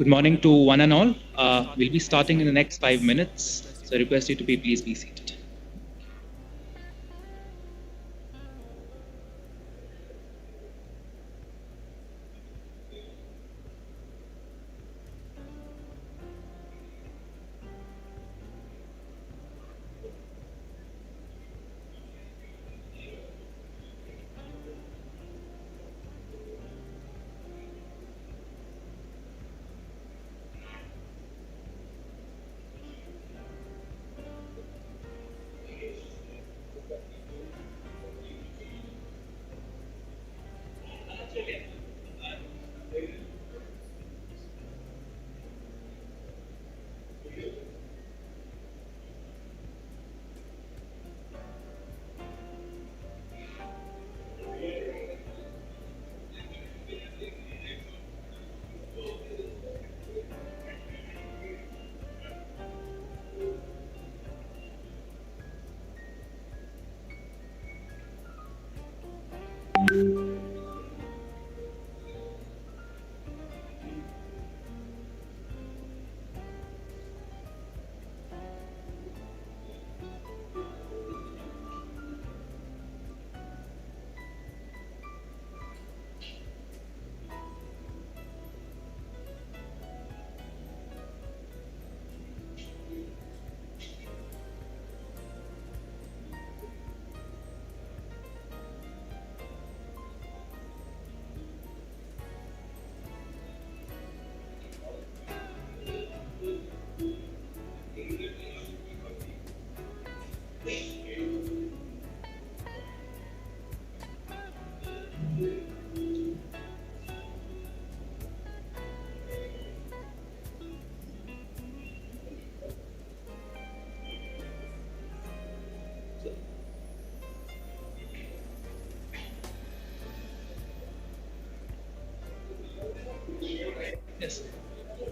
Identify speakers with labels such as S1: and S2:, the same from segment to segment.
S1: Good morning to one and all. We'll be starting in the next 5 minutes, so I request you to please be seated. Yes.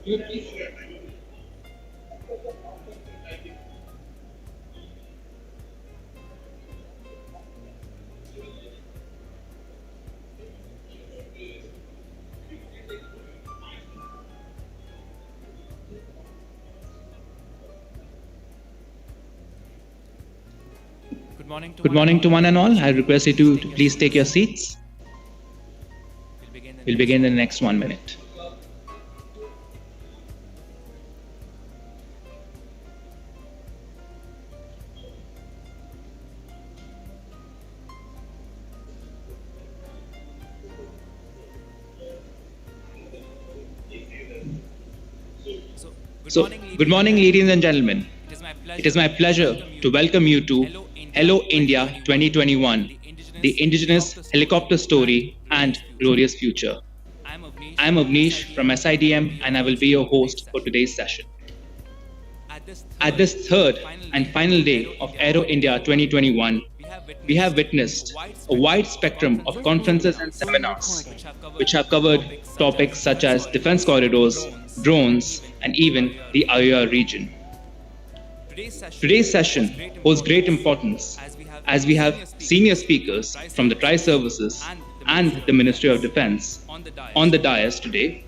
S1: You please. Good morning to one and all. I request you to please take your seats. We'll begin in the next 1 minute. So, good morning, ladies and gentlemen. It is my pleasure to welcome you to Hello India 2021, the Indigenous helicopter story and glorious future. I am Avnish from SIDM and I will be your host for today's session. At this third and final day of Aero India 2021, we have witnessed a wide spectrum of conferences and seminars which have covered topics such as defense corridors, drones, and even the IOR region. Today's session holds great importance as we have senior speakers from the Tri-Services and the Ministry of Defense on the dais today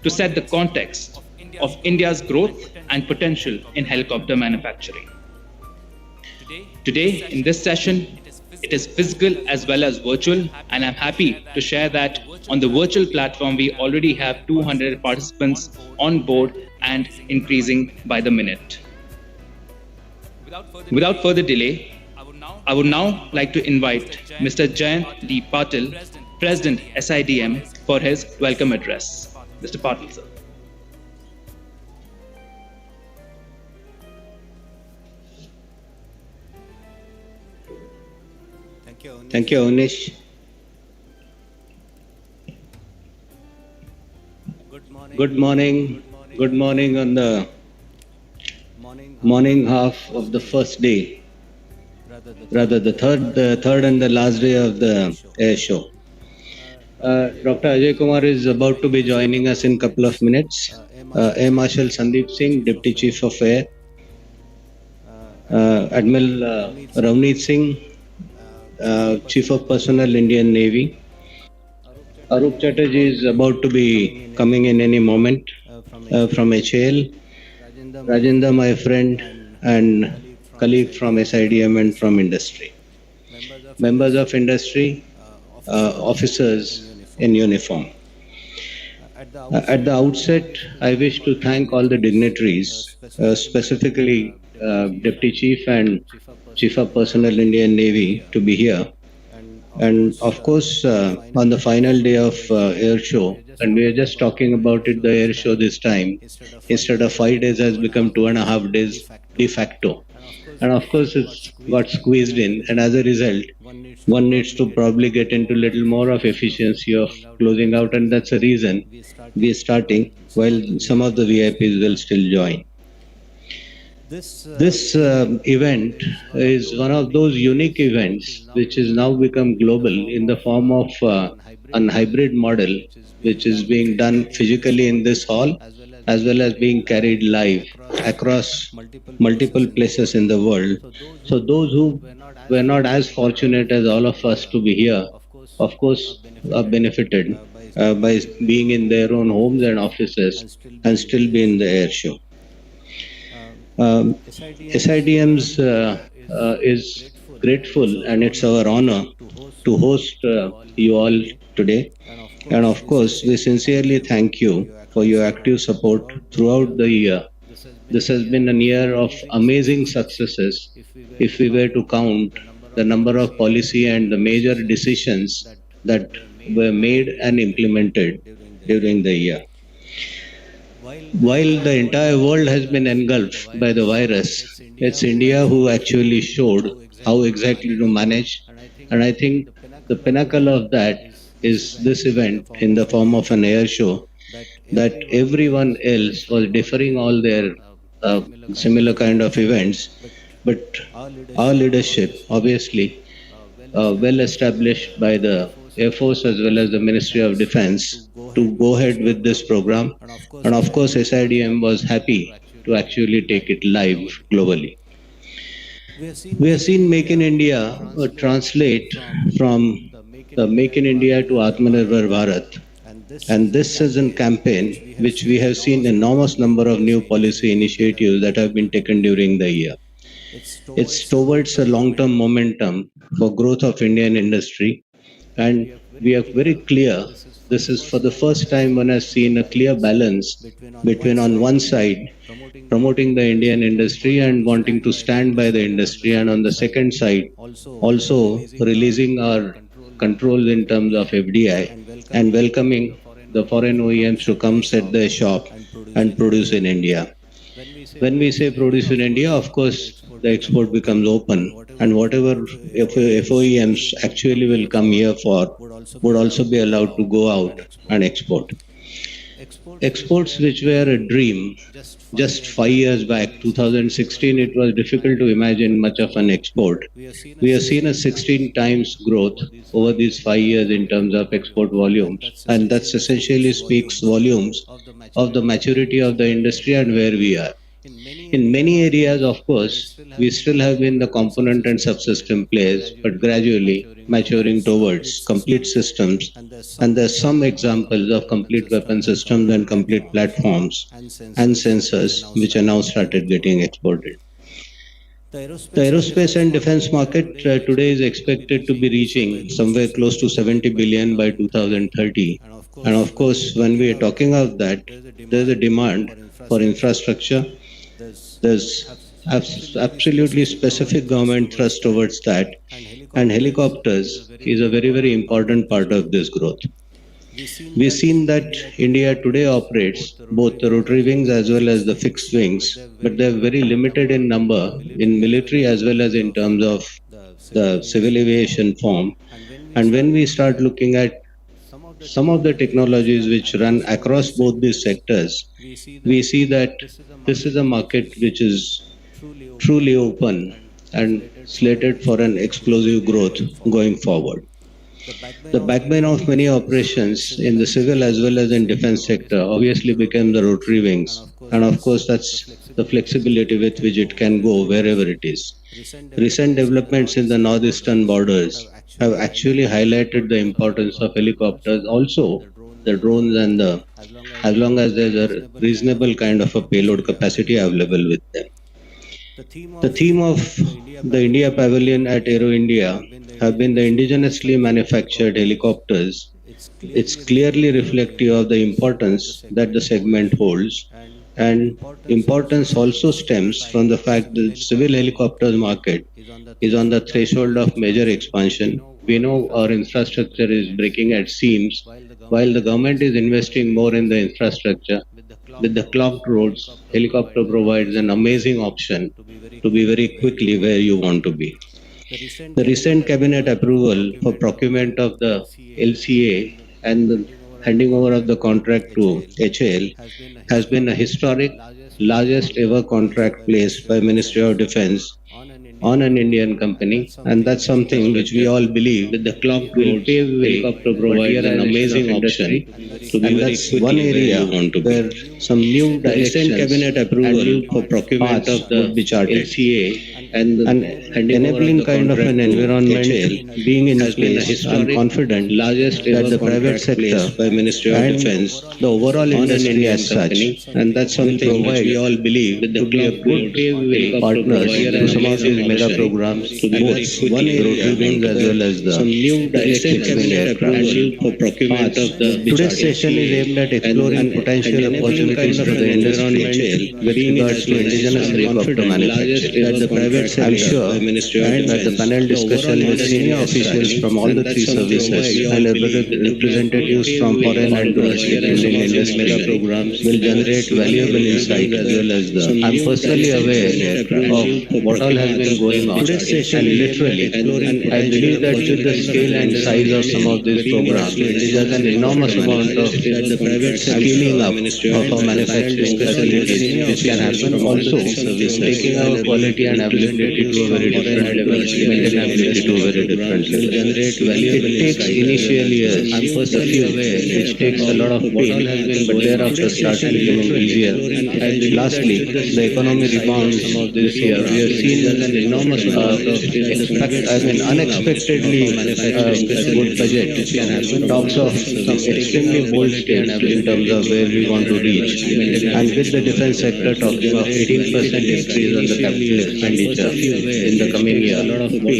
S1: to set the context of India's growth and potential in helicopter manufacturing. Today, in this session, it is physical as well as virtual, and I'm happy to share that on the virtual platform, we already have 200 participants on board and increasing by the minute. Without further delay, I would now like to invite Mr. Jayant D. Patil, President SIDM, for his welcome address. Mr. Patil, sir.
S2: Thank you, Avnish. Good morning. Good morning on the morning half of the first day, rather the third and the last day of the air show. Dr. Ajay Kumar is about to be joining us in a couple of minutes. Air Marshal Sandeep Singh, Deputy Chief of Air, Admiral Ravneet Singh, Chief of Personnel, Indian Navy. Arup Chatterjee is about to be coming in any moment from HAL. Rajendra, my friend and colleague from SIDM and from industry. Members of industry, officers in uniform. At the outset, I wish to thank all the dignitaries, specifically Deputy Chief and Chief of Personnel Indian Navy to be here. And of course, on the final day of air show, and we are just talking about it, the air show this time, instead of 5 days has become 2.5 days de facto. And of course, it's got squeezed in, and as a result, one needs to probably get into a little more of efficiency of closing out, and that's the reason we are starting while some of the VIPs will still join. This event is one of those unique events which has now become global in the form of an hybrid model which is being done physically in this hall as well as being carried live across multiple places in the world. So those who were not as fortunate as all of us to be here, of course, are benefited by being in their own homes and offices and still be in the air show. SIDM's is grateful and it's our honor to host you all today. And of course, we sincerely thank you for your active support throughout the year. This has been a year of amazing successes if we were to count the number of policy and the major decisions that were made and implemented during the year. While the entire world has been engulfed by the virus, it's India who actually showed how exactly to manage. And I think the pinnacle of that is this event in the form of an air show that everyone else was deferring all their similar kind of events. But our leadership, obviously, well established by the Air Force as well as the Ministry of Defense, to go ahead with this program. And of course, SIDM was happy to actually take it live globally. We have seen Make in India translate from the Make in India to Atmanirbhar Bharat. And this is a campaign which we have seen enormous number of new policy initiatives that have been taken during the year. It's towards a long-term momentum for growth of Indian industry. And we are very clear, this is for the first time one has seen a clear balance between on one side promoting the Indian industry and wanting to stand by the industry, and on the second side also releasing our controls in terms of FDI and welcoming the foreign OEMs to come set their shop and produce in India. When we say produce in India, of course, the export becomes open, and whatever FOEMs actually will come here for would also be allowed to go out and export. Exports which were a dream just 5 years back, 2016, it was difficult to imagine much of an export. We have seen a 16 times growth over these 5 years in terms of export volumes, and that essentially speaks volumes of the maturity of the industry and where we are. In many areas, of course, we still have been the component and subsystem players, but gradually maturing towards complete systems. And there are some examples of complete weapon systems and complete platforms and sensors which are now started getting exported. The aerospace and defense market today is expected to be reaching somewhere close to 70 billion by 2030. And of course, when we are talking of that, there's a demand for infrastructure. There's absolutely specific government thrust towards that, and helicopters is a very, very important part of this growth. We've seen that India today operates both the rotary wings as well as the fixed wings, but they're very limited in number in military as well as in terms of the civil aviation form. And when we start looking at some of the technologies which run across both these sectors, we see that this is a market which is truly open and slated for an explosive growth going forward. The backbone of many operations in the civil as well as in defense sector obviously became the rotary wings. And of course, that's the flexibility with which it can go wherever it is. Recent developments in the northeastern borders have actually highlighted the importance of helicopters, also the drones, and as long as there's a reasonable kind of a payload capacity available with them. The theme of the India Pavilion at Aero India have been the indigenously manufactured helicopters. It's clearly reflective of the importance that the segment holds, and importance also stems from the fact that the civil helicopters market is on the threshold of major expansion. We know our infrastructure is breaking at seams, while the government is investing more in the infrastructure. With the clogged roads, helicopter provides an amazing option to be very quickly where you want to be. The recent cabinet approval for procurement of the LCA and the handing over of the contract to HAL has been a historic, largest ever contract placed by Ministry of Defense on an Indian company, and that's something which we all believe that the clock will pave way to provide an amazing option to be very quickly one area where some new directions cabinet approval for procurement of the LCA and enabling kind of an environment being in place. I'm confident that the private sector
S3: by Ministry of
S2: and
S3: Defence
S2: the overall
S3: on an
S2: industry
S3: Indian
S2: as such
S3: company, and that's
S2: will
S3: something which
S2: provide
S3: we all believe
S2: to be a good partners to some of these mega programs, both
S3: one
S2: the rotary wings as well as the
S3: some new
S2: fixed wing aircraft.
S3: for procurement of the
S2: Today's session is aimed at exploring potential opportunities for the industry with regards to indigenous helicopter manufacturing. I'm sure that the panel discussion with senior officials from all the three services and representatives from foreign and domestic Indian industry will generate valuable insight. I'm personally aware of what all has been going on, and literally, I believe that with the scale and size of some of these programs, there's an enormous amount of scaling up of our manufacturing facilities which can happen. Also, taking our quality and availability to a very different level, maintainability to a very different level. It takes initial years, the few, which takes a lot of pain, but thereafter starts becoming easier. Lastly, the economy rebounds this year. We have seen an enormous unexpectedly good budget. Talks of some extremely bold steps in terms of where we want to reach. And with the defense sector talking of 18% increase on the capital expenditure in the coming year,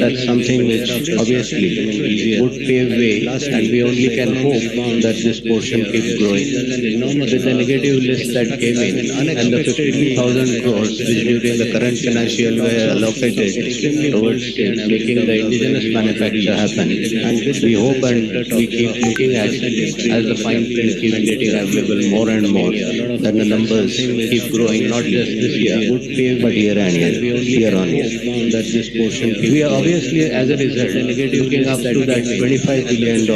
S2: that's something which obviously would pave way, and we only can hope that this portion keeps growing. With the negative list that came in and the 52,000 crores which during the current financial were allocated towards making the indigenous manufacture happen, we hope and we keep looking at as the fine print keeps getting available more and more, that the numbers keep growing not just this year but year on year. We are obviously as a result looking up to that $25 billion of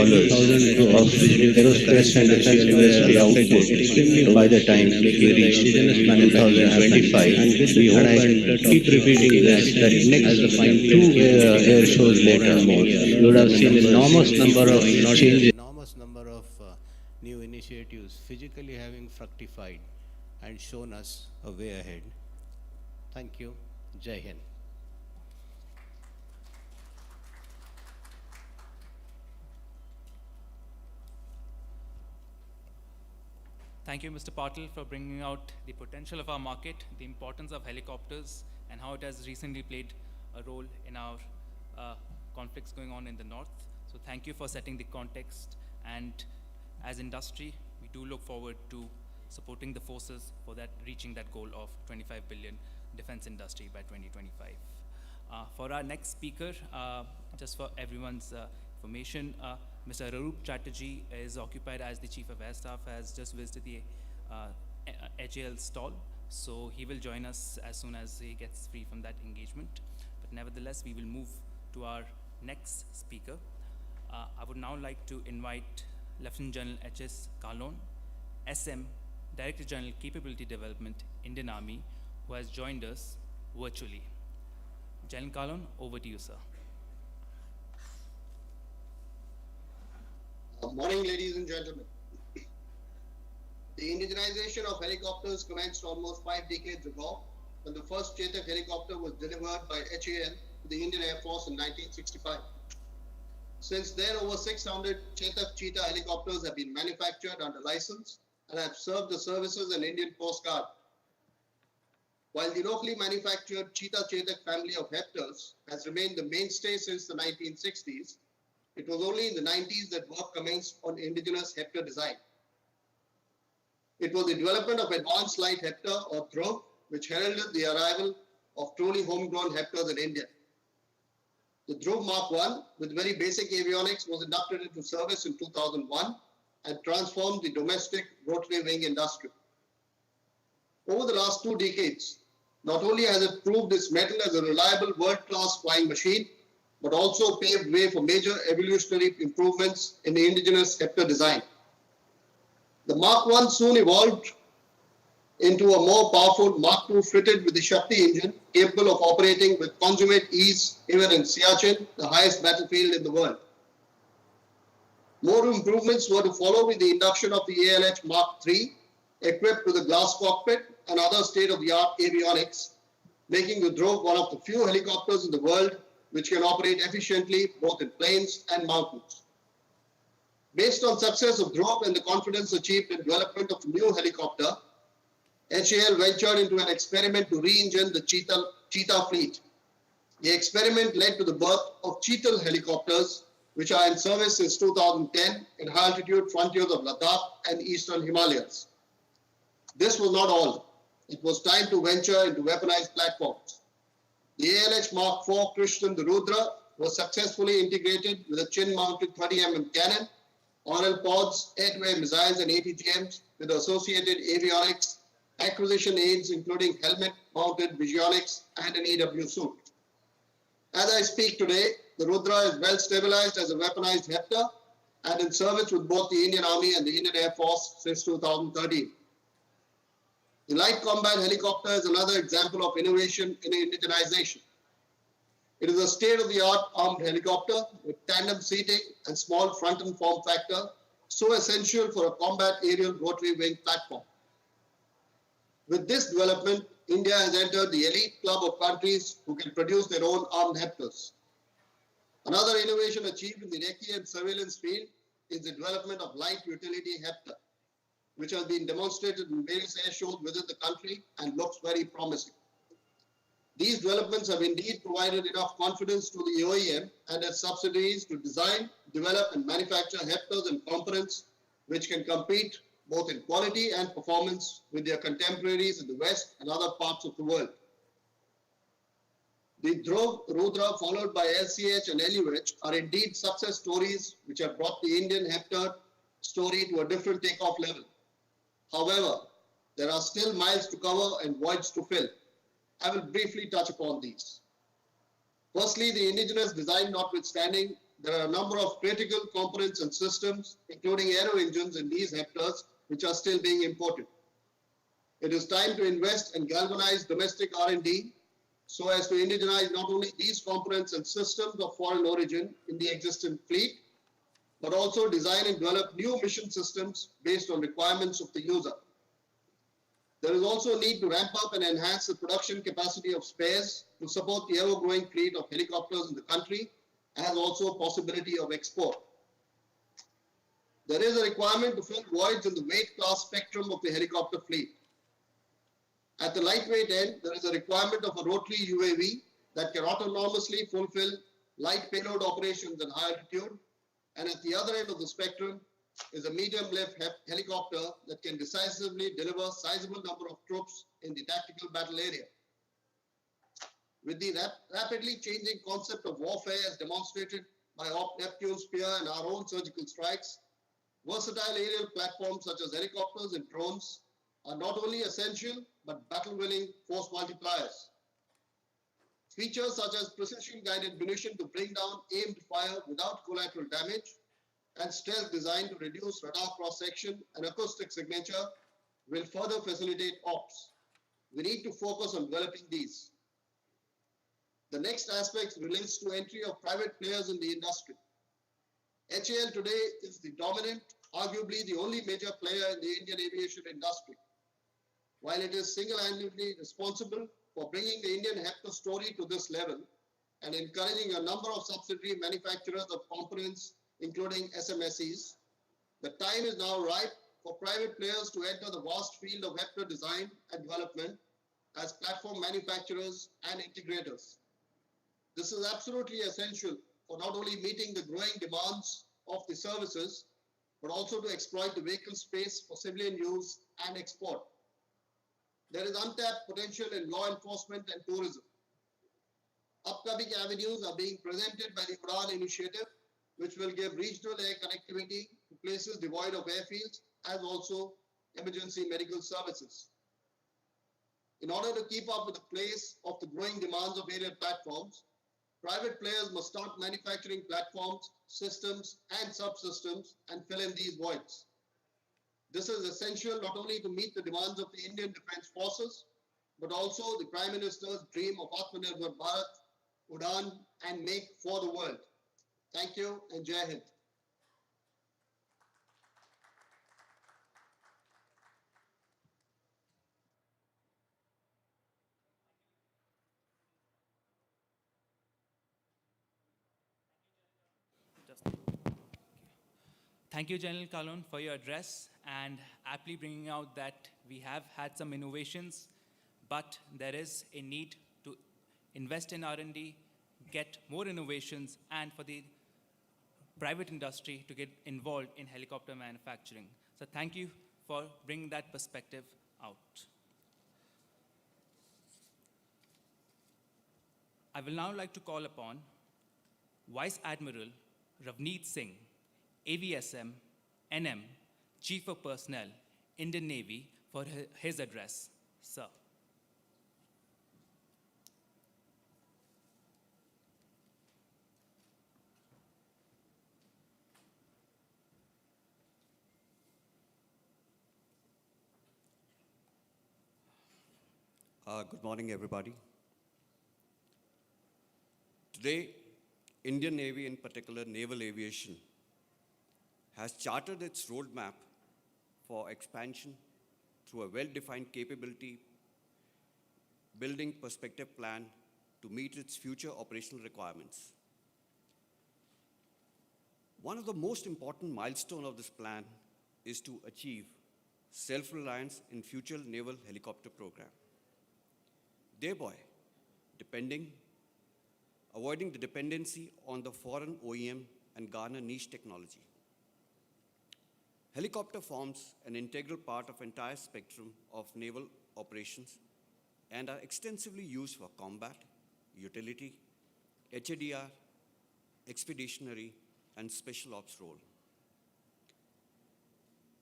S2: aerospace and defense industry output by the time we reach 2025. We hope and keep repeating this, that next two air shows later, you would have seen enormous number of changes.
S4: Enormous number of new initiatives physically having fructified and shown us a way ahead. Thank you. Jai Hind.
S5: Thank you, Mr. Patil, for bringing out the potential of our market, the importance of helicopters, and how it has recently played a role in our conflicts going on in the north. So thank you for setting the context, and as industry, we do look forward to supporting the forces for that, reaching that goal of 25 billion defense industry by 2025. For our next speaker, just for everyone's information, Mr. Arup Chatterjee is occupied as the Chief of Air Staff, has just visited the HAL stall, so he will join us as soon as he gets free from that engagement. But nevertheless, we will move to our next speaker. I would now like to invite Lieutenant General H.S. Kalon, SM, Director General Capability Development, Indian Army, who has joined us virtually. General Kalon, over to you, sir.
S6: Good morning, ladies and gentlemen. The indigenization of helicopters commenced almost 5 decades ago, when the first Chetak helicopter was delivered by HAL to the Indian Air Force in 1965. Since then, over 600 Chetak Cheetah helicopters have been manufactured under license and have served the services and Indian Coast Guard. While the locally manufactured Cheetah Chetak family of Hepters has remained the mainstay since the 1960s, it was only in the 90s that work commenced on indigenous Hepter design. It was the development of advanced light Hepter or Dhruv which heralded the arrival of truly homegrown Hepters in India. The Dhruv Mark I, with very basic avionics, was inducted into service in 2001 and transformed the domestic rotary wing industry. Over the last 2 decades, not only has it proved its mettle as a reliable world-class flying machine, but also paved way for major evolutionary improvements in the indigenous Hepter design. The Mark I soon evolved into a more powerful Mark II fitted with the Shakti engine, capable of operating with consummate ease even in Siachen, the highest battlefield in the world. More improvements were to follow with the induction of the ALH Mark III, equipped with a glass cockpit and other state-of-the-art avionics, making the Dhruv one of the few helicopters in the world which can operate efficiently both in plains and mountains. Based on success of Dhruv and the confidence achieved in development of a new helicopter, HAL ventured into an experiment to re-engine the Cheetah fleet. The experiment led to the birth of Cheetal helicopters, which are in service since 2010 in high-altitude frontiers of Ladakh and eastern Himalayas. This was not all. It was time to venture into weaponized platforms. The ALH Mark IV Christian the Rudra was successfully integrated with a chin-mounted 30mm cannon, RL pods, air-to-air missiles and ATGMs with associated avionics, acquisition aids including helmet-mounted visionics and an EW suit. As I speak today, the Rudra is well stabilized as a weaponized Hepta and in service with both the Indian Army and the Indian Air Force since 2013. The light combat helicopter is another example of innovation in indigenization. It is a state-of-the-art armed helicopter with tandem seating and small front and form factor, so essential for a combat aerial rotary wing platform. With this development, India has entered the elite club of countries who can produce their own armed Heptas. Another innovation achieved in the recce and surveillance field is the development of light utility Hepta, which has been demonstrated in various air shows within the country and looks very promising. These developments have indeed provided enough confidence to the OEM and its subsidiaries to design, develop and manufacture Heptas and components which can compete both in quality and performance with their contemporaries in the West and other parts of the world. The Dhruv, Rudra, followed by LCH and LUH are indeed success stories which have brought the Indian Hepta story to a different takeoff level. However, there are still miles to cover and voids to fill. I will briefly touch upon these. Firstly, the indigenous design notwithstanding, there are a number of critical components and systems, including aero engines in these Heptas, which are still being imported. It is time to invest and galvanize domestic R&D so as to indigenize not only these components and systems of foreign origin in the existing fleet, but also design and develop new mission systems based on requirements of the user. There is also a need to ramp up and enhance the production capacity of spares to support the ever-growing fleet of helicopters in the country, as also a possibility of export. There is a requirement to fill voids in the weight class spectrum of the helicopter fleet. At the lightweight end, there is a requirement of a rotary UAV that can autonomously fulfill light payload operations at high altitude, and at the other end of the spectrum is a medium-lift helicopter that can decisively deliver a sizable number of troops in the tactical battle area. With the rapidly changing concept of warfare as demonstrated by Neptune Spear and our own surgical strikes, versatile aerial platforms such as helicopters and drones are not only essential, but battle-willing force multipliers. Features such as precision-guided munition to bring down aimed fire without collateral damage and stealth design to reduce radar cross-section and acoustic signature will further facilitate ops. We need to focus on developing these. The next aspect relates to entry of private players in the industry. HAL today is the dominant, arguably the only major player in the Indian aviation industry. While it is single-handedly responsible for bringing the Indian Hepta story to this level and encouraging a number of subsidiary manufacturers of components, including SMSEs, the time is now ripe for private players to enter the vast field of Hepta design and development as platform manufacturers and integrators. This is absolutely essential for not only meeting the growing demands of the services, but also to exploit the vehicle space for civilian use and export. There is untapped potential in law enforcement and tourism. Upcoming avenues are being presented by the UDAN initiative, which will give regional air connectivity to places devoid of airfields, as also emergency medical services. In order to keep up with the pace of the growing demands of aerial platforms, private players must start manufacturing platforms, systems, and subsystems and fill in these voids. This is essential not only to meet the demands of the Indian Defence Forces, but also the Prime Minister's dream of Atmanirbhar Bharat, Udan, and Make for the World. Thank you and Jai Hind.
S5: Thank you, General Kalon, for your address and aptly bringing out that we have had some innovations, but there is a need to invest in R&D, get more innovations, and for the private industry to get involved in helicopter manufacturing. So thank you for bringing that perspective out. I will now like to call upon Vice Admiral Ravneet Singh, AVSM, NM, Chief of Personnel, Indian Navy, for his address. Sir.
S7: Good morning, everybody. Today, Indian Navy, in particular naval aviation, has charted its roadmap for expansion through a well-defined capability building perspective plan to meet its future operational requirements. One of the most important milestones of this plan is to achieve self-reliance in future naval helicopter program, thereby avoiding the dependency on the foreign OEM and garner niche technology. Helicopter forms an integral part of entire spectrum of naval operations and are extensively used for combat, utility, HADR, expeditionary, and special ops role.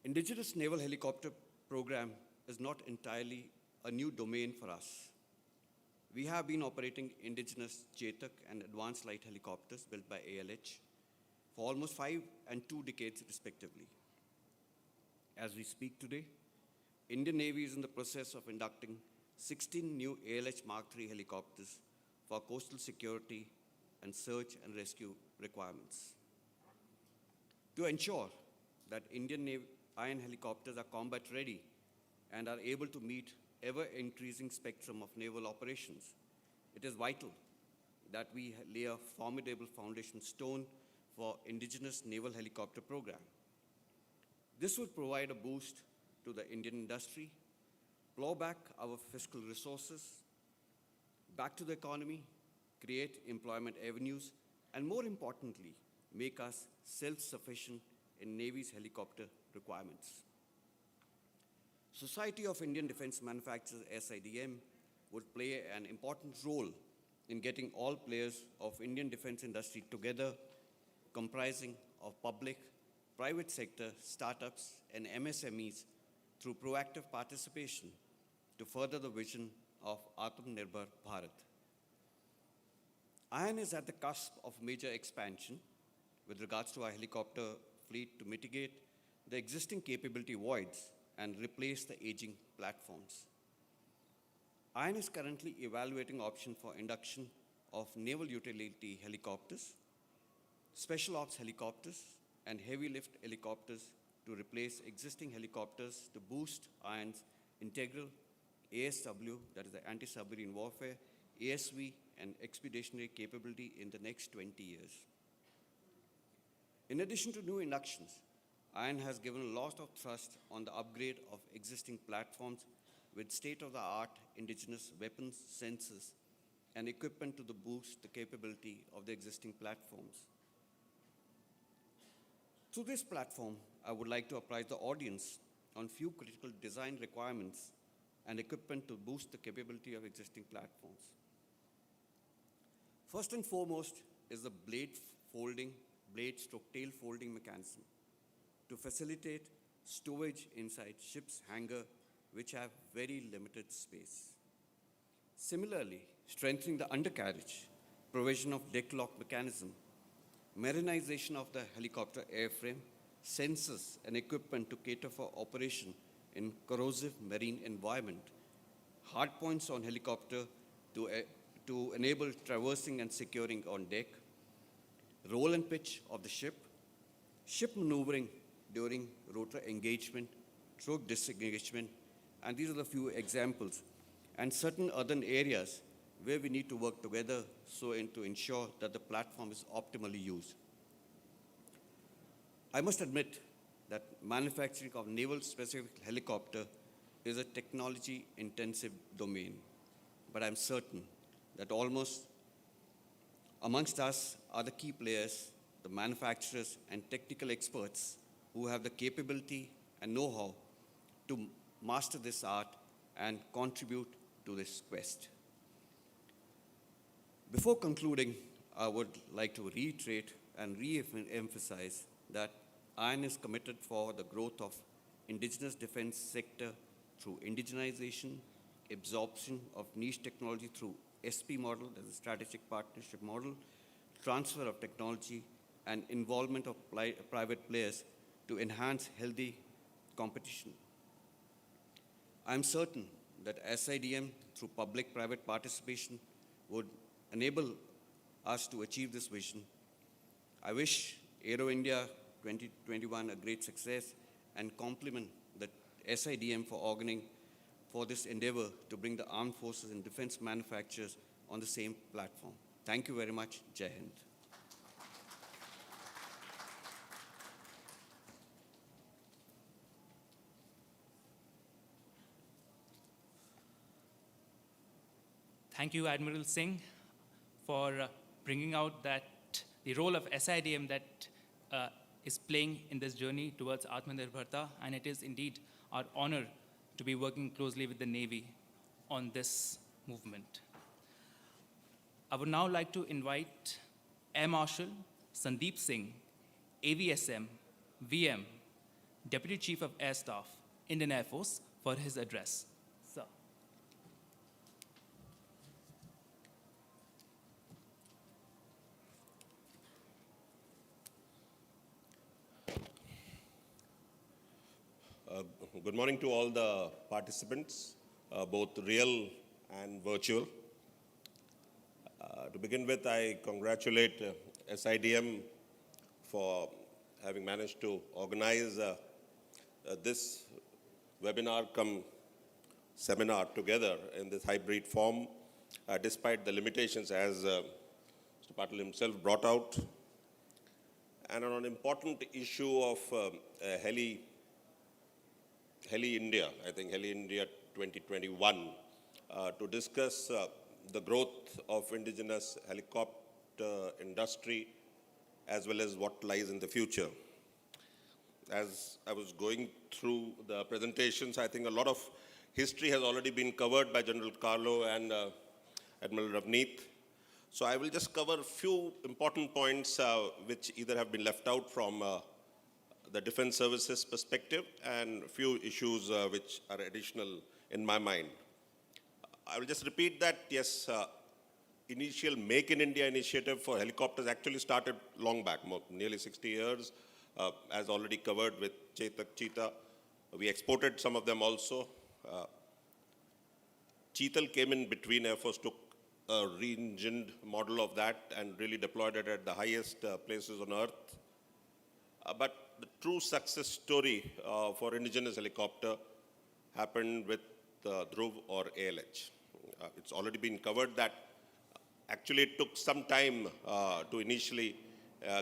S7: Indigenous naval helicopter program is not entirely a new domain for us. We have been operating indigenous Chetak and advanced light helicopters built by ALH for almost 5 and 2 decades respectively. As we speak today, Indian Navy is in the process of inducting 16 new ALH Mark III helicopters for coastal security and search and rescue requirements. To ensure that Indian Navy iron helicopters are combat ready and are able to meet ever-increasing spectrum of naval operations, it is vital that we lay a formidable foundation stone for indigenous naval helicopter program. This would provide a boost to the Indian industry, plow back our fiscal resources back to the economy, create employment avenues, and more importantly, make us self-sufficient in Navy's helicopter requirements. Society of Indian Defense Manufacturers, SIDM, would play an important role in getting all players of Indian defense industry together, comprising of public, private sector, startups, and MSMEs through proactive participation to further the vision of Atmanirbhar Bharat. Iron is at the cusp of major expansion with regards to our helicopter fleet to mitigate the existing capability voids and replace the aging platforms. Iron is currently evaluating option for induction of naval utility helicopters, special ops helicopters, and heavy lift helicopters to replace existing helicopters to boost Iron's integral ASW, that is the anti-submarine warfare, ASV, and expeditionary capability in the next 20 years. In addition to new inductions, Iron has given a lot of thrust on the upgrade of existing platforms with state-of-the-art indigenous weapons, sensors, and equipment to boost the capability of the existing platforms. Through this platform, I would like to apprise the audience on few critical design requirements and equipment to boost the capability of existing platforms. First and foremost is the blade-stroke-tail folding mechanism to facilitate stowage inside ship's hangar, which have very limited space. Similarly, strengthening the undercarriage, provision of deck lock mechanism, marinization of the helicopter airframe, sensors and equipment to cater for operation in corrosive marine environment, hard points on helicopter to enable traversing and securing on deck, roll and pitch of the ship maneuvering during rotor engagement, stroke disengagement, and these are the few examples, and certain other areas where we need to work together to ensure that the platform is optimally used. I must admit that manufacturing of naval-specific helicopter is a technology-intensive domain, but I'm certain that almost amongst us are the key players, the manufacturers and technical experts who have the capability and know-how to master this art and contribute to this quest. Before concluding, I would like to reiterate and re-emphasize that ION is committed for the growth of indigenous defense sector through indigenization, absorption of niche technology through SP model, that is a strategic partnership model, transfer of technology, and involvement of private players to enhance healthy competition. I am certain that SIDM, through public-private participation, would enable us to achieve this vision. I wish Aero India 2021 a great success and compliment the SIDM for organizing for this endeavor to bring the armed forces and defense manufacturers on the same platform. Thank you very much. Jai Hind.
S5: Thank you, Admiral Singh, for bringing out that the role of SIDM that is playing in this journey towards Atmanirbharta, and it is indeed our honor to be working closely with the Navy on this movement. I would now like to invite Air Marshal Sandeep Singh, AVSM, VM, Deputy Chief of Air Staff, Indian Air Force, for his address. Sir.
S8: Good morning to all the participants, both real and virtual. To begin with, I congratulate SIDM for having managed to organize this webinar cum seminar together in this hybrid form, despite the limitations as Mr. Patil himself brought out. And on an important issue of Heli India, I think Heli India 2021, to discuss the growth of indigenous helicopter industry as well as what lies in the future. As I was going through the presentations, I think a lot of history has already been covered by General Carlo and Admiral Ravneet. So I will just cover a few important points which either have been left out from the defense services perspective and a few issues which are additional in my mind. I will just repeat that, yes, initial Make in India initiative for helicopters actually started long back, nearly 60 years, as already covered with Chetak, Cheetah. We exported some of them also. Cheetal came in between. Air Force took a re-engined model of that and really deployed it at the highest places on earth. But the true success story for indigenous helicopter happened with Dhruv or ALH. It's already been covered that actually it took some time to initially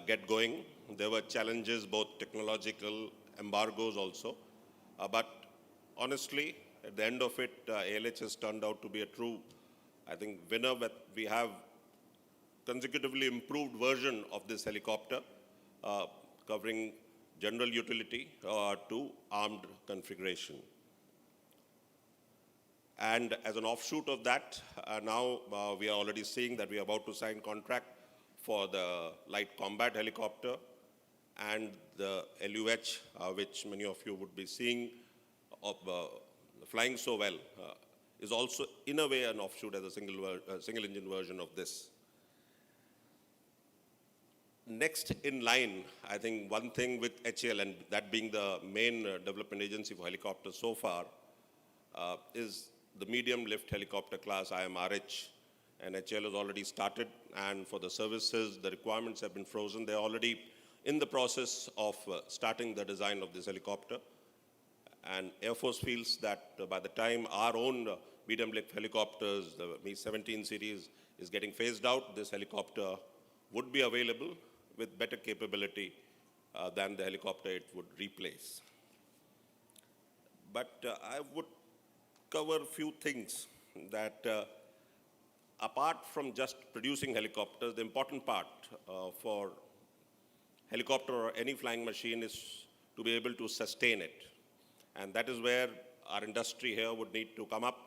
S8: get going. There were challenges, both technological, embargoes also. But honestly, at the end of it, ALH has turned out to be a true, I think, winner. But we have consecutively improved version of this helicopter, covering general utility to armed configuration. And as an offshoot of that, now we are already seeing that we are about to sign contract for the light combat helicopter and the LUH, which many of you would be seeing of flying so well, is also in a way an offshoot as a single engine version of this. Next in line, I think one thing with HAL, and that being the main development agency for helicopters so far, is the medium lift helicopter class IMRH. And HAL has already started, and for the services, the requirements have been frozen. They're already in the process of starting the design of this helicopter. And Air Force feels that by the time our own medium lift helicopters, the Mi-17 series, is getting phased out, this helicopter would be available with better capability than the helicopter it would replace. But I would cover a few things that apart from just producing helicopters, the important part for helicopter or any flying machine is to be able to sustain it. And that is where our industry here would need to come up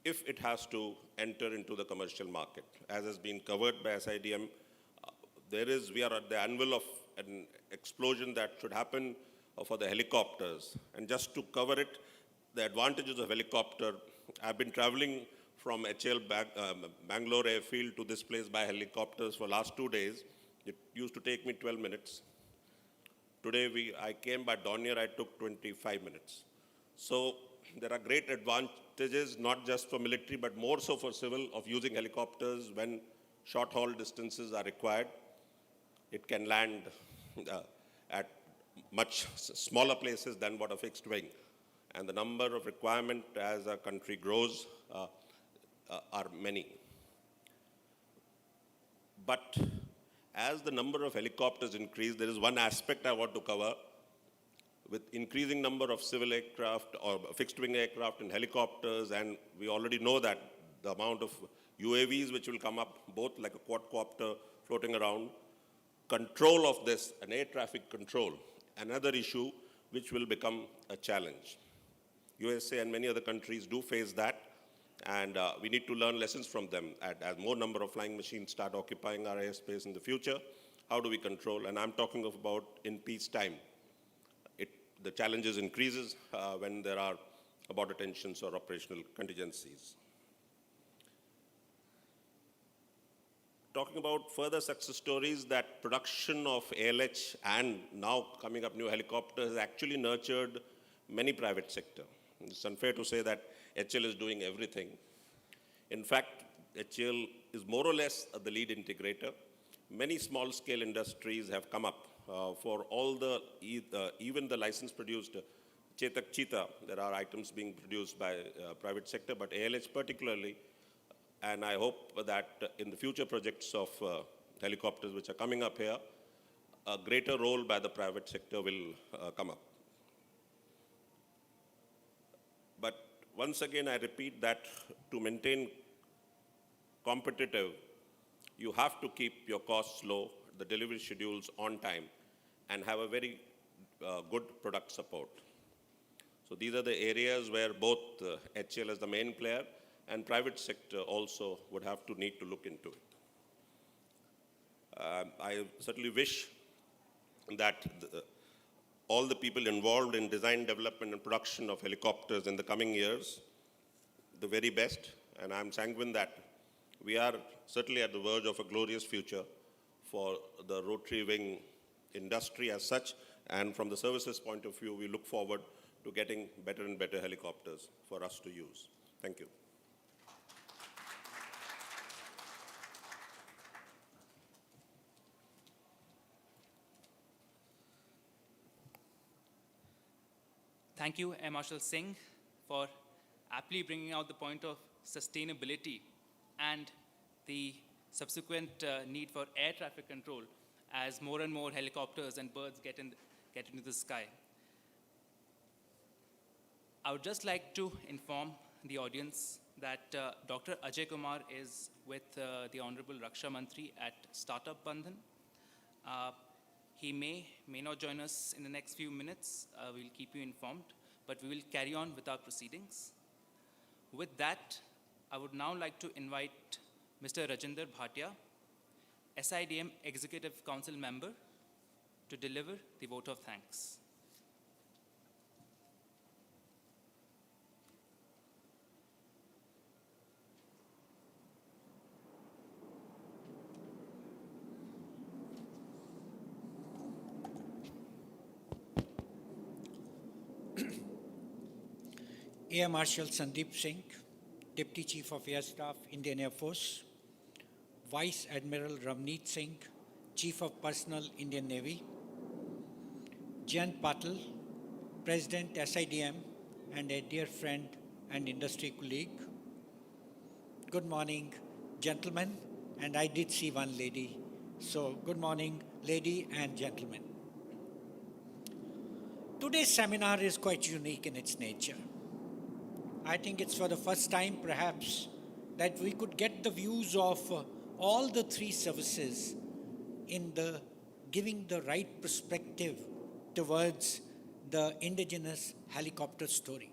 S8: if it has to enter into the commercial market. As has been covered by SIDM, we are at the anvil of an explosion that should happen for the helicopters. And just to cover it, the advantages of helicopter, I've been traveling from HL Bangalore airfield to this place by helicopters for last 2 days. It used to take me 12 minutes. Today I came by Dornier, I took 25 minutes. So there are great advantages, not just for military, but more so for civil, of using helicopters when short haul distances are required. It can land at much smaller places than what a fixed wing. And the number of requirement as our country grows are many. But as the number of helicopters increase, there is one aspect I want to cover. With increasing number of civil aircraft or fixed wing aircraft and helicopters, and we already know that the amount of UAVs which will come up, both like a quadcopter floating around, control of this, and air traffic control, another issue which will become a challenge. USA and many other countries do face that, and we need to learn lessons from them. As more number of flying machines start occupying our airspace in the future, how do we control? And I'm talking about in peacetime. The challenges increases when there are border tensions or operational contingencies. Talking about further success stories, that production of ALH and now coming up new helicopters has actually nurtured many private sector. It's unfair to say that HL is doing everything. In fact, HL is more or less the lead integrator. Many small-scale industries have come up. For all even the license-produced Chetak Cheetah, there are items being produced by private sector, but ALH particularly, and I hope that in the future projects of helicopters which are coming up here, a greater role by the private sector will come up. But once again, I repeat that to maintain competitive, you have to keep your costs low, the delivery schedules on time, and have a very good product support. So these are the areas where both HL as the main player and private sector also would have to need to look into it. I certainly wish that all the people involved in design, development, and production of helicopters in the coming years, the very best, and I'm sanguine that we are certainly at the verge of a glorious future for the rotary wing industry as such, and from the services point of view, we look forward to getting better and better helicopters for us to use. Thank you.
S5: Thank you, Air Marshal Singh, for aptly bringing out the point of sustainability and the subsequent need for air traffic control as more and more helicopters and birds get into the sky. I would just like to inform the audience that Dr. Ajay Kumar is with the Honorable Raksha Mantri at Startup Bandhan. He may not join us in the next few minutes. We'll keep you informed, but we will carry on with our proceedings. With that, I would now like to invite Mr. Rajinder Bhatia, SIDM Executive Council member, to deliver the vote of thanks.
S9: Air Marshal Sandeep Singh, Deputy Chief of Air Staff, Indian Air Force; Vice Admiral Ravneet Singh, Chief of Personnel, Indian Navy; Jayant Patil, President SIDM and a dear friend and industry colleague. Good morning, gentlemen, and I did see one lady. So good morning, lady and gentlemen. Today's seminar is quite unique in its nature. I think it's for the first time, perhaps, that we could get the views of all the three services in the giving the right perspective towards the indigenous helicopter story.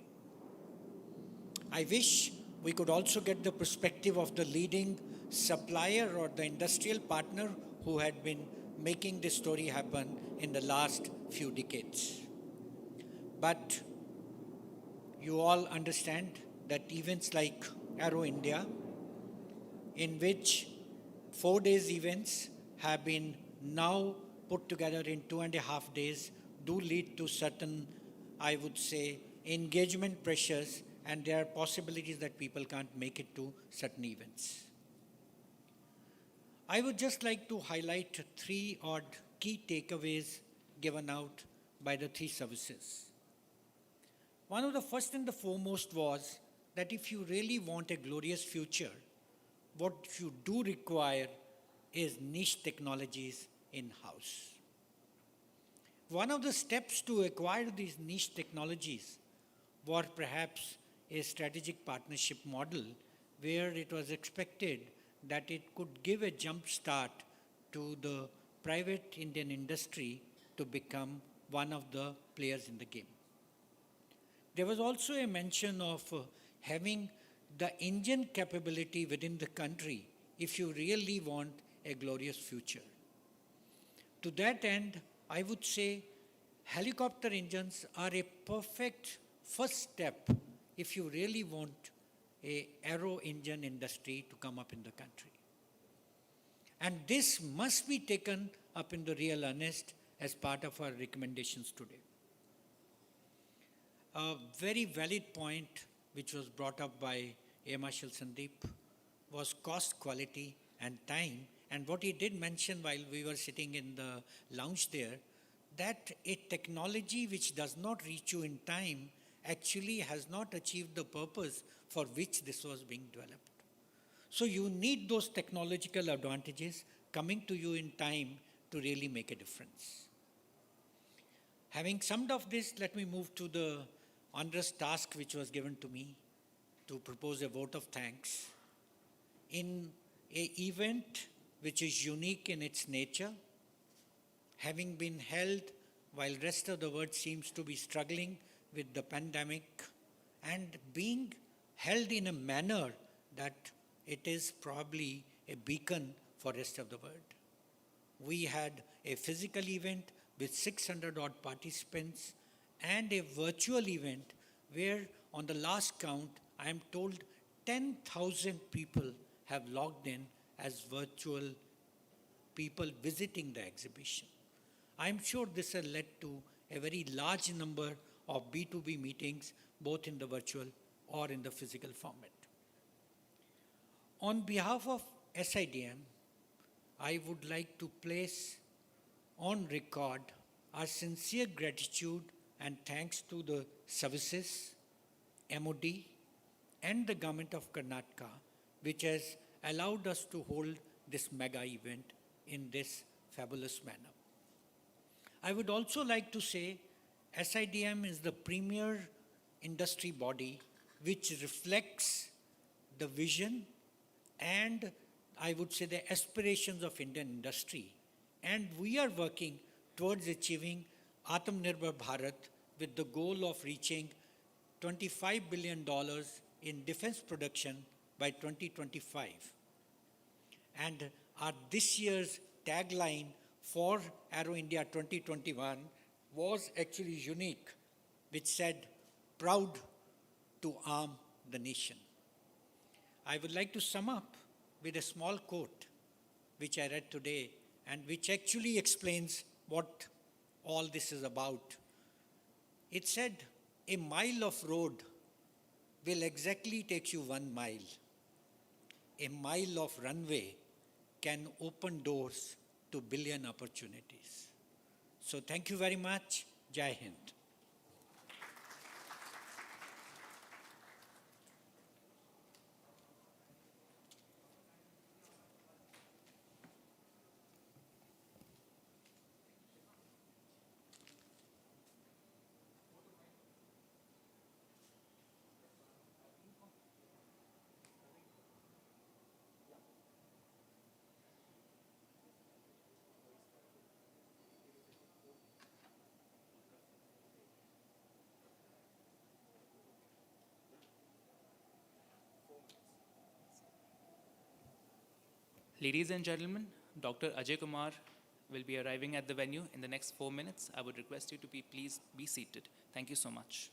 S9: I wish we could also get the perspective of the leading supplier or the industrial partner who had been making this story happen in the last few decades. But you all understand that events like Aero India, in which 4 days events have been now put together in 2.5 days, do lead to certain, I would say, engagement pressures, and there are possibilities that people can't make it to certain events. I would just like to highlight 3 odd key takeaways given out by the 3 services. One of the first and the foremost was that if you really want a glorious future, what you do require is niche technologies in-house. One of the steps to acquire these niche technologies was perhaps a strategic partnership model where it was expected that it could give a jump start to the private Indian industry to become one of the players in the game. There was also a mention of having the engine capability within the country if you really want a glorious future. To that end, I would say helicopter engines are a perfect first step if you really want a aero engine industry to come up in the country. And this must be taken up in the real earnest as part of our recommendations today. A very valid point which was brought up by Air Marshal Sandeep was cost, quality and time. And what he did mention while we were sitting in the lounge there, that a technology which does not reach you in time actually has not achieved the purpose for which this was being developed. So you need those technological advantages coming to you in time to really make a difference. Having summed up this, let me move to the onerous task which was given to me to propose a vote of thanks. In an event which is unique in its nature, having been held while rest of the world seems to be struggling with the pandemic, and being held in a manner that it is probably a beacon for rest of the world. We had a physical event with 600 odd participants and a virtual event where on the last count, I am told 10,000 people have logged in as virtual people visiting the exhibition. I am sure this has led to a very large number of B2B meetings, both in the virtual or in the physical format. On behalf of SIDM, I would like to place on record our sincere gratitude and thanks to the services, MOD, and the government of Karnataka, which has allowed us to hold this mega event in this fabulous manner. I would also like to say SIDM is the premier industry body which reflects the vision and I would say the aspirations of Indian industry. And we are working towards achieving Atmanirbhar Bharat with the goal of reaching $25 billion in defense production by 2025. And our this year's tagline for Aero India 2021 was actually unique, which said, proud to arm the nation. I would like to sum up with a small quote, which I read today, and which actually explains what all this is about. It said, a mile of road will exactly take you 1 mile. A mile of runway can open doors to billion opportunities. So thank you very much. Jai Hind.
S5: Ladies and gentlemen, Dr. Ajay Kumar will be arriving at the venue in the next 4 minutes. I would request you to please be seated. Thank you so much.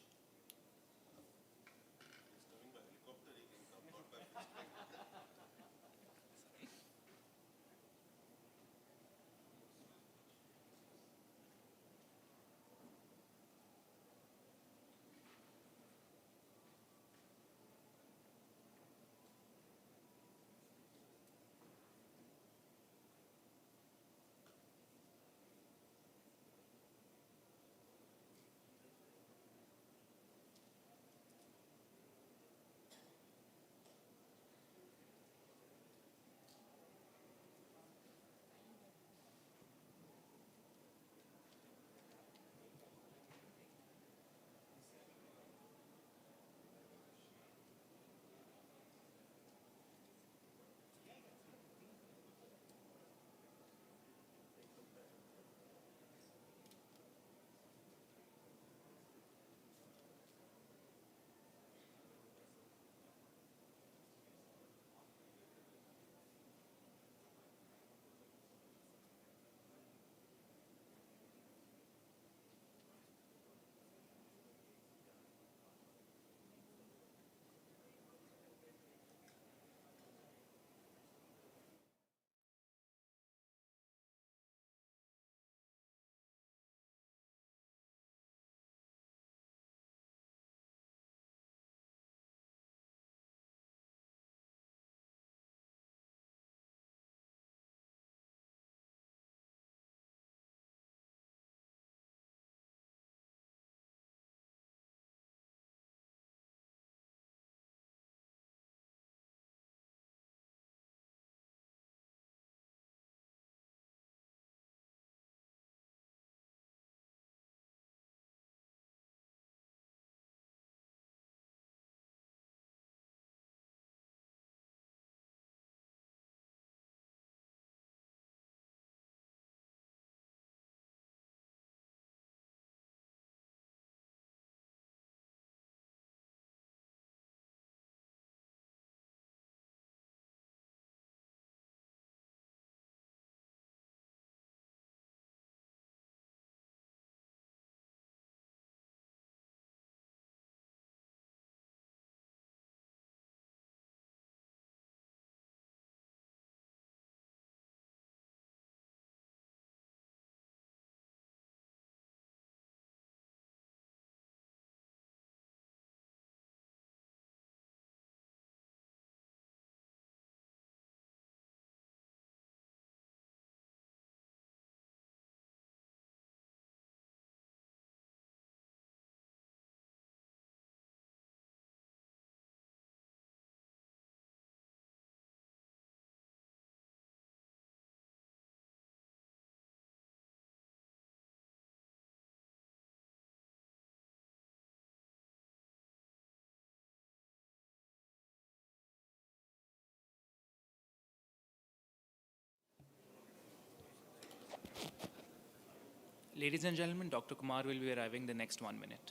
S5: Ladies and gentlemen, Dr. Kumar will be arriving the next 1 minute.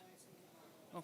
S5: Oh.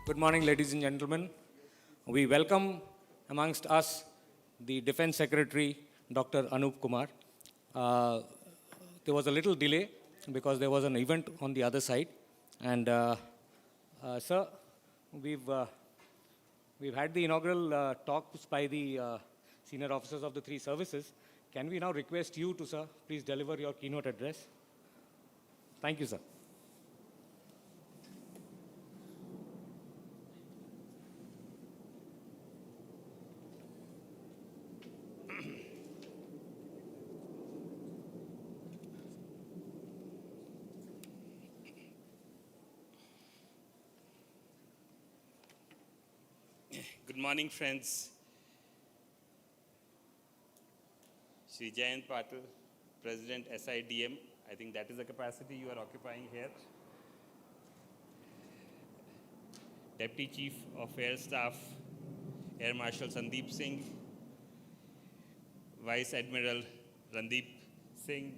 S10: Good morning, ladies and gentlemen. We welcome amongst us the Defense Secretary, Dr. Anup Kumar. There was a little delay because there was an event on the other side. And, sir, we've had the inaugural talks by the senior officers of the three services. Can we now request you to, sir, please deliver your keynote address? Thank you, sir.
S11: Good morning, friends. Shri Jayant Patil, President SIDM. I think that is the capacity you are occupying here. Deputy Chief of Air Staff, Air Marshal Sandeep Singh, Vice Admiral Randeep Singh,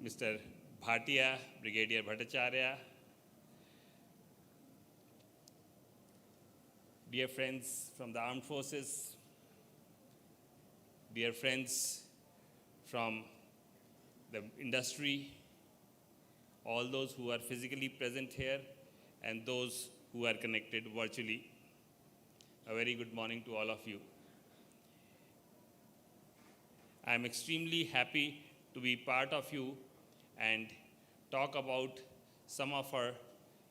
S11: Mr. Bhatia, Brigadier Bhattacharya, dear friends from the armed forces, dear friends from the industry, all those who are physically present here, and those who are connected virtually. A very good morning to all of you. I am extremely happy to be part of you and talk about some of our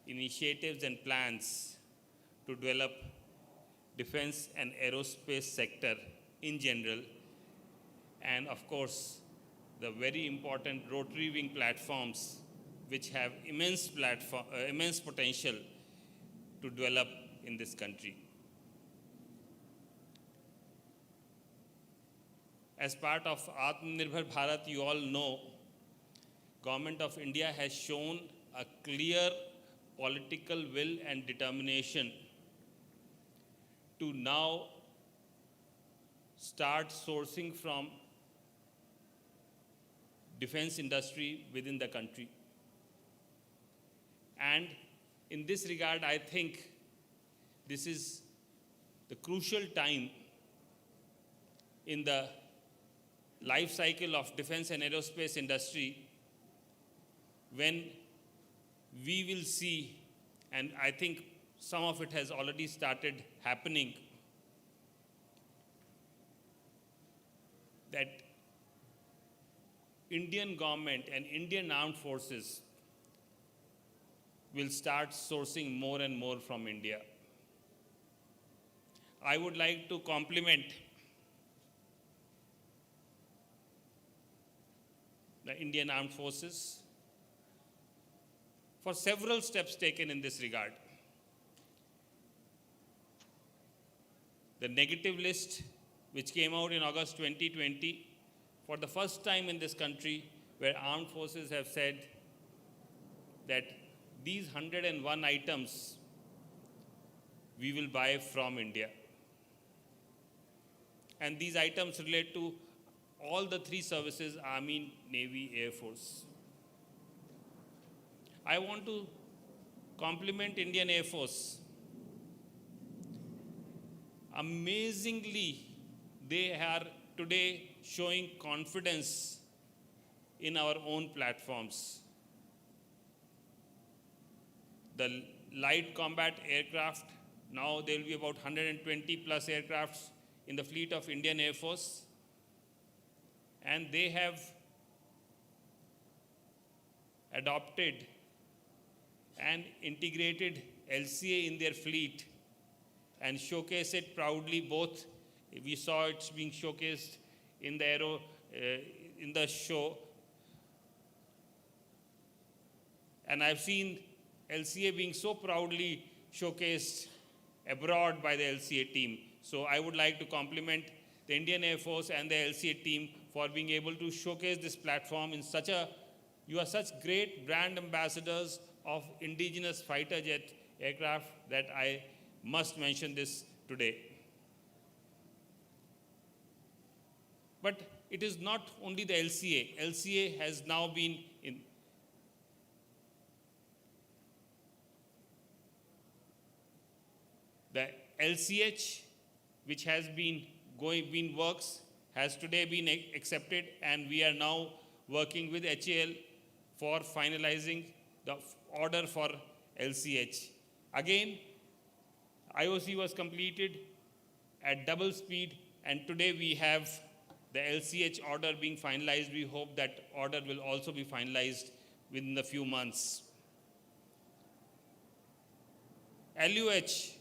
S11: initiatives and plans to develop defense and aerospace sector in general, and of course, the very important rotary wing platforms which have immense potential to develop in this country. As part of Atmanirbhar Bharat, you all know, Government of India has shown a clear political will and determination to now start sourcing from defense industry within the country. And in this regard, I think this is the crucial time in the life cycle of defense and aerospace industry when we will see, and I think some of it has already started happening, that Indian government and Indian armed forces will start sourcing more and more from India. I would like to compliment the Indian armed forces for several steps taken in this regard. The negative list, which came out in August 2020, for the first time in this country, where armed forces have said that these 101 items we will buy from India. And these items relate to all the three services, Army, Navy, Air Force. I want to compliment Indian Air Force. Amazingly, they are today showing confidence in our own platforms. The light combat aircraft, now there will be about 120 plus aircrafts in the fleet of Indian Air Force. And they have adopted and integrated LCA in their fleet and showcase it proudly. Both, we saw it's being showcased in the in the show. And I've seen LCA being so proudly showcased abroad by the LCA team. So I would like to compliment the Indian Air Force and the LCA team for being able to showcase this platform in such a, you are such great brand ambassadors of indigenous fighter jet aircraft that I must mention this today. But it is not only the LCA. LCA has now been in. LCH, which has been works, has today been accepted, and we are now working with HAL for finalizing the order for LCH. Again, IOC was completed at double speed, and today we have the LCH order being finalized. We hope that order will also be finalized within a few months. LUH,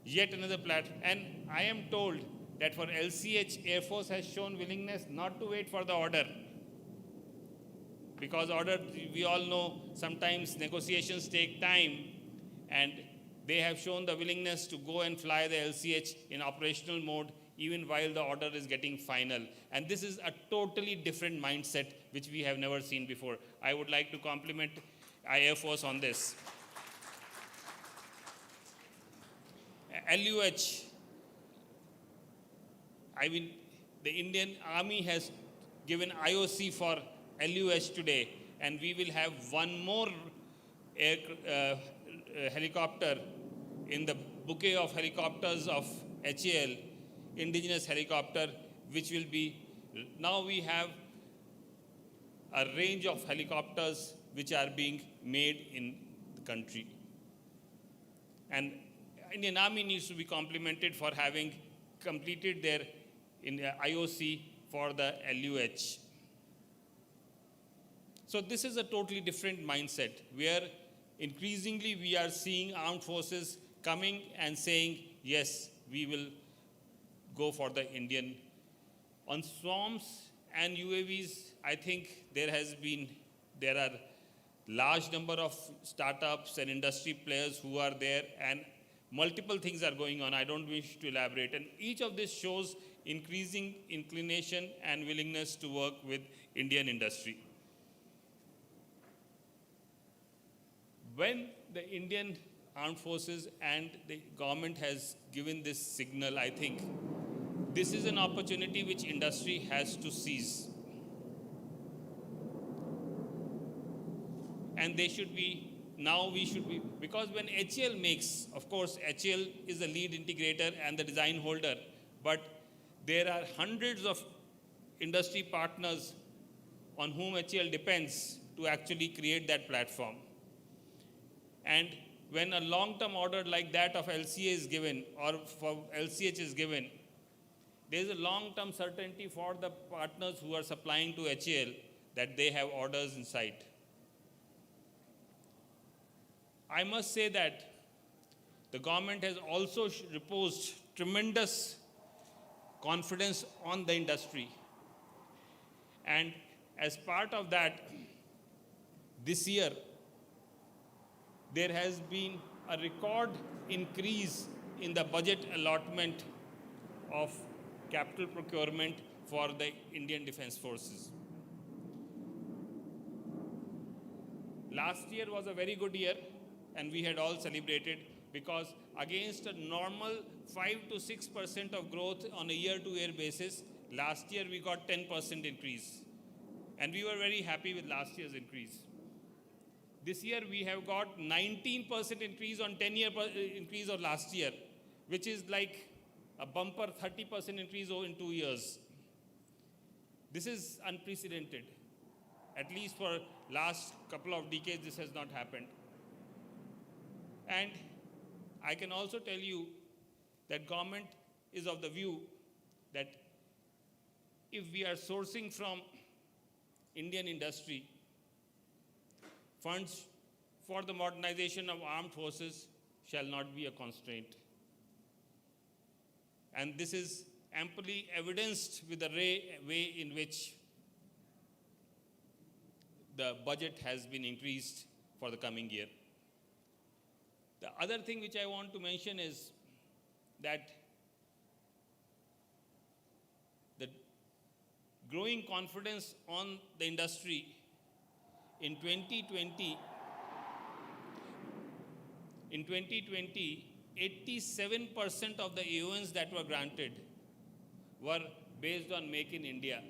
S11: yet another platform, and I am told that for LCH, Air Force has shown willingness not to wait for the order. Because order, we all know, sometimes negotiations take time, and they have shown the willingness to go and fly the LCH in operational mode even while the order is getting final. And this is a totally different mindset which we have never seen before. I would like to compliment Air Force on this. LUH, I mean, the Indian Army has given IOC for LUH today, and we will have one more helicopter in the bouquet of helicopters of HAL, Indigenous helicopter, which will be, now we have a range of helicopters which are being made in the country. And Indian Army needs to be complimented for having completed their IOC for the LUH. So this is a totally different mindset, where increasingly we are seeing armed forces coming and saying, yes, we will go for the Indian. On swarms and UAVs, I think there are large number of startups and industry players who are there, and multiple things are going on. I don't wish to elaborate. And each of this shows increasing inclination and willingness to work with Indian industry. When the Indian armed forces and the government has given this signal, I think this is an opportunity which industry has to seize. And they should be, now we should be, because when HAL makes, of course, HAL is the lead integrator and the design holder, but there are hundreds of industry partners on whom HAL depends to actually create that platform. And when a long-term order like that of LCA is given, or for LCH is given, there is a long-term certainty for the partners who are supplying to HAL that they have orders in sight. I must say that the government has also reposed tremendous confidence on the industry. And as part of that, this year, there has been a record increase in the budget allotment of capital procurement for the Indian Defense Forces. Last year was a very good year, and we had all celebrated, because against a normal 5 to 6% of growth on a year-to-year basis, last year we got 10% increase. And we were very happy with last year's increase. This year we have got 19% increase on 10-year increase of last year, which is like a bumper 30% increase in 2 years. This is unprecedented. At least for last couple of decades, this has not happened. And I can also tell you that government is of the view that if we are sourcing from Indian industry, funds for the modernization of armed forces shall not be a constraint. And this is amply evidenced with the way in which the budget has been increased for the coming year. The other thing which I want to mention is that the growing confidence on the industry in 2020, 87% of the AONs that were granted were based on Make in India.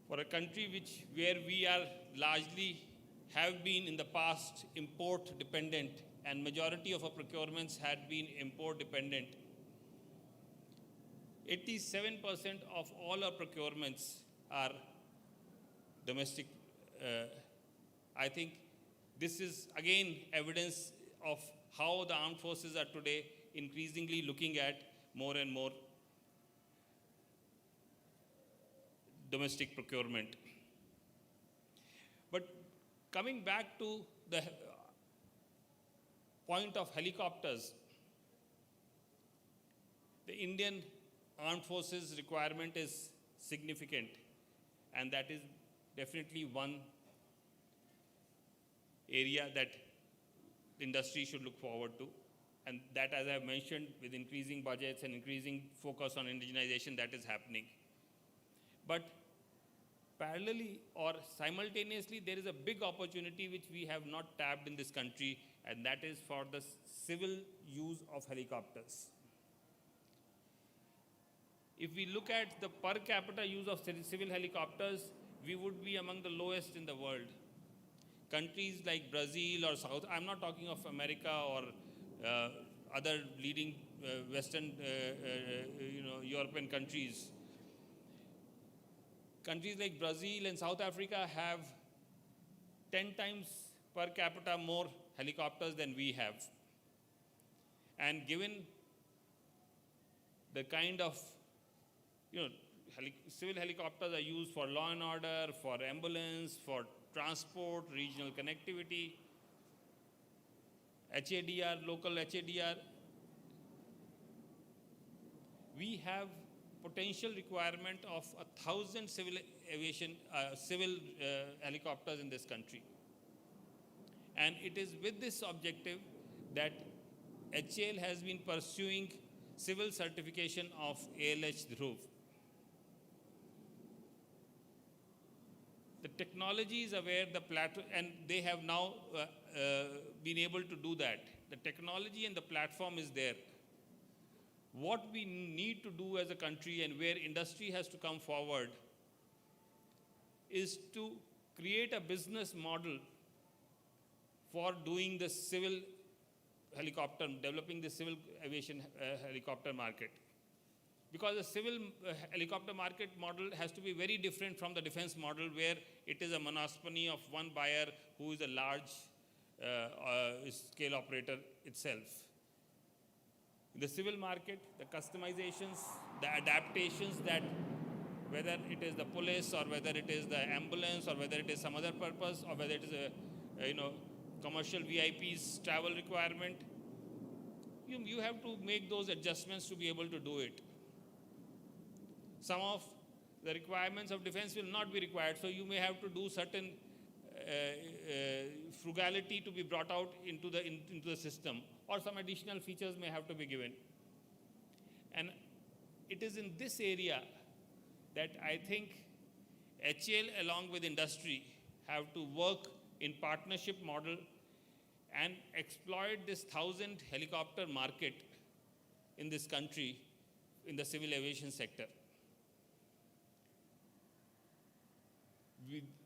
S11: For a country where we are largely have been in the past import dependent, and majority of our procurements had been import dependent. 87% of all our procurements are domestic. I think this is again evidence of how the armed forces are today increasingly looking at more and more domestic procurement. But coming back to the point of helicopters, the Indian Armed Forces requirement is significant, and that is definitely one area that the industry should look forward to. And that, as I have mentioned, with increasing budgets and increasing focus on indigenization, that is happening. But parallelly or simultaneously, there is a big opportunity which we have not tapped in this country, and that is for the civil use of helicopters. If we look at the per capita use of civil helicopters, we would be among the lowest in the world. Countries like Brazil or South, I'm not talking of America or other leading Western, European countries. Countries like Brazil and South Africa have 10 times per capita more helicopters than we have. And given the kind of, civil helicopters are used for law and order, for ambulance, for transport, regional connectivity, HADR, local HADR. We have potential requirement of 1,000 civil helicopters in this country. And it is with this objective that HAL has been pursuing civil certification of ALH Dhruv. The technology is aware, the platform, and they have now been able to do that. The technology and the platform is there. What we need to do as a country and where industry has to come forward is to create a business model for doing the civil helicopter, developing the civil aviation helicopter market. Because the civil helicopter market model has to be very different from the defense model, where it is a monopoly of one buyer who is a large scale operator itself. In the civil market, the customizations, the adaptations, that whether it is the police or whether it is the ambulance or whether it is some other purpose or whether it is a commercial VIPs travel requirement, you have to make those adjustments to be able to do it. Some of the requirements of defense will not be required, so you may have to do certain frugality to be brought out into the system, or some additional features may have to be given. And it is in this area that I think HAL along with industry have to work in partnership model and exploit this 1,000 helicopter market in this country in the civil aviation sector.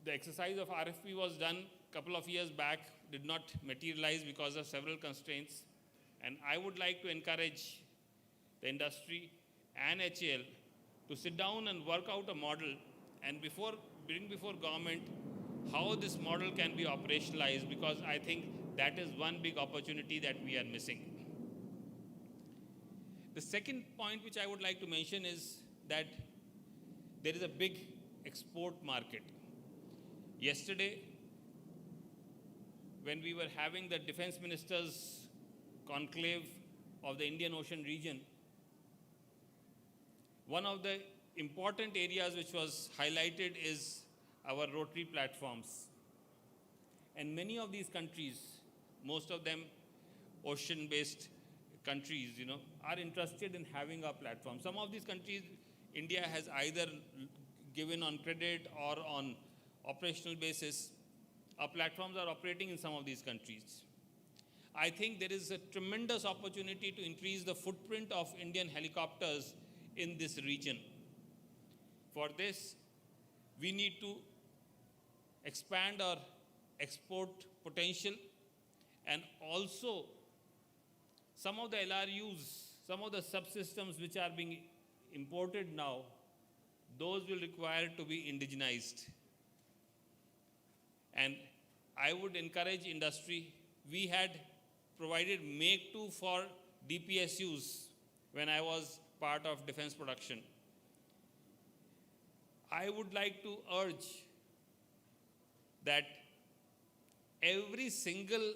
S11: The exercise of RFP was done a couple of years back, did not materialize because of several constraints. And I would like to encourage the industry and HAL to sit down and work out a model and bring before government how this model can be operationalized, because I think that is one big opportunity that we are missing. The second point which I would like to mention is that there is a big export market. Yesterday, when we were having the defense ministers conclave of the Indian Ocean region, one of the important areas which was highlighted is our rotary platforms. And many of these countries, most of them ocean-based countries, are interested in having a platform. Some of these countries, India has either given on credit or on operational basis. Our platforms are operating in some of these countries. I think there is a tremendous opportunity to increase the footprint of Indian helicopters in this region. For this, we need to expand our export potential, and also some of the LRUs, some of the subsystems which are being imported now, those will require to be indigenized. And I would encourage industry. We had provided Make-II for DPSUs when I was part of defense production. I would like to urge that every single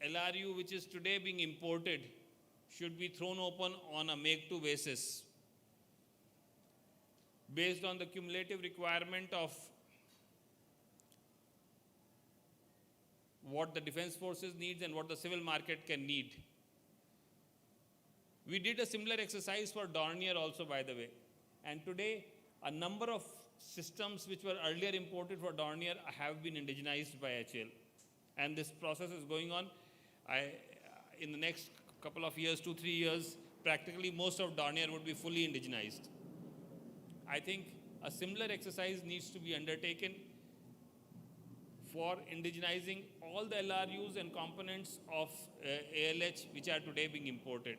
S11: LRU which is today being imported should be thrown open on a Make-II basis based on the cumulative requirement of what the defense forces needs and what the civil market can need. We did a similar exercise for Dornier also, by the way. And today, a number of systems which were earlier imported for Dornier have been indigenized by HAL. And this process is going on. In the next couple of years, 2-3 years, practically most of Dornier would be fully indigenized. I think a similar exercise needs to be undertaken for indigenizing all the LRUs and components of ALH which are today being imported.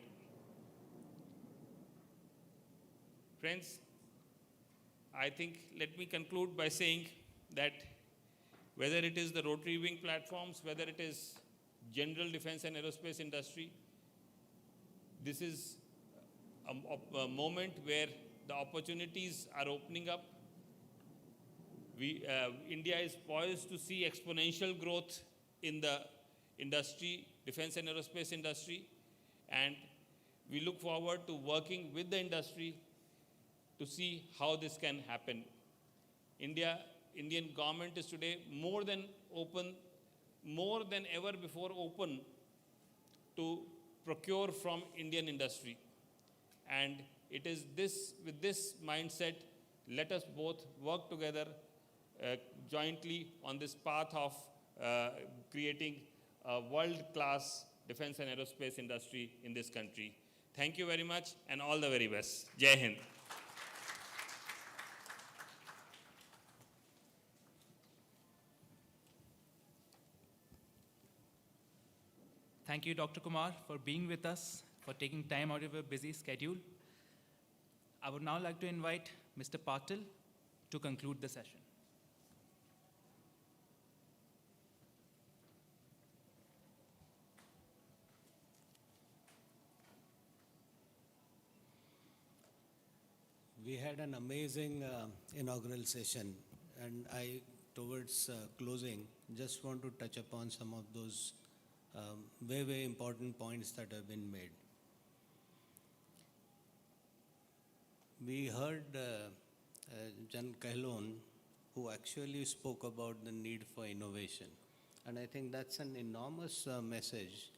S11: Friends, I think let me conclude by saying that whether it is the rotary wing platforms, whether it is general defense and aerospace industry, this is a moment where the opportunities are opening up. India is poised to see exponential growth in the industry, defense and aerospace industry, and we look forward to working with the industry to see how this can happen. Indian government is today more than ever before open to procure from Indian industry. And it is with this mindset, let us both work together jointly on this path of creating a world-class defense and aerospace industry in this country. Thank you very much and all the very best. Jai Hind.
S5: Thank you, Dr. Kumar, for being with us, for taking time out of your busy schedule. I would now like to invite Mr. Patil to conclude the session.
S4: We had an amazing inaugural session, and towards closing, just want to touch upon some of those very, very important points that have been made. We heard Jan Kahlon, who actually spoke about the need for innovation. And I think that's an enormous message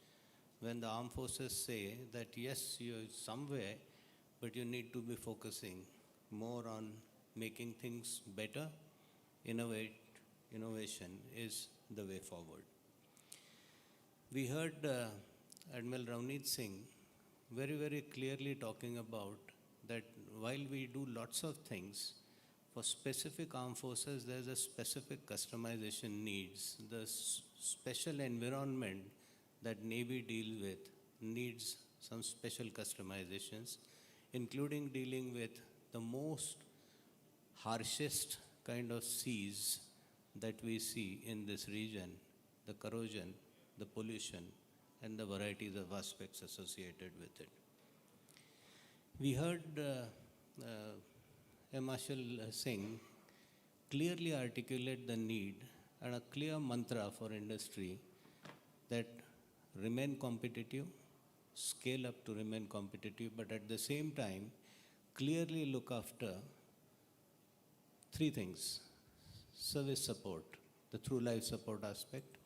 S4: when the armed forces say that yes, you're somewhere, but you need to be focusing more on making things better. Innovation is the way forward. We heard Admiral Ravneet Singh very, very clearly talking about that while we do lots of things, for specific armed forces, there's a specific customization needs. The special environment that Navy deals with needs some special customizations, including dealing with the most harshest kind of seas that we see in this region, the corrosion, the pollution, and the varieties of aspects associated with it. We heard Marshal Singh clearly articulate the need and a clear mantra for industry that remain competitive, scale up to remain competitive, but at the same time, clearly look after three things: service support, the through life support aspect,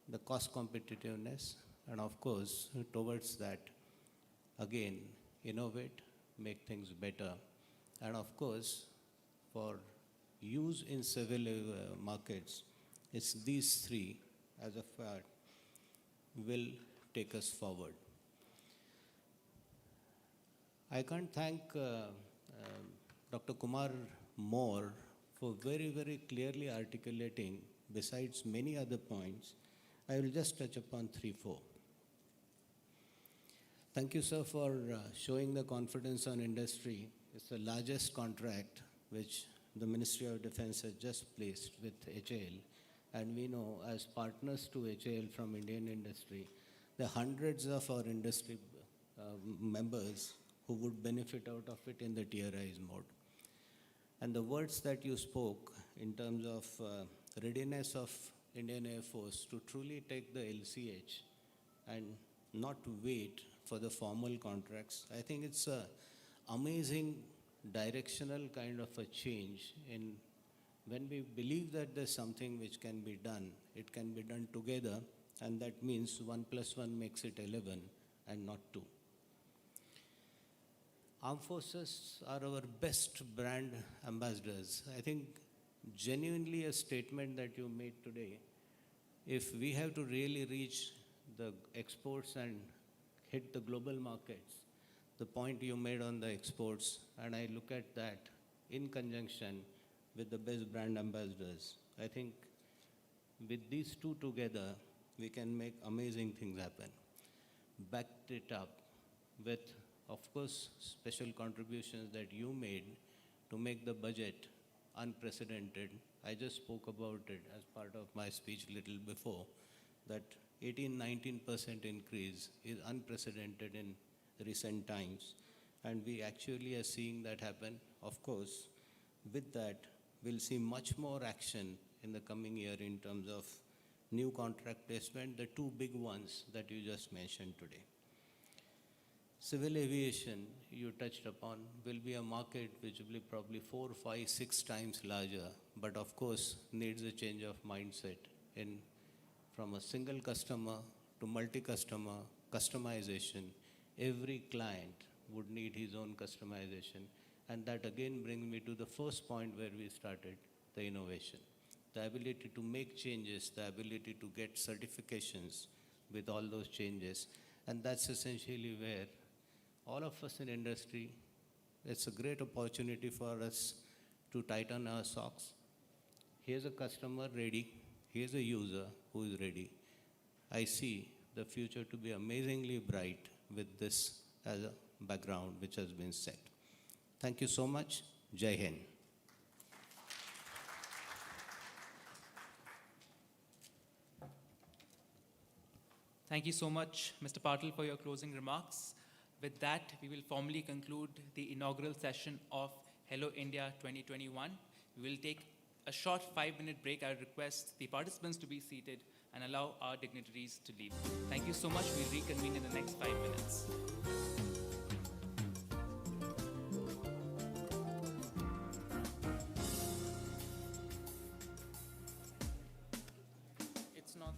S4: the cost competitiveness, and of course, towards that, again, innovate, make things better, and of course, for use in civil markets, it's these three, as a fact, will take us forward. I can't thank Dr. Kumar more for very, very clearly articulating besides many other points, I will just touch upon 3-4. Thank you, sir, for showing the confidence on industry. It's the largest contract which the Ministry of Defense has just placed with HAL. And we know, as partners to HAL from Indian industry, there are hundreds of our industry members who would benefit out of it in the TRIs mode. And the words that you spoke in terms of readiness of Indian Air Force to truly take the LCH and not wait for the formal contracts, I think it's an amazing directional kind of a change in when we believe that there's something which can be done, it can be done together, and that means 1 + 1 makes it 11 and not 2. Armed Forces are our best brand ambassadors. I think genuinely a statement that you made today, if we have to really reach the exports and hit the global markets, the point you made on the exports, and I look at that in conjunction with the best brand ambassadors. I think with these two together, we can make amazing things happen. Backed it up with, of course, special contributions that you made to make the budget unprecedented. I just spoke about it as part of my speech little before, that 18-19% increase is unprecedented in recent times, and we actually are seeing that happen. Of course, with that, we'll see much more action in the coming year in terms of new contract placement, the two big ones that you just mentioned today. Civil aviation, you touched upon, will be a market which will be probably 4, 5, 6 times larger, but of course needs a change of mindset from a single customer to multi-customer, customization. Every client would need his own customization. And that again brings me to the first point where we started, the innovation. The ability to make changes, the ability to get certifications with all those changes. And that's essentially where all of us in industry, it's a great opportunity for us to tighten our socks. Here's a customer ready. Here's a user who is ready. I see the future to be amazingly bright with this as a background which has been set. Thank you so much. Jai Hind.
S5: Thank you so much, Mr. Patil, for your closing remarks. With that, we will formally conclude the inaugural session of Hello India 2021. We will take a short 5-minute break. I request the participants to be seated and allow our dignitaries to leave. Thank you so much. We'll reconvene in the next 5 minutes. It's not.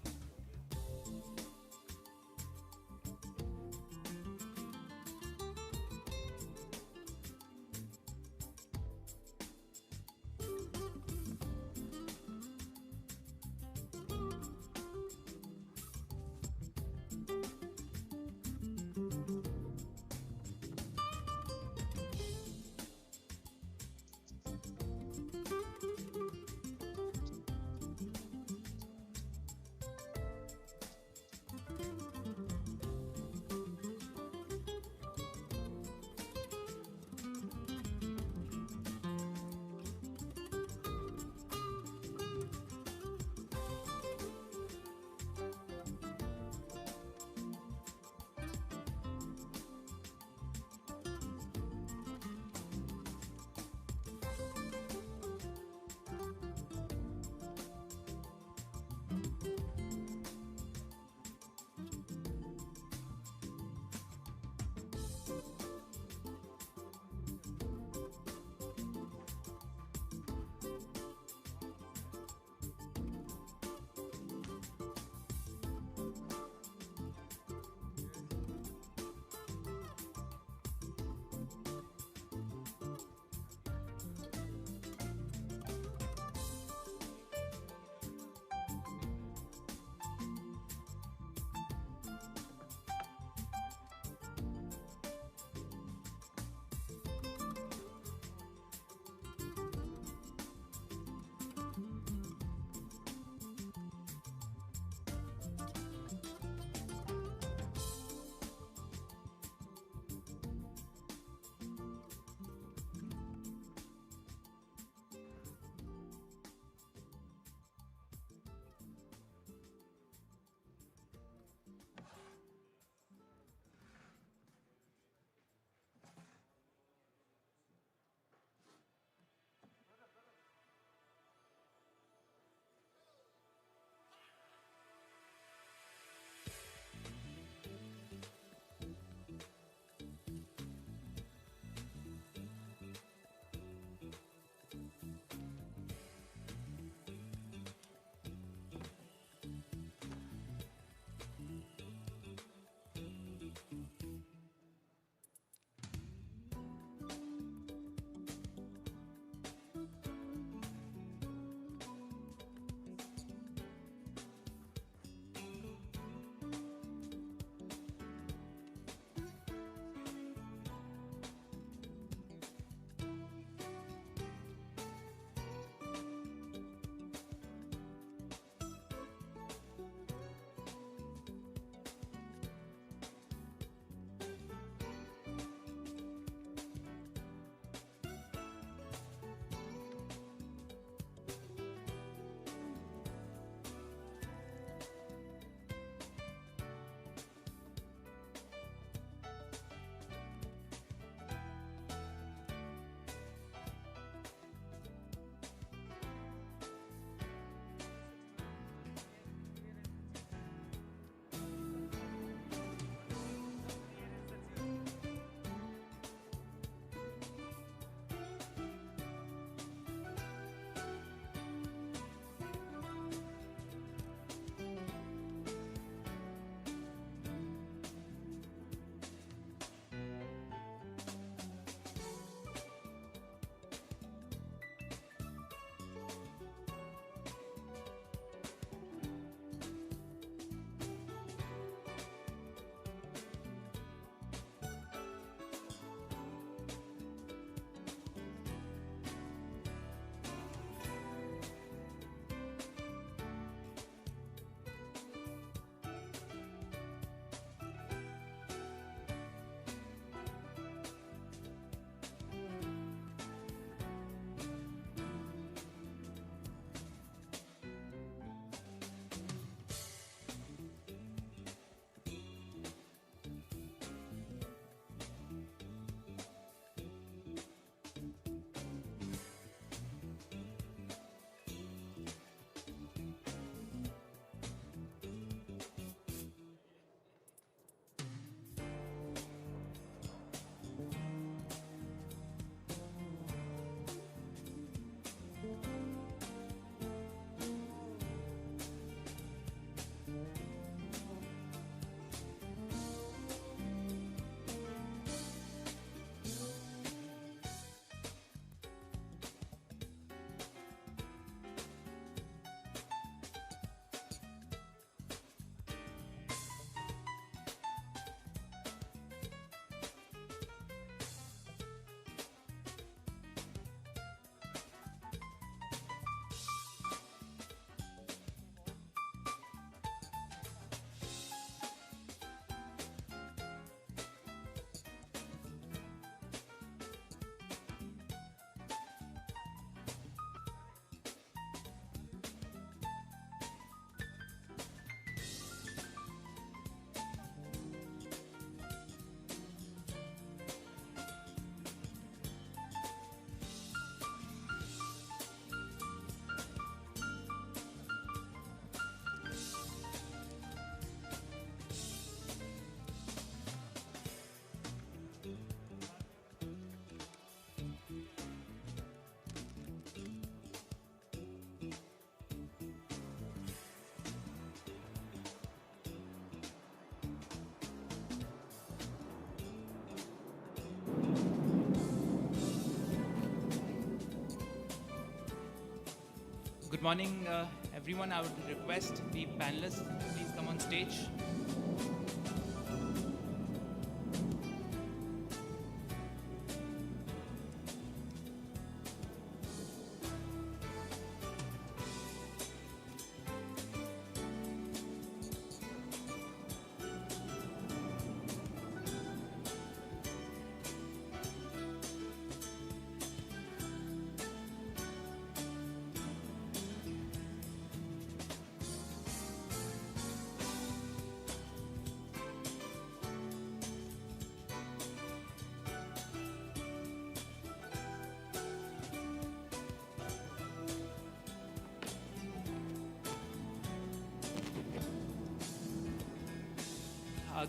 S5: Good morning, everyone. I would request the panelists to please come on stage.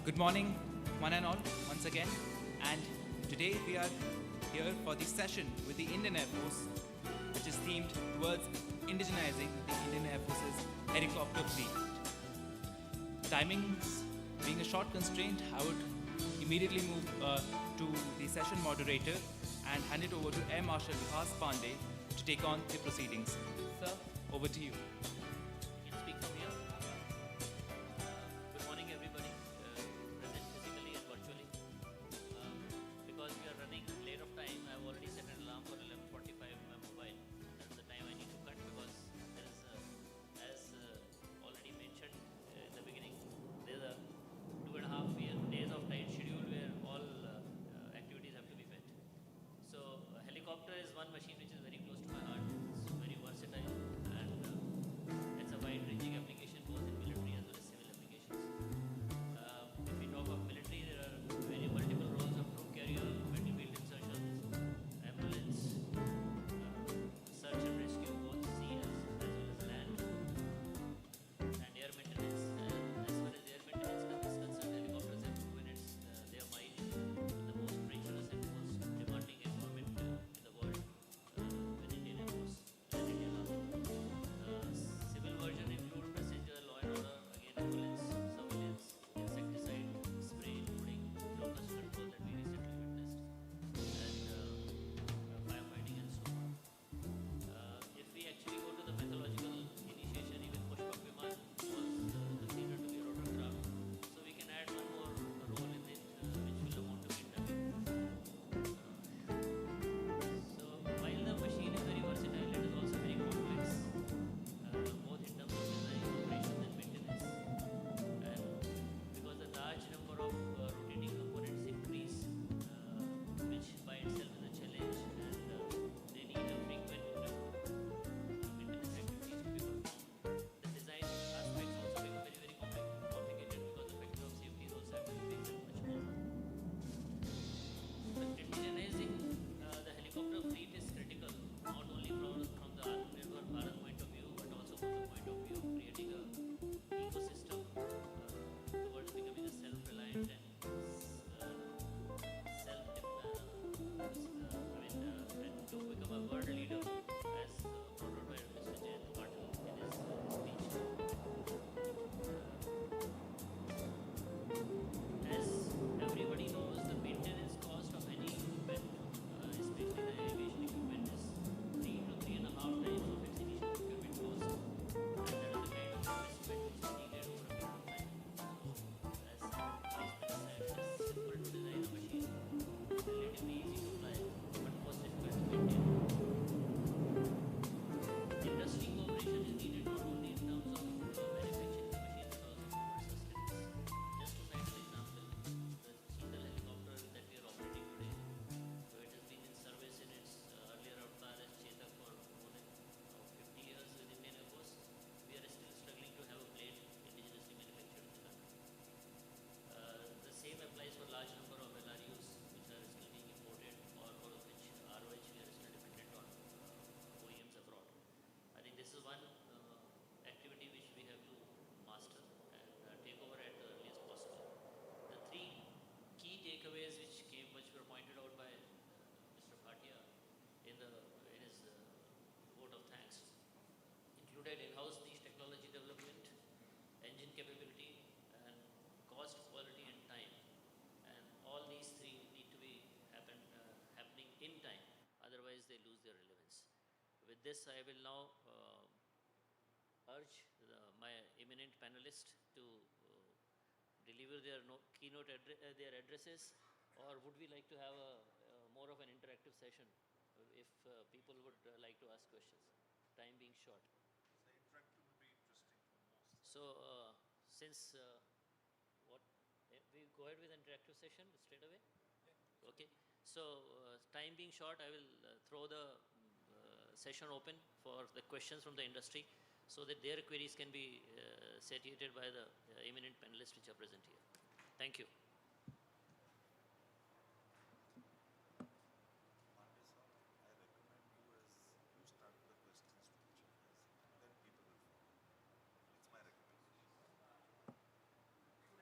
S5: Good morning, one and all, once again. And today we are here for the session with the Indian Air Force, which is themed towards indigenizing the Indian Air Force's helicopter fleet. Timings being a short constraint, I would immediately move to the session moderator and hand it over to Air Marshal Vikas Pandey to take on the proceedings. Sir, over to you.
S12: Speak from here. Good morning, everybody, present physically and virtually. Because we are running late of time, I have already set an alarm for 11:45 on my mobile. That's the time I need to cut because there is, as already mentioned in the beginning, there is a 2.5 days of tight schedule where all activities have to be met. So a helicopter is one machine which is very close to my heart. It's very versatile and it's a wide-ranging application both in military as well as civil applications. If we talk of military, there are very multiple roles of troop carrier, battlefield insertions, ambulance, search and rescue, both sea as well as land, and air maintenance. And as far as air maintenance is concerned, helicopters have proven their might in the most treacherous and most demanding environment in the world with Indian Air Force and Indian Army. Civil version include passenger, law and order, again ambulance, surveillance, insecticide, spray, including locust control that we recently witnessed, and firefighting and so on. If we actually go to the mythological initiation, even Pushpak Viman was considered to be a rotorcraft. So we can add one more role in it, which will amount to kidnapping. So while the machine is very versatile, it is also very complex, both in terms of design, operations, and maintenance. And because the large number of rotating components increase, which by itself is a challenge, and they need a frequent maintenance activities to be performed. The design aspects also become very, very complicated because the factor of safety is also have to be much more. But indigenizing the helicopter fleet is critical, not only from the Atmanirbhar Bharat point of view, but also from the point of view of creating a ecosystem towards becoming a self-reliant and and to become a world leader, as brought out by Mr. Jayant Patil in his speech. As everybody knows, the maintenance cost of any equipment, especially the aviation equipment, is 3 to 3.5 times of its initial procurement cost. And that is the kind of investment which is needed over a period of time. So, as Vice Minister said, it is simple to design a machine, relatively easy to fly, but most difficult to maintain. Industry cooperation is needed not only in terms of manufacturing the machine, but also for sustenance. Just to cite an example, the single helicopter that we are operating today, so it has been in service in its earlier avatar as Chetak for more than 50 years with Indian Air Force. We are still struggling to have a plane indigenously manufactured in the country. The same applies for large number of LRUs which are still being imported, or for which ROH we are still dependent on OEMs abroad. I think this is one activity which we have to master and take over at the earliest possible. The three key takeaways which were pointed out by Mr. Bhatia in his vote of thanks included in-house niche technology development, engine capability, and cost, quality, and time. And all these three need to be happening in time, otherwise they lose their relevance. With this, I will now urge my eminent panelists to deliver their keynote their addresses, or would we like to have a more of an interactive session if people would like to ask questions, time being short?
S13: So interactive would be interesting for most.
S12: So since we go ahead with interactive session straight away? Yeah. Okay. So time being short, I will throw the session open for the questions from the industry so that their queries can be satiated by the eminent panelists which are present here. Thank you.
S13: I recommend you as you start with the questions to each of us, then people will follow. It's my recommendation.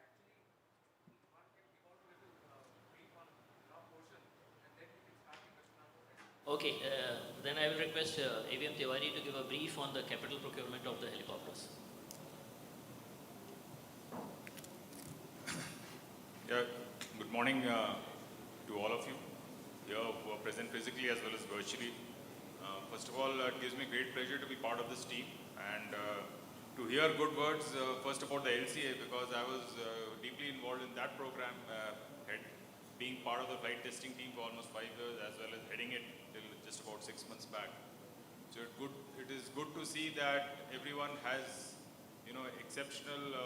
S10: Actually, one can give out a little brief on your portion, and then we can start the question answer.
S12: Okay, then I will request AVM Tiwari to give a brief on the capital procurement of the helicopters.
S14: Yeah, good morning to all of you here who are present physically as well as virtually. First of all, it gives me great pleasure to be part of this team and to hear good words first about the LCA, because I was deeply involved in that program, being part of the flight testing team for almost 5 years as well as heading it till just about 6 months back. So it is good to see that everyone has, exceptional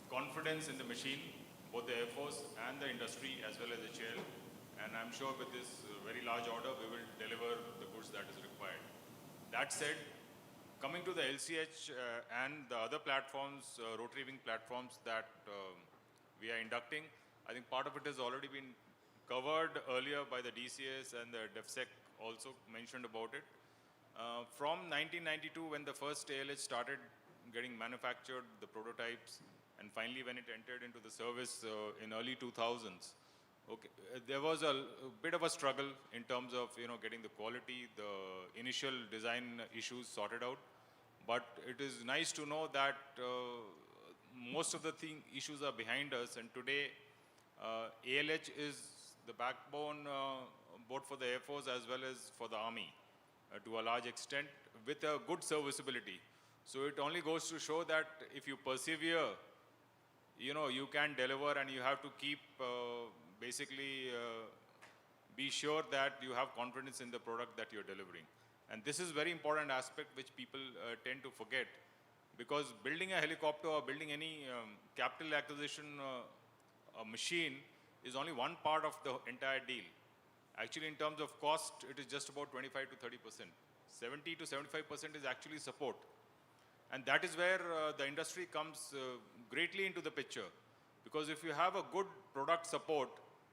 S14: confidence in the machine, both the Air Force and the industry as well as HAL. And I'm sure with this very large order, we will deliver the goods that is required. That said, coming to the LCH and the other platforms, rotary wing platforms that we are inducting, I think part of it has already been covered earlier by the DCS and the DefSec also mentioned about it. From 1992, when the first ALH started getting manufactured, the prototypes, and finally when it entered into the service in early 2000s, there was a bit of a struggle in terms of getting the quality, the initial design issues sorted out. But it is nice to know that most of the issues are behind us, and today ALH is the backbone both for the Air Force as well as for the Army to a large extent, with a good serviceability. So it only goes to show that if you persevere, you can deliver, and you have to keep basically be sure that you have confidence in the product that you're delivering. And this is very important aspect which people tend to forget, because building a helicopter or building any capital acquisition a machine is only one part of the entire deal. Actually, in terms of cost, it is just about 25 to 30%. 70 to 75% is actually support. And that is where the industry comes greatly into the picture. Because if you have a good product support,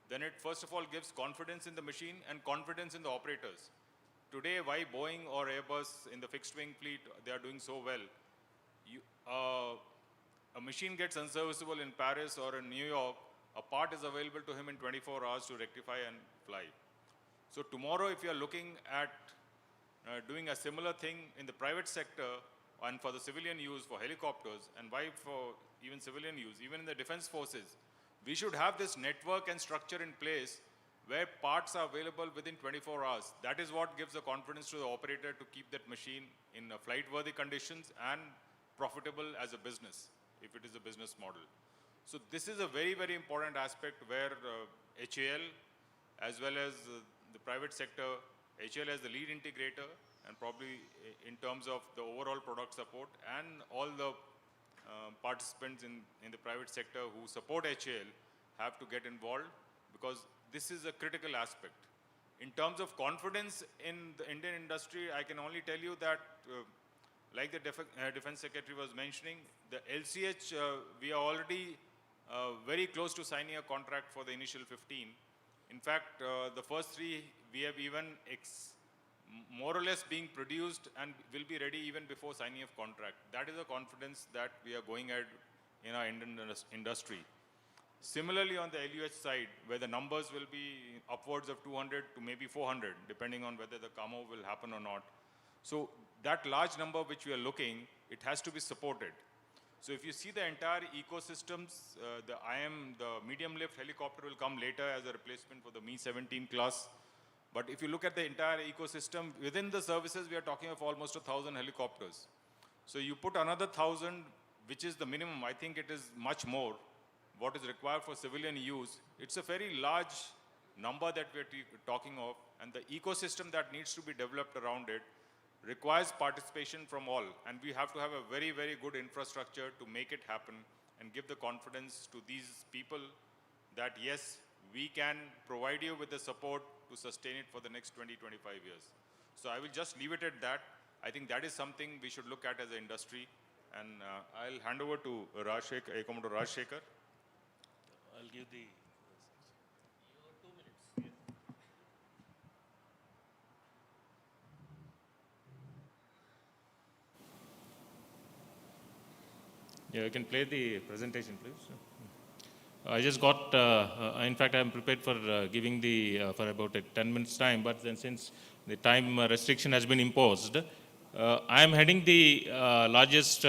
S14: then it first of all gives confidence in the machine and confidence in the operators. Today, why Boeing or Airbus in the fixed wing fleet, they are doing so well. A machine gets unserviceable in Paris or in New York, a part is available to him in 24 hours to rectify and fly. So tomorrow, if you are looking at doing a similar thing in the private sector and for the civilian use for helicopters, and why for even civilian use, even in the defense forces, we should have this network and structure in place where parts are available within 24 hours. That is what gives the confidence to the operator to keep that machine in flight-worthy conditions and profitable as a business, if it is a business model. So this is a very, very important aspect where HAL, as well as the private sector, HAL as the lead integrator, and probably in terms of the overall product support, and all the participants in the private sector who support HAL have to get involved, because this is a critical aspect. In terms of confidence in the Indian industry, I can only tell you that, like the Defense Secretary was mentioning, the LCH, we are already very close to signing a contract for the initial 15. In fact, the first 3 we have even more or less being produced and will be ready even before signing of contract. That is a confidence that we are going ahead in our Indian industry. Similarly, on the LUH side, where the numbers will be upwards of 200 to maybe 400, depending on whether the CAMO will happen or not. So that large number which we are looking, it has to be supported. So if you see the entire ecosystems, the medium lift helicopter will come later as a replacement for the Mi-17 class. But if you look at the entire ecosystem, within the services, we are talking of almost 1,000 helicopters. So you put another 1,000, which is the minimum. I think it is much more. What is required for civilian use, it's a very large number that we're talking of, and the ecosystem that needs to be developed around it requires participation from all, and we have to have a very, very good infrastructure to make it happen and give the confidence to these people that yes, we can provide you with the support to sustain it for the next 20, 25 years. So I will just leave it at that. I think that is something we should look at as an industry, and I'll hand over to Rajshekhar, Commodore Rajshekhar.
S11: I'll give the... Yeah, you can play the presentation, please. I just got, in fact, I'm prepared for giving the, for about 10 minutes time, but then since the time restriction has been imposed, I am heading the largest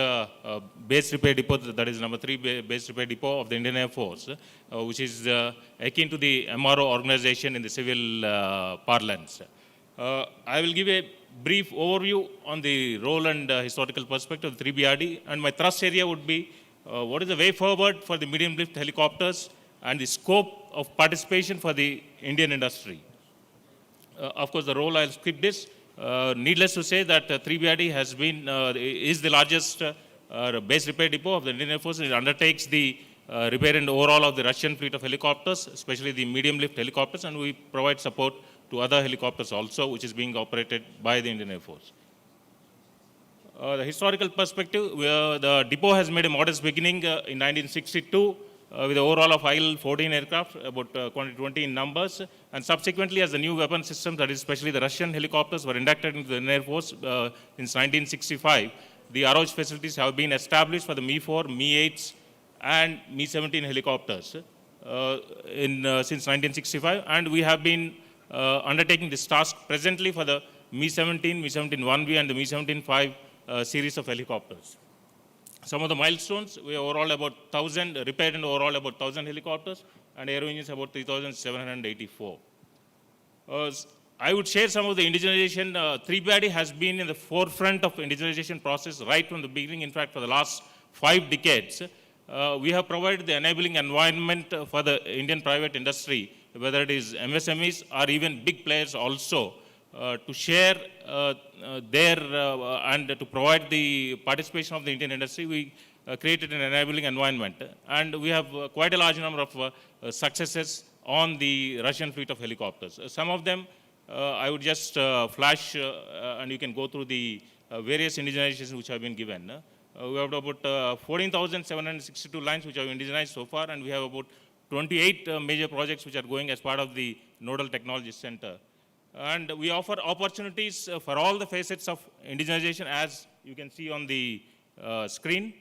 S11: base repair depot, that is number 3 base repair depot of the Indian Air Force, which is akin to the MRO organization in the civil parlance. I will give a brief overview on the role and historical perspective of the 3BRD, and my thrust area would be what is the way forward for the medium lift helicopters and the scope of participation for the Indian industry. Of course, the role, I'll skip this. Needless to say that 3BRD has been, is the largest base repair depot of the Indian Air Force. It undertakes the repair and overhaul of the Russian fleet of helicopters, especially the medium lift helicopters, and we provide support to other helicopters also, which is being operated by the Indian Air Force. The historical perspective, the depot has made a modest beginning in 1962 with the overall of IL-14 aircraft, about 20 in numbers, and subsequently as the new weapon systems, that is especially the Russian helicopters, were inducted into the Indian Air Force since 1965, the ROH facilities have been established for the Mi-4, Mi-8s, and Mi-17 helicopters since 1965, and we have been undertaking this task presently for the Mi-17, Mi-17-1B, and the Mi-17-5 series of helicopters. Some of the milestones, we overall about 1,000, repaired and overall about 1,000 helicopters, and aero engines about 3,784. I would share some of the indigenization. 3BRD has been in the forefront of indigenization process right from the beginning. In fact, for the last 5 decades, we have provided the enabling environment for the Indian private industry, whether it is MSMEs or even big players also, to share their and to provide the participation of the Indian industry. We created an enabling environment, and we have quite a large number of successes on the Russian fleet of helicopters. Some of them I would just flash, and you can go through the various indigenizations which have been given. We have about 14,762 lines which have indigenized so far, and we have about 28 major projects which are going as part of the Nodal Technology Center. And we offer opportunities for all the facets of indigenization, as you can see on the screen,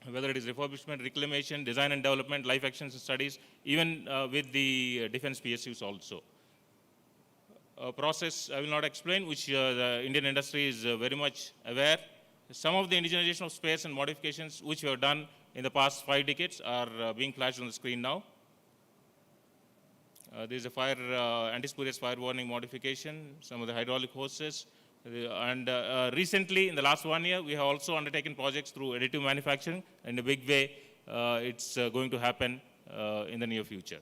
S11: whether it is refurbishment, reclamation, design and development, life actions and studies, even with the defense PSUs also. Process I will not explain, which the Indian industry is very much aware. Some of the indigenization of spares and modifications which we have done in the past 5 decades are being flashed on the screen now. There is a fire, anti-spurious fire warning modification, some of the hydraulic hoses. And recently, in the last 1 year, we have also undertaken projects through additive manufacturing. In a big way, it's going to happen in the near future.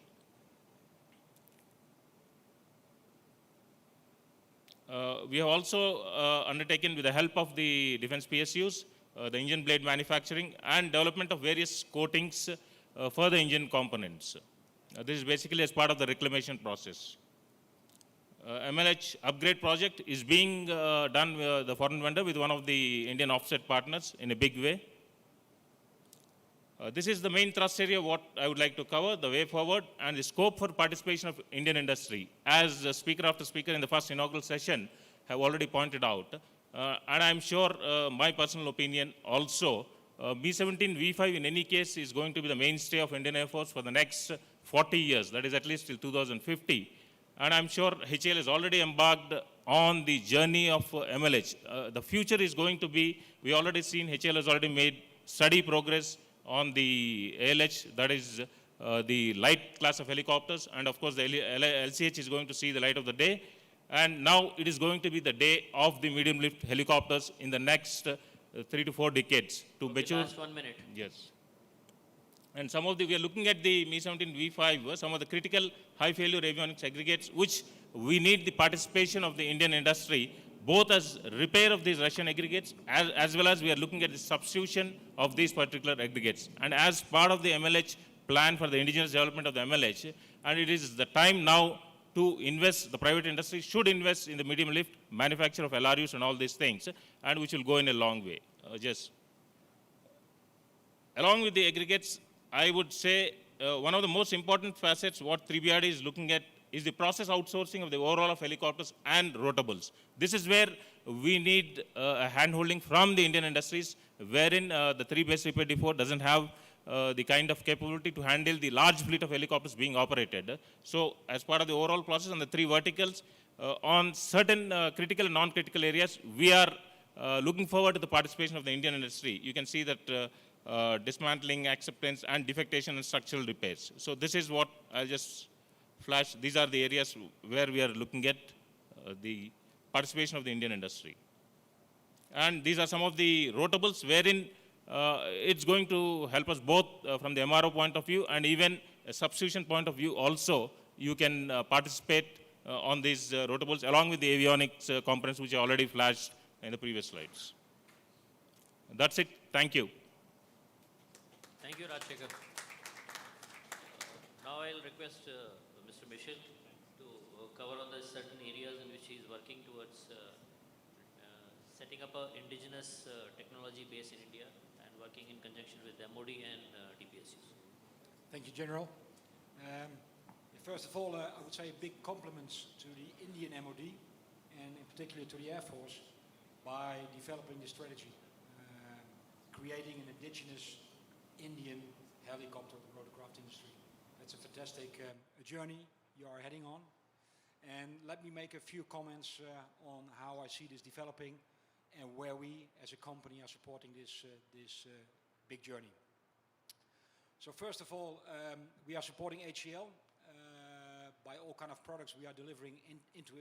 S11: We have also undertaken, with the help of the defense PSUs, the engine blade manufacturing and development of various coatings for the engine components. This is basically as part of the reclamation process. MLH upgrade project is being done with the foreign vendor with one of the Indian offset partners in a big way. This is the main thrust area what I would like to cover, the way forward and the scope for participation of Indian industry. As speaker after speaker in the first inaugural session have already pointed out, and I'm sure my personal opinion also, B-17 V5 in any case is going to be the mainstay of Indian Air Force for the next 40 years, that is at least till 2050. And I'm sure HAL has already embarked on the journey of MLH. The future is going to be, we already seen HAL has already made steady progress on the ALH, that is the light class of helicopters, and of course the LCH is going to see the light of the day. And now it is going to be the day of the medium lift helicopters in the next 3 to 4 decades to
S12: Okay,
S11: mature.
S12: last 1 minute.
S11: Yes. And some of the, we are looking at the Me17 V5, some of the critical high failure avionics aggregates, which we need the participation of the Indian industry, both as repair of these Russian aggregates, as well as we are looking at the substitution of these particular aggregates. And as part of the MLH plan for the indigenous development of the MLH, and it is the time now to invest, the private industry should invest in the medium lift, manufacture of LRUs and all these things, and which will go in a long way. Along with the aggregates, I would say one of the most important facets what 3BRD is looking at is the process outsourcing of the overall of helicopters and rotables. This is where we need a hand-holding from the Indian industries, wherein the 3-base repair depot doesn't have the kind of capability to handle the large fleet of helicopters being operated. So as part of the overall process on the 3 verticals, on certain critical and non-critical areas, we are looking forward to the participation of the Indian industry. You can see that dismantling, acceptance, and defectation and structural repairs. So this is what I'll just flash. These are the areas where we are looking at the participation of the Indian industry. And these are some of the rotables wherein it's going to help us both from the MRO point of view and even a substitution point of view also. You can participate on these rotables along with the avionics components which I already flashed in the previous slides. That's it. Thank you.
S12: Thank you, Rajshekhar. Now I'll request Mr. Michel to cover on the certain areas in which he is working towards setting up an indigenous technology base in India and working in conjunction with MOD and DPSUs.
S15: Thank you, General. First of all, I would say big compliments to the Indian MOD and in particular to the Air Force by developing the strategy, creating an indigenous Indian helicopter rotorcraft industry. That's a fantastic journey you are heading on. And let me make a few comments on how I see this developing and where we as a company are supporting this big journey. So first of all, we are supporting HEL by all kind of products we are delivering into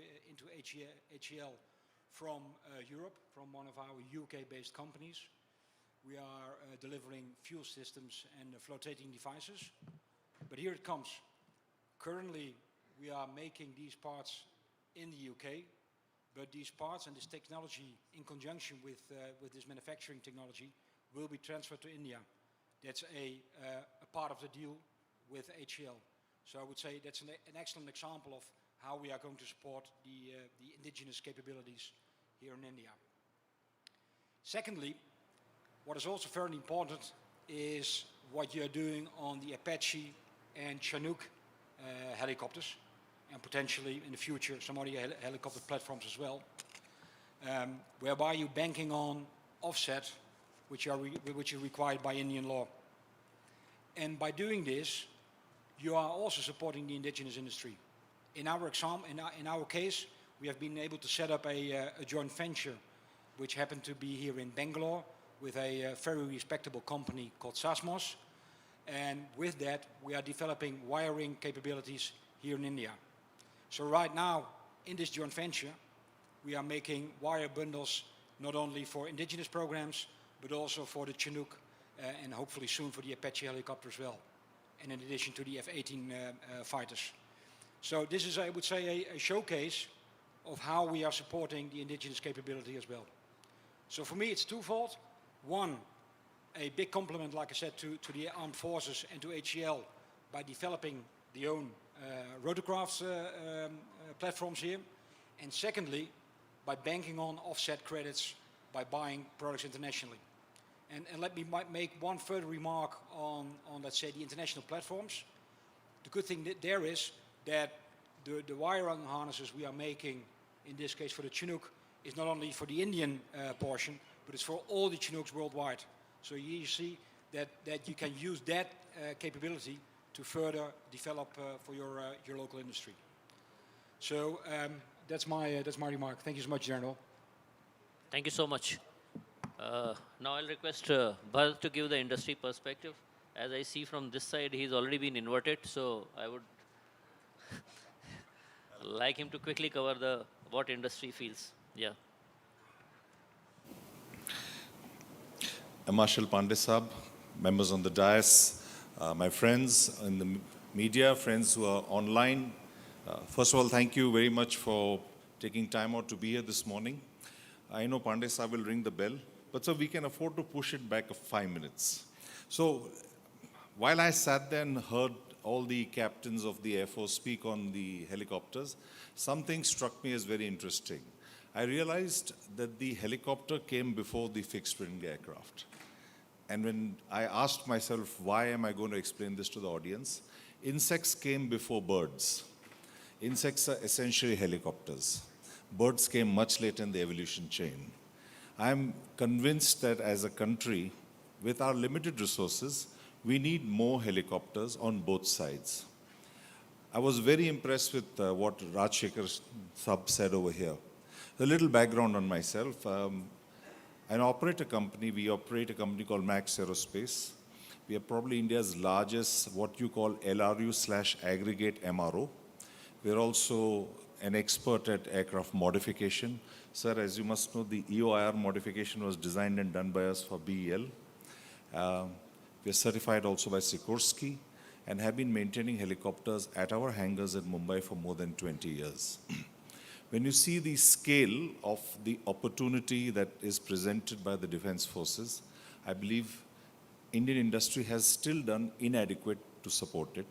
S15: HEL from Europe, from one of our UK-based companies. We are delivering fuel systems and flotating devices. But here it comes. Currently, we are making these parts in the UK, but these parts and this technology in conjunction with this manufacturing technology will be transferred to India. That's a part of the deal with HEL. So I would say that's an excellent example of how we are going to support the indigenous capabilities here in India. Secondly, what is also very important is what you're doing on the Apache and Chinook helicopters, and potentially in the future some other helicopter platforms as well, whereby you're banking on offset, which is required by Indian law. And by doing this, you are also supporting the indigenous industry. In our case, we have been able to set up a joint venture, which happened to be here in Bangalore, with a very respectable company called Sasmos. And with that, we are developing wiring capabilities here in India. So right now, in this joint venture, we are making wire bundles not only for indigenous programs, but also for the Chinook and hopefully soon for the Apache helicopter as well. And in addition to the F-18 fighters. So this is, I would say, a showcase of how we are supporting the indigenous capability as well. So for me, it's twofold. One, a big compliment, like I said, to the armed forces and to HEL by developing the own rotorcraft platforms here. And secondly, by banking on offset credits by buying products internationally. And let me make one further remark on, let's say, the international platforms. The good thing there is that the wiring harnesses we are making, in this case for the Chinook, is not only for the Indian portion, but it's for all the Chinooks worldwide. So you see that you can use that capability to further develop for your local industry. So that's my remark. Thank you so much, General.
S12: Thank you so much. Now I'll request Bharat to give the industry perspective. As I see from this side, he's already been inverted, so I would like him to quickly cover what industry feels. Yeah.
S13: Marshal Pandey Sahab, members on the dais, my friends in the media, friends who are online. First of all, thank you very much for taking time out to be here this morning. I know Pandey Sahab will ring the bell, but so we can afford to push it back 5 minutes. So while I sat there and heard all the captains of the Air Force speak on the helicopters, something struck me as very interesting. I realized that the helicopter came before the fixed-wing aircraft. And when I asked myself, why am I going to explain this to the audience? Insects came before birds. Insects are essentially helicopters. Birds came much later in the evolution chain. I'm convinced that as a country, with our limited resources, we need more helicopters on both sides. I was very impressed with what Rajshekhar Sab said over here. A little background on myself. I operate a company. We operate a company called Max Aerospace. We are probably India's largest, what you call LRU/aggregate MRO. We're also an expert at aircraft modification. Sir, as you must know, the EOIR modification was designed and done by us for BEL. We are certified also by Sikorsky and have been maintaining helicopters at our hangars in Mumbai for more than 20 years. When you see the scale of the opportunity that is presented by the defense forces, I believe Indian industry has still done inadequate to support it.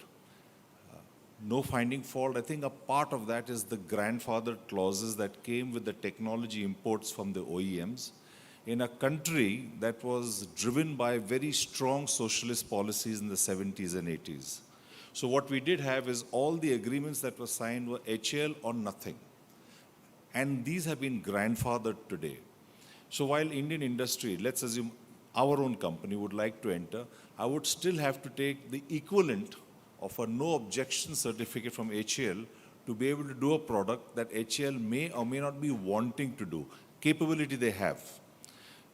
S13: No finding fault. I think a part of that is the grandfather clauses that came with the technology imports from the OEMs in a country that was driven by very strong socialist policies in the 70s and 80s. So what we did have is all the agreements that were signed were HAL or nothing. And these have been grandfathered today. So while Indian industry, let's assume our own company would like to enter, I would still have to take the equivalent of a no objection certificate from HAL to be able to do a product that HAL may or may not be wanting to do. Capability they have.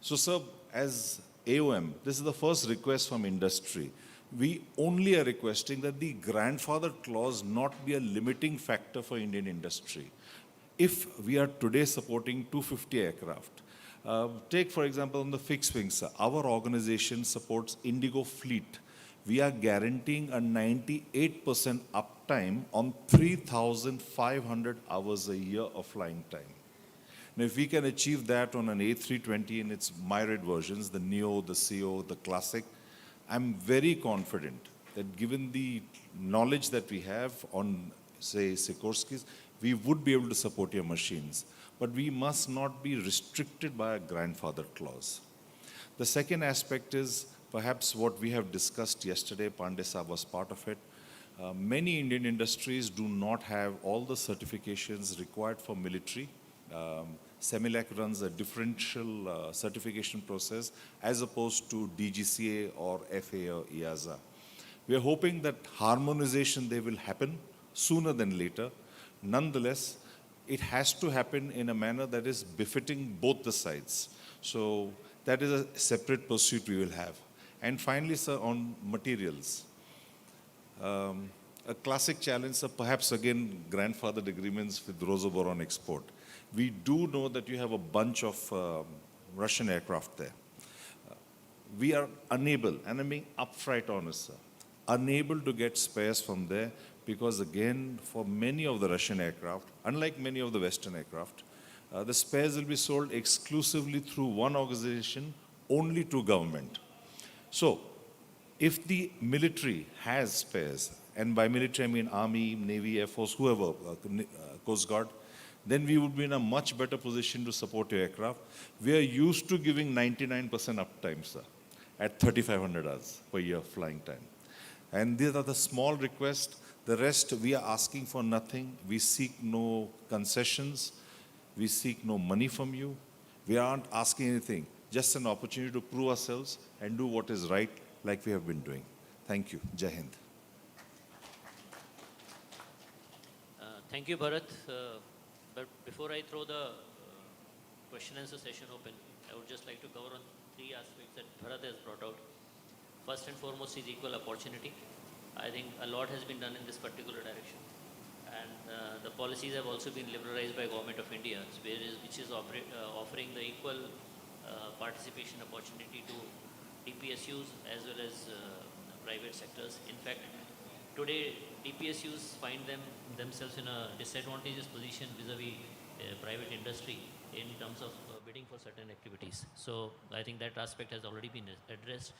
S13: So sir, as AOM, this is the first request from industry. We only are requesting that the grandfather clause not be a limiting factor for Indian industry. If we are today supporting 250 aircraft, take for example on the fixed wings, our organization supports Indigo fleet. We are guaranteeing a 98% uptime on 3,500 hours a year of flying time. Now, if we can achieve that on an A320 in its myriad versions, the Neo, the CO, the Classic, I'm very confident that given the knowledge that we have on, say, Sikorsky's, we would be able to support your machines. But we must not be restricted by a grandfather clause. The second aspect is perhaps what we have discussed yesterday. Pandey Sahab was part of it. Many Indian industries do not have all the certifications required for military. CEMILAC runs a differential certification process as opposed to DGCA or FAA or EASA. We are hoping that harmonization there will happen sooner than later. Nonetheless, it has to happen in a manner that is befitting both the sides. So that is a separate pursuit we will have. And finally, sir, on materials. A classic challenge, sir, perhaps again, grandfathered agreements with Rosoboron export. We do know that you have a bunch of Russian aircraft there. We are unable, and I'm being upfront honest, sir, unable to get spares from there because again, for many of the Russian aircraft, unlike many of the Western aircraft, the spares will be sold exclusively through one organization, only to government. So, if the military has spares, and by military I mean Army, Navy, Air Force, whoever, Coast Guard, then we would be in a much better position to support your aircraft. We are used to giving 99% uptime, sir, at 3,500 hours per year flying time. And these are the small requests. The rest, we are asking for nothing. We seek no concessions. We seek no money from you. We aren't asking anything. Just an opportunity to prove ourselves and do what is right like we have been doing. Thank you. Jai Hind.
S12: Thank you, Bharat. But before I throw the question and answer session open, I would just like to cover on three aspects that Bharat has brought out. First and foremost is equal opportunity. I think a lot has been done in this particular direction. And the policies have also been liberalized by Government of India, which is offering the equal participation opportunity to DPSUs as well as private sectors. In fact, today DPSUs find themselves in a disadvantageous position vis-a-vis private industry in terms of bidding for certain activities. So I think that aspect has already been addressed.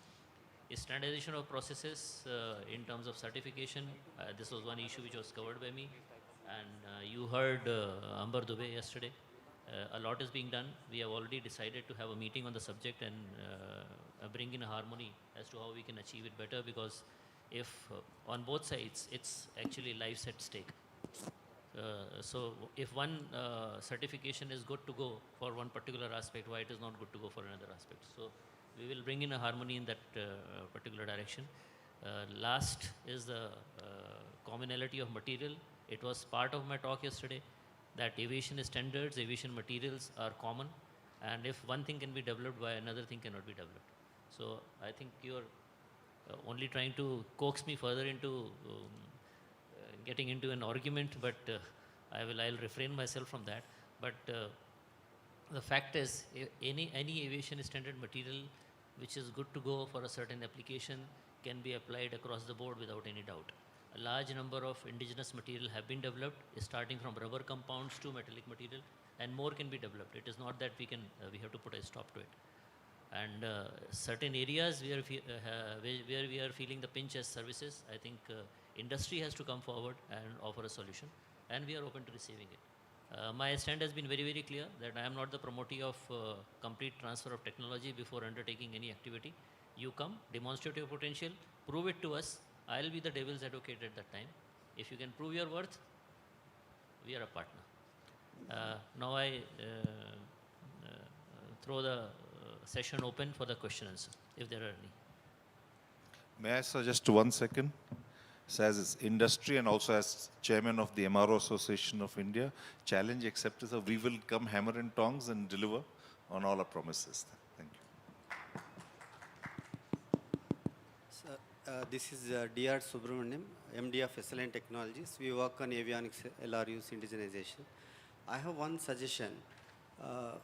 S12: Standardization of processes in terms of certification, this was one issue which was covered by me. And you heard Amber Dubey yesterday. A lot is being done. We have already decided to have a meeting on the subject and bring in a harmony as to how we can achieve it better, because if on both sides, it's actually lives at stake. So if one certification is good to go for one particular aspect, why it is not good to go for another aspect? So we will bring in a harmony in that particular direction. Last is the commonality of material. It was part of my talk yesterday that aviation standards, aviation materials are common, and if one thing can be developed, why another thing cannot be developed? So I think you're only trying to coax me further into getting into an argument, but I'll refrain myself from that. But the fact is, any aviation standard material which is good to go for a certain application can be applied across the board without any doubt. A large number of indigenous material have been developed, starting from rubber compounds to metallic material, and more can be developed. It is not that we have to put a stop to it. And certain areas where we are feeling the pinch as services, I think industry has to come forward and offer a solution, and we are open to receiving it. My stand has been very, very clear that I am not the promotee of complete transfer of technology before undertaking any activity. You come, demonstrate your potential, prove it to us. I'll be the devil's advocate at that time. If you can prove your worth, we are a partner. Now I throw the session open for the question answer, if there are any.
S13: May I suggest 1 second? So as industry and also as chairman of the MRO Association of India, challenge accepted. So we will come hammer and tongs and deliver on all our promises. Thank you.
S16: This is Dr. Subramaniam, MD of SLN Technologies. We work on avionics LRUs indigenization. I have one suggestion.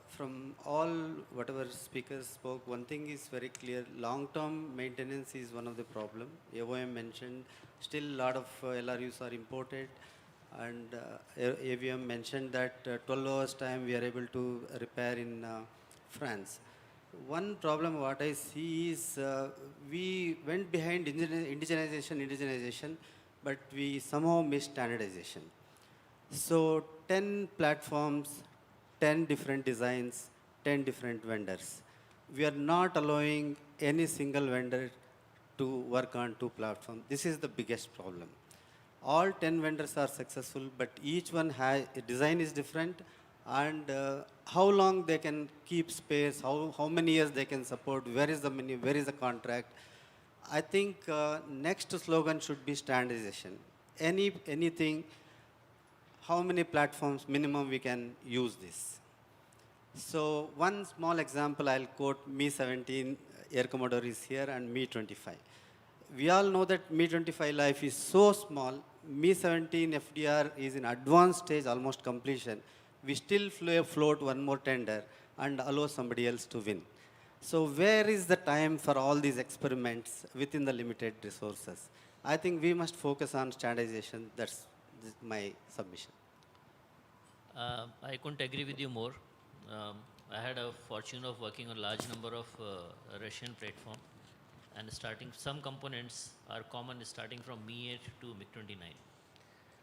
S16: From all whatever speakers spoke, one thing is very clear. Long-term maintenance is one of the problem. AOM mentioned still a lot of LRUs are imported, and AVM mentioned that 12 hours time we are able to repair in France. One problem what I see is we went behind indigenization, but we somehow missed standardization. So 10 platforms, 10 different designs, 10 different vendors. We are not allowing any single vendor to work on 2 platforms. This is the biggest problem. All 10 vendors are successful, but each one has, a design is different, and how long they can keep space, how many years they can support, where is the money, where is the contract. I think next slogan should be standardization. Anything, how many platforms minimum we can use this. So one small example I'll quote, Mi-17 Air Commodore is here and Mi-25. We all know that Mi-25 life is so small. Mi-17 FDR is in advanced stage, almost completion. We still float one more tender and allow somebody else to win. So where is the time for all these experiments within the limited resources? I think we must focus on standardization. That's my submission.
S12: I couldn't agree with you more. I had a fortune of working on a large number of Russian platforms, and some components are common starting from Mi-8 to MiG-29.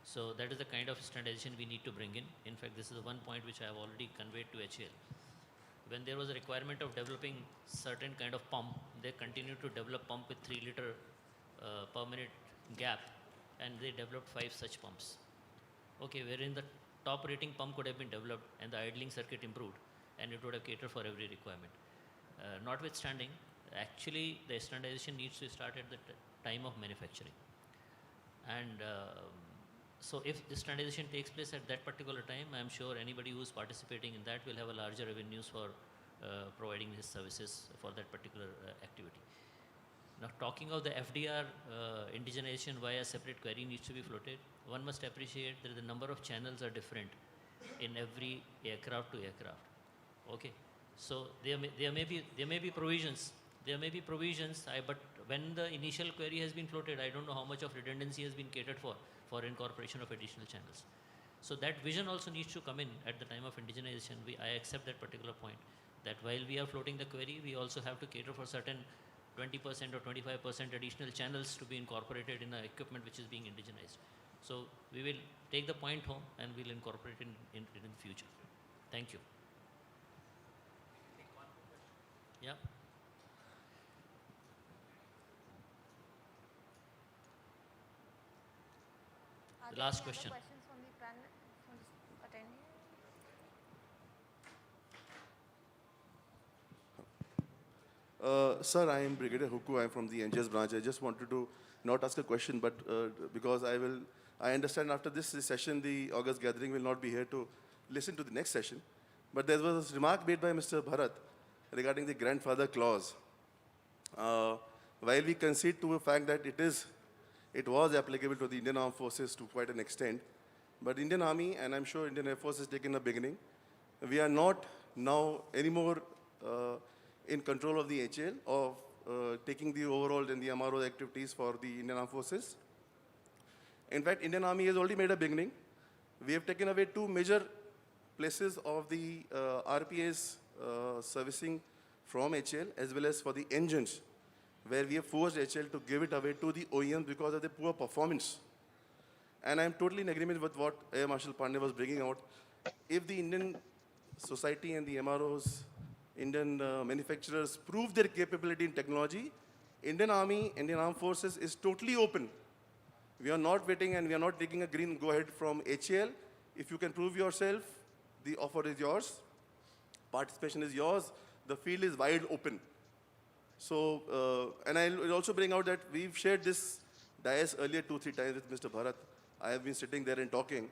S12: So that is the kind of standardization we need to bring in. In fact, this is one point which I have already conveyed to HAL. When there was a requirement of developing certain kind of pump, they continued to develop pump with 3 liter per minute gap, and they developed 5 such pumps. Okay, wherein the top rating pump could have been developed and the idling circuit improved, and it would have catered for every requirement. Notwithstanding, actually the standardization needs to start at the time of manufacturing. And so if the standardization takes place at that particular time, I am sure anybody who is participating in that will have a larger revenues for providing these services for that particular activity. Now, talking of the FDR indigenization, why a separate query needs to be floated, one must appreciate that the number of channels are different in every aircraft to aircraft. Okay, so there may be provisions There may be provisions, but when the initial query has been floated, I don't know how much of redundancy has been catered for incorporation of additional channels. So that vision also needs to come in at the time of indigenization. I accept that particular point, that while we are floating the query, we also have to cater for certain 20% or 25% additional channels to be incorporated in the equipment which is being indigenized. So we will take the point home and we'll incorporate it in the future. Thank you. Yeah. The last question.
S17: Questions from the panel, from the attendee?
S18: Sir, I am Brigadier Huku. I am from the NGS branch. I just wanted to not ask a question, but because I understand after this session, the August gathering will not be here to listen to the next session. But there was a remark made by Mr. Bharat regarding the grandfather clause. While we concede to the fact that it was applicable to the Indian Armed Forces to quite an extent, but Indian Army, and I'm sure Indian Air Force has taken a beginning, we are not now anymore in control of the HL, of taking the overall and the MRO activities for the Indian Armed Forces. In fact, Indian Army has already made a beginning. We have taken away 2 major places of the RPA's servicing from HL, as well as for the engines, where we have forced HL to give it away to the OEMs because of the poor performance. And I'm totally in agreement with what Air Marshal Pandey was bringing out. If the Indian society and the MROs, Indian manufacturers prove their capability in technology, Indian Army, Indian Armed Forces is totally open. We are not waiting and we are not taking a green go-ahead from HAL. If you can prove yourself, the offer is yours, participation is yours, the field is wide open. So, and I will also bring out that we've shared this dais earlier 2-3 times with Mr. Bharat. I have been sitting there and talking.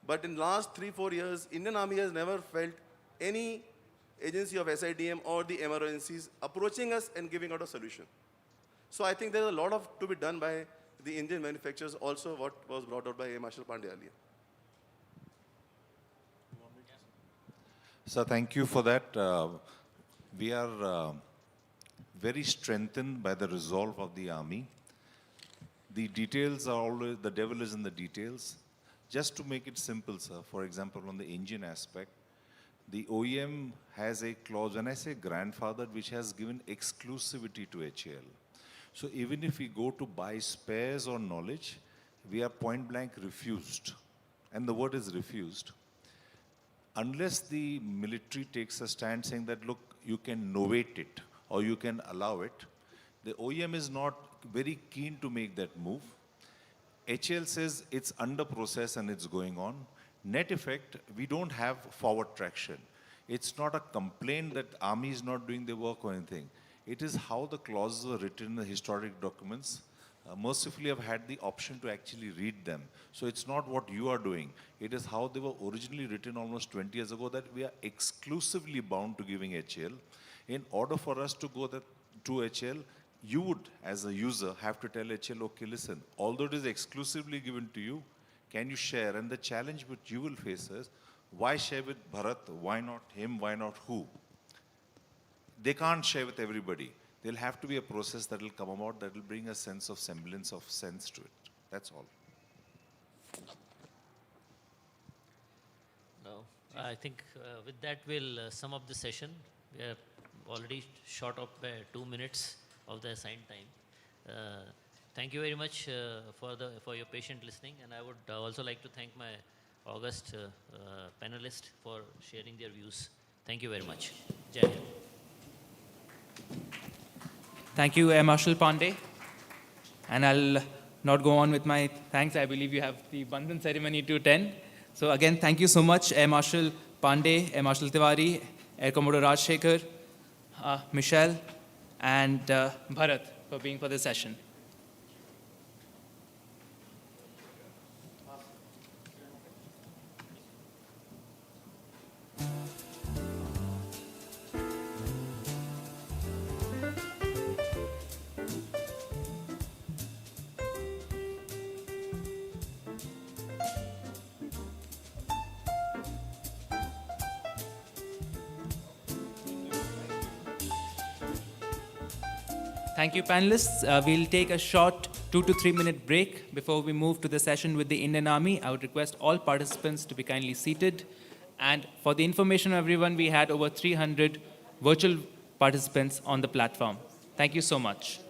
S18: But in last 3-4 years, Indian Army has never felt any agency of SIDM or the MRO agencies approaching us and giving out a solution. So I think there's a lot to be done by the Indian manufacturers, also what was brought out by A. Marshal Pandey earlier.
S13: So thank you for that. We are very strengthened by the resolve of the Army. The details are always, the devil is in the details. Just to make it simple, sir, for example, on the engine aspect, the OEM has a clause, when I say grandfathered, which has given exclusivity to HAL. So even if we go to buy spares or knowledge, we are point blank refused. And the word is refused. Unless the military takes a stand saying that, look, you can novate it or you can allow it, the OEM is not very keen to make that move. HAL says it's under process and it's going on. Net effect, we don't have forward traction. It's not a complaint that Army is not doing the work or anything. It is how the clauses were written in the historic documents. Mercifully, I've had the option to actually read them. So it's not what you are doing. It is how they were originally written almost 20 years ago, that we are exclusively bound to giving HAL. In order for us to go to HAL, you would, as a user, have to tell HAL, okay, listen, although it is exclusively given to you, can you share? And the challenge which you will face is, why share with Bharat? Why not him? Why not who? They can't share with everybody. There'll have to be a process that will come about that will bring a sense of semblance of sense to it. That's all.
S12: No, I think with that we'll sum up the session. We are already short of 2 minutes of the assigned time. Thank you very much for your patient listening, and I would also like to thank my august panelists for sharing their views. Thank you very much. Jai Hind.
S5: Thank you, Air Marshal Pandey. And I'll not go on with my thanks. I believe you have the Bandhan ceremony to attend. So again, thank you so much, Air Marshal Pandey, Air Marshal Tiwari, Air Commodore Rajshekhar, Michelle, and Bharat for being for this session. Thank you, panelists. We'll take a short 2 to 3 minute break before we move to the session with the Indian Army. I would request all participants to be kindly seated. And for the information of everyone, we had over 300 virtual participants on the platform. Thank you so much.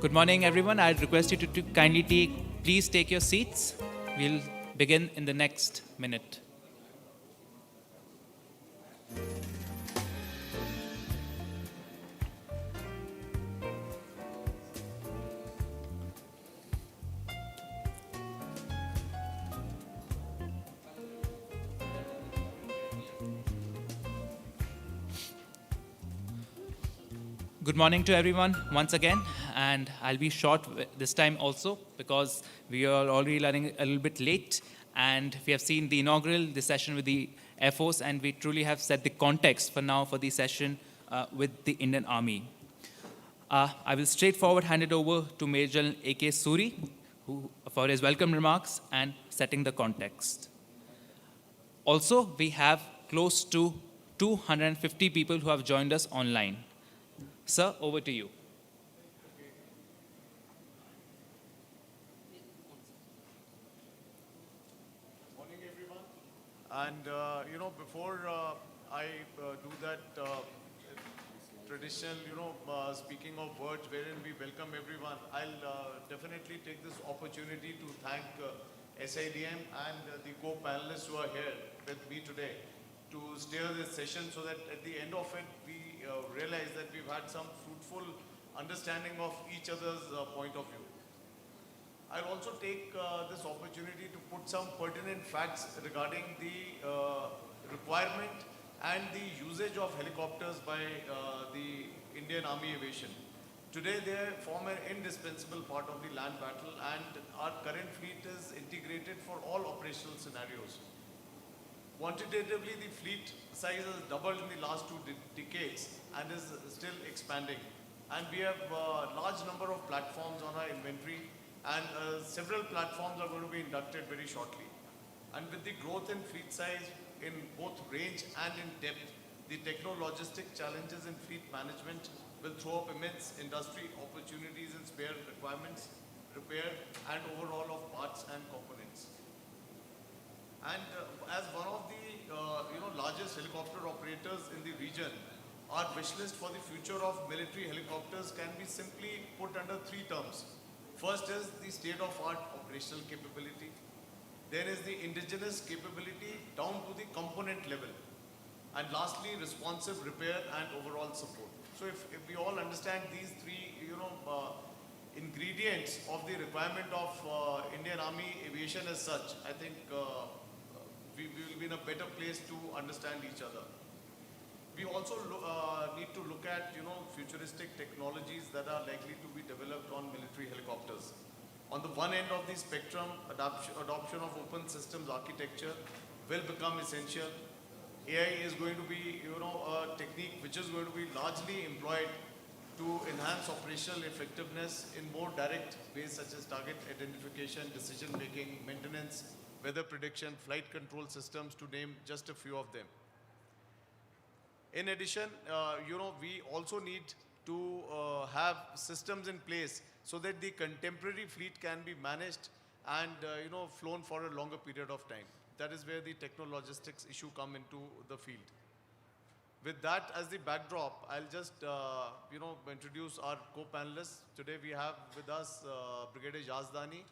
S5: Good morning, everyone. I'd request you to kindly please take your seats. We'll begin in the next minute. Good morning to everyone once again, and I'll be short this time also because we are already running a little bit late, and we have seen the inaugural, the session with the Air Force, and we truly have set the context for now for the session with the Indian Army. I will straightforward hand it over to Major General A.K. Suri for his welcome remarks and setting the context. Also, we have close to 250 people who have joined us online. Sir, over to you.
S19: Morning, everyone. And, before I do that traditional, speaking of words wherein we welcome everyone, I'll definitely take this opportunity to thank SIDM and the co-panelists who are here with me today to steer this session so that at the end of it, we realize that we've had some fruitful understanding of each other's point of view. I'll also take this opportunity to put some pertinent facts regarding the requirement and the usage of helicopters by the Indian Army Aviation. Today they form an indispensable part of the land battle, and our current fleet is integrated for all operational scenarios. Quantitatively, the fleet size has doubled in the last 2 decades and is still expanding. And we have a large number of platforms on our inventory, and several platforms are going to be inducted very shortly. And with the growth in fleet size in both range and in depth, the techno-logistic challenges in fleet management will throw up immense industry opportunities in spare requirements, repair, and overall of parts and components. And as one of the largest helicopter operators in the region, our wish list for the future of military helicopters can be simply put under 3 terms. First is the state-of-art operational capability. Then is the indigenous capability down to the component level. And lastly, responsive repair and overall support. So if we all understand these 3, ingredients of the requirement of Indian Army Aviation as such, I think we will be in a better place to understand each other. We also need to look at, futuristic technologies that are likely to be developed on military helicopters. On the one end of the spectrum, adoption of open systems architecture will become essential. AI is going to be, a technique which is going to be largely employed to enhance operational effectiveness in more direct ways such as target identification, decision making, maintenance, weather prediction, flight control systems, to name just a few of them. In addition, we also need to have systems in place so that the contemporary fleet can be managed and flown for a longer period of time. That is where the techno-logistics issue come into the field. With that as the backdrop, I'll just introduce our co-panelists. Today we have with us Brigadier Yazdani,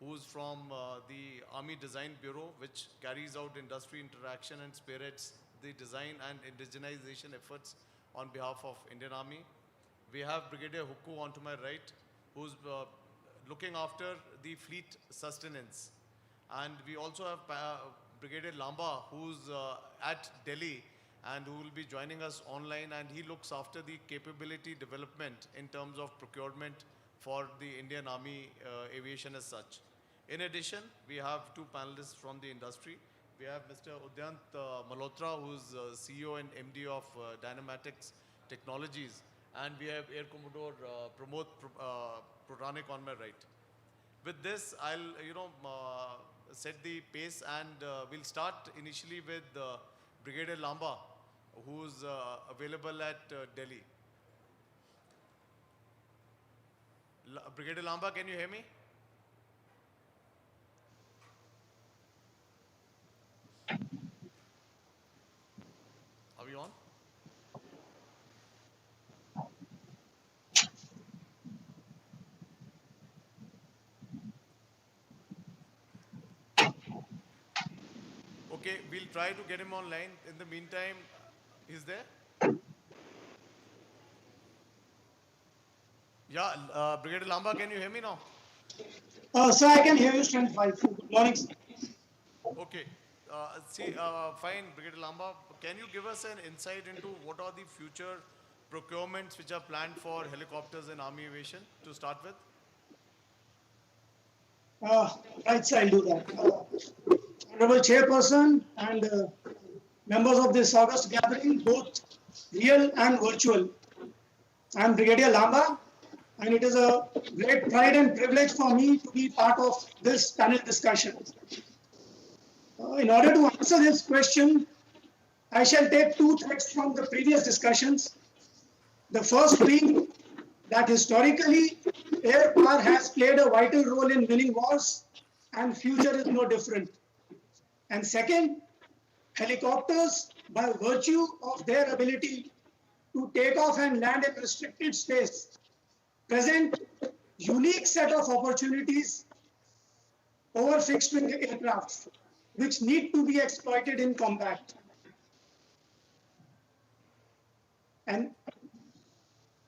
S19: who's from the Army Design Bureau, which carries out industry interaction and spearheads the design and indigenization efforts on behalf of Indian Army. We have Brigadier Hukku on to my right, who's looking after the fleet sustenance. And we also have Brigadier Lamba, who's at Delhi and who will be joining us online, and he looks after the capability development in terms of procurement for the Indian Army Aviation as such. In addition, we have 2 panelists from the industry. We have Mr. Udyant Malhotra, who's CEO and MD of Dynamatics Technologies, and we have Air Commodore Pramod Puranik on my right. With this, I'll set the pace, and we'll start initially with Brigadier Lamba, who's available at Delhi. Brigadier Lamba, can you hear me? Are we on? Okay, we'll try to get him online. In the meantime, he's there? Yeah, Brigadier Lamba, can you hear me now?
S20: Sir, I can hear you stand by. Good morning, sir.
S19: Okay. Fine, Brigadier Lamba. Can you give us an insight into what are the future procurements which are planned for helicopters and army aviation to start with?
S20: Right, sir, I'll do that. Honorable Chairperson and members of this August gathering, both real and virtual. I'm Brigadier Lamba, and it is a great pride and privilege for me to be part of this panel discussion. In order to answer this question, I shall take two threads from the previous discussions. The first being that historically, air power has played a vital role in winning wars, and future is no different. And second, helicopters, by virtue of their ability to take off and land in restricted space, present unique set of opportunities over fixed wing aircraft, which need to be exploited in combat. And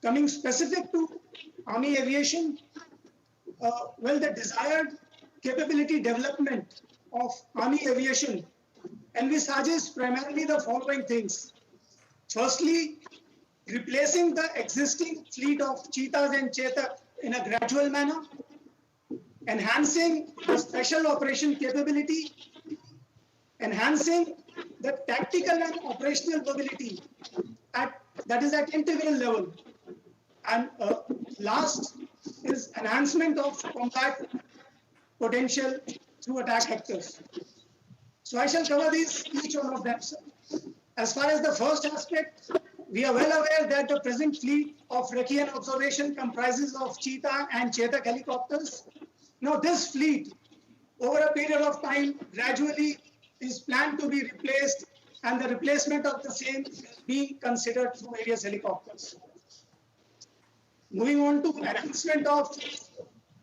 S20: coming specific to Army aviation, well, the desired capability development of Army aviation envisages primarily the following things. Firstly, replacing the existing fleet of Cheetahs and Chetak in a gradual manner, enhancing the special operation capability, enhancing the tactical and operational mobility that is at integral level, and last is enhancement of combat potential through attack vectors. So I shall cover each one of them, sir. As far as the first aspect, we are well aware that the present fleet of recce and observation comprises of Cheetah and Chetak helicopters. Now this fleet, over a period of time, gradually is planned to be replaced, and the replacement of the same being considered through various helicopters. Moving on to enhancement of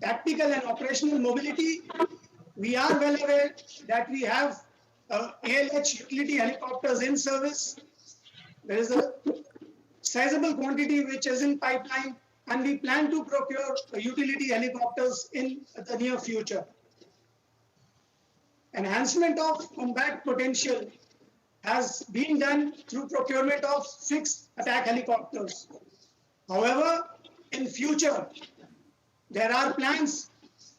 S20: tactical and operational mobility, we are well aware that we have ALH utility helicopters in service. There is a sizable quantity which is in pipeline, and we plan to procure utility helicopters in the near future. Enhancement of combat potential has been done through procurement of fixed attack helicopters. However, in future, there are plans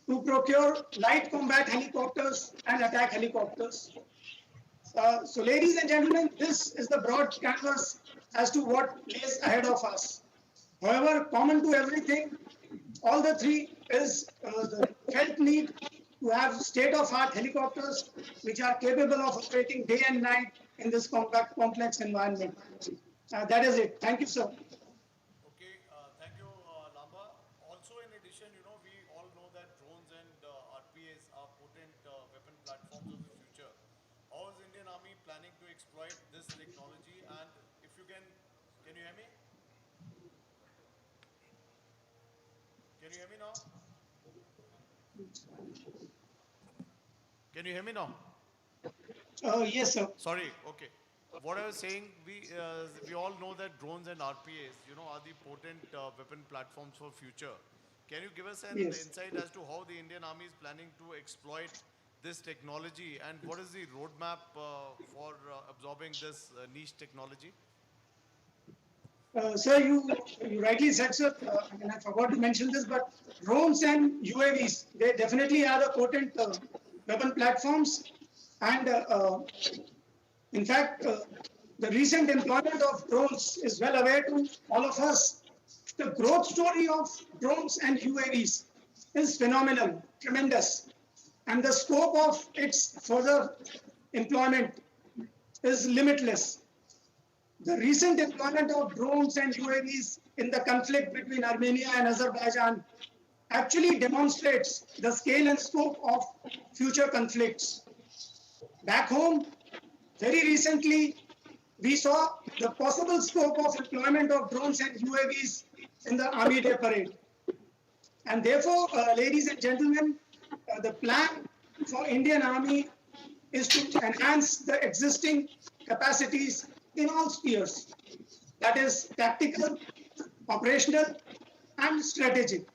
S20: to procure light combat helicopters and attack helicopters. So ladies and gentlemen, this is the broad canvas as to what lays ahead of us. However, common to everything, all the three is the felt need to have state-of-art helicopters which are capable of operating day and night in this complex environment. That is it. Thank you, sir.
S19: Okay, thank you, Lamba. Also, in addition, we all know that drones and RPAs are potent weapon platforms of the future. How is Indian Army planning to exploit this technology? And if you can you hear me? Can you hear me now? Can you hear me now?
S20: Yes, sir.
S19: Sorry, okay. What I was saying, we all know that drones and RPAs, are the potent weapon platforms for future. Can you give us an insight as to how the Indian Army is planning to exploit this technology, and what is the roadmap for absorbing this niche technology?
S20: Sir, you rightly said, sir, and I forgot to mention this, but drones and UAVs, they definitely are the potent weapon platforms. And in fact, the recent employment of drones is well aware to all of us. The growth story of drones and UAVs is phenomenal, tremendous. And the scope of its further employment is limitless. The recent employment of drones and UAVs in the conflict between Armenia and Azerbaijan actually demonstrates the scale and scope of future conflicts. Back home, very recently, we saw the possible scope of employment of drones and UAVs in the Army Day Parade. And therefore, ladies and gentlemen, the plan for Indian Army is to enhance the existing capacities in all spheres. That is tactical, operational, and strategic.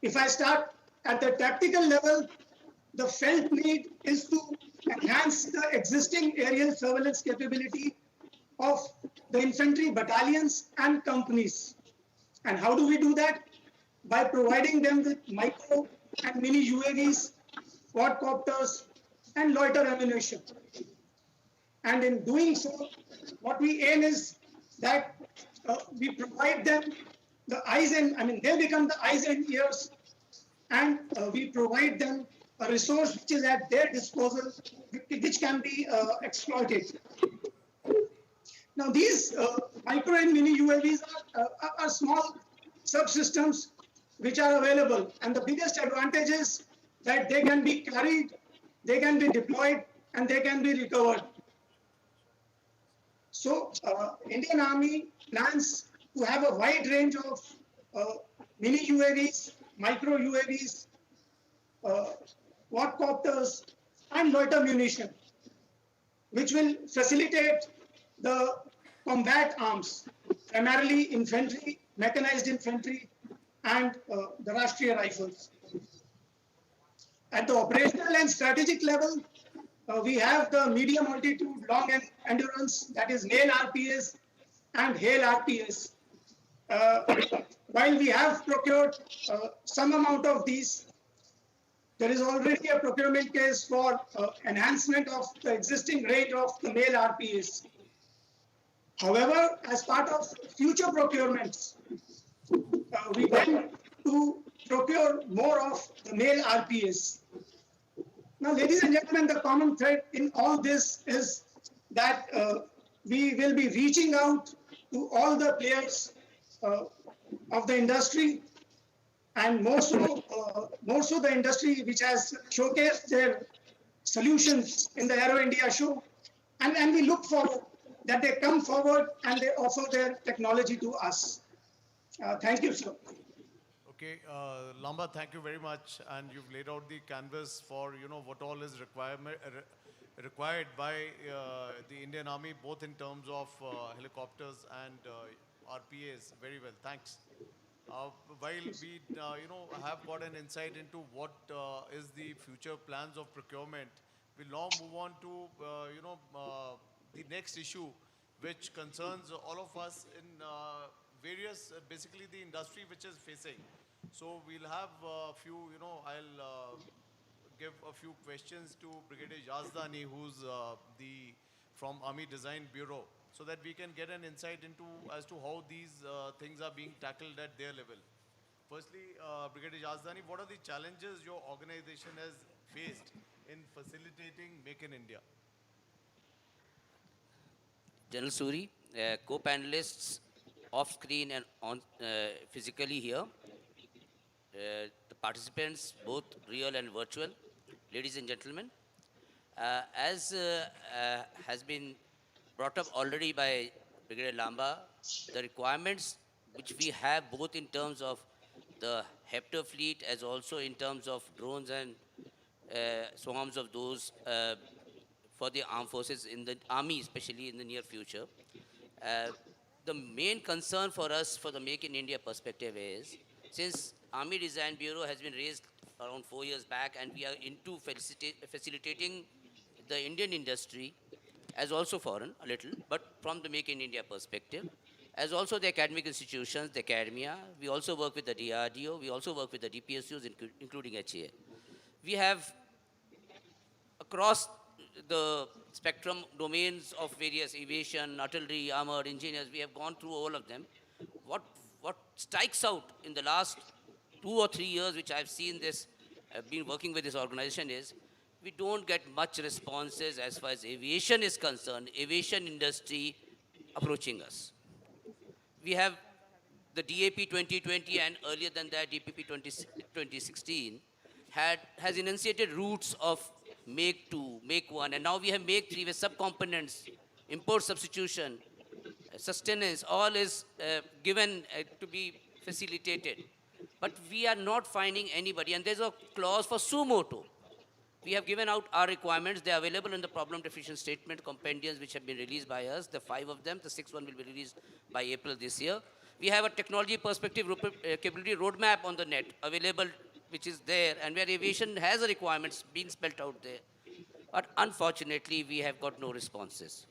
S20: If I start at the tactical level, the felt need is to enhance the existing aerial surveillance capability of the infantry battalions and companies. And how do we do that? By providing them with micro and mini UAVs, quadcopters, and loiter ammunition. And in doing so, what we aim is that we provide them the eyes and, they become the eyes and ears, and we provide them a resource which is at their disposal, which can be exploited. Now, these micro and mini UAVs are small subsystems which are available, and the biggest advantage is that they can be carried, they can be deployed, and they can be recovered. So, Indian Army plans to have a wide range of mini UAVs, micro UAVs, quadcopters, and loiter munition, which will facilitate the combat arms, primarily infantry, mechanized infantry, and the Rashtriya Rifles. At the operational and strategic level, we have the medium altitude, long endurance, that is NAIL RPS and Hale RPS. While we have procured some amount of these, there is already a procurement case for enhancement of the existing range of the NAIL RPS. However, as part of future procurements, we tend to procure more of the NAIL RPS. Now, ladies and gentlemen, the common thread in all this is that we will be reaching out to all the players of the industry, and more so the industry which has showcased their solutions in the Aero India show, and we look forward that they come forward and they offer their technology to us. Thank you, sir.
S19: Okay, Lamba, thank you very much, and you've laid out the canvas for what all is required by the Indian Army, both in terms of helicopters and RPAs. Very well, thanks. While we have got an insight into what is the future plans of procurement, we'll now move on to the next issue, which concerns all of us in various, basically the industry which is facing. So we'll have a few, I'll give a few questions to Brigadier Yazdani, who's from Army Design Bureau, so that we can get an insight as to how these things are being tackled at their level. Firstly, Brigadier Yazdani, what are the challenges your organization has faced in facilitating Make in India?
S21: General Suri, co-panelists off screen and on physically here, the participants both real and virtual, ladies and gentlemen, as has been brought up already by Brigadier Lamba, the requirements which we have both in terms of the Hepter fleet as also in terms of drones and swarms of those for the armed forces in the army, especially in the near future. The main concern for us for the Make in India perspective is, since Army Design Bureau has been raised around 4 years back, and we are into facilitating the Indian industry, as also foreign a little, but from the Make in India perspective, as also the academic institutions, the academia. We also work with the DRDO, we also work with the DPSUs, including HAL. We have across the spectrum domains of various aviation, artillery, armored, engineers, we have gone through all of them. What strikes out in the last 2 or 3 years, which I've seen this, been working with this organization, is we don't get much responses as far as aviation is concerned, aviation industry approaching us. We have the DAP 2020 and earlier than that DPP 2016 has enunciated routes of Make 2, Make 1, and now we have Make 3 with subcomponents, import substitution, sustenance, all is given to be facilitated. But we are not finding anybody, and there's a clause for sumoto. We have given out our requirements. They are available in the problem definition statement compendiums which have been released by us, the 5 of them. The 6th one will be released by April this year. We have a technology perspective capability roadmap on the net available, which is there, and where aviation has a requirements being spelled out there. But unfortunately, we have got no responses.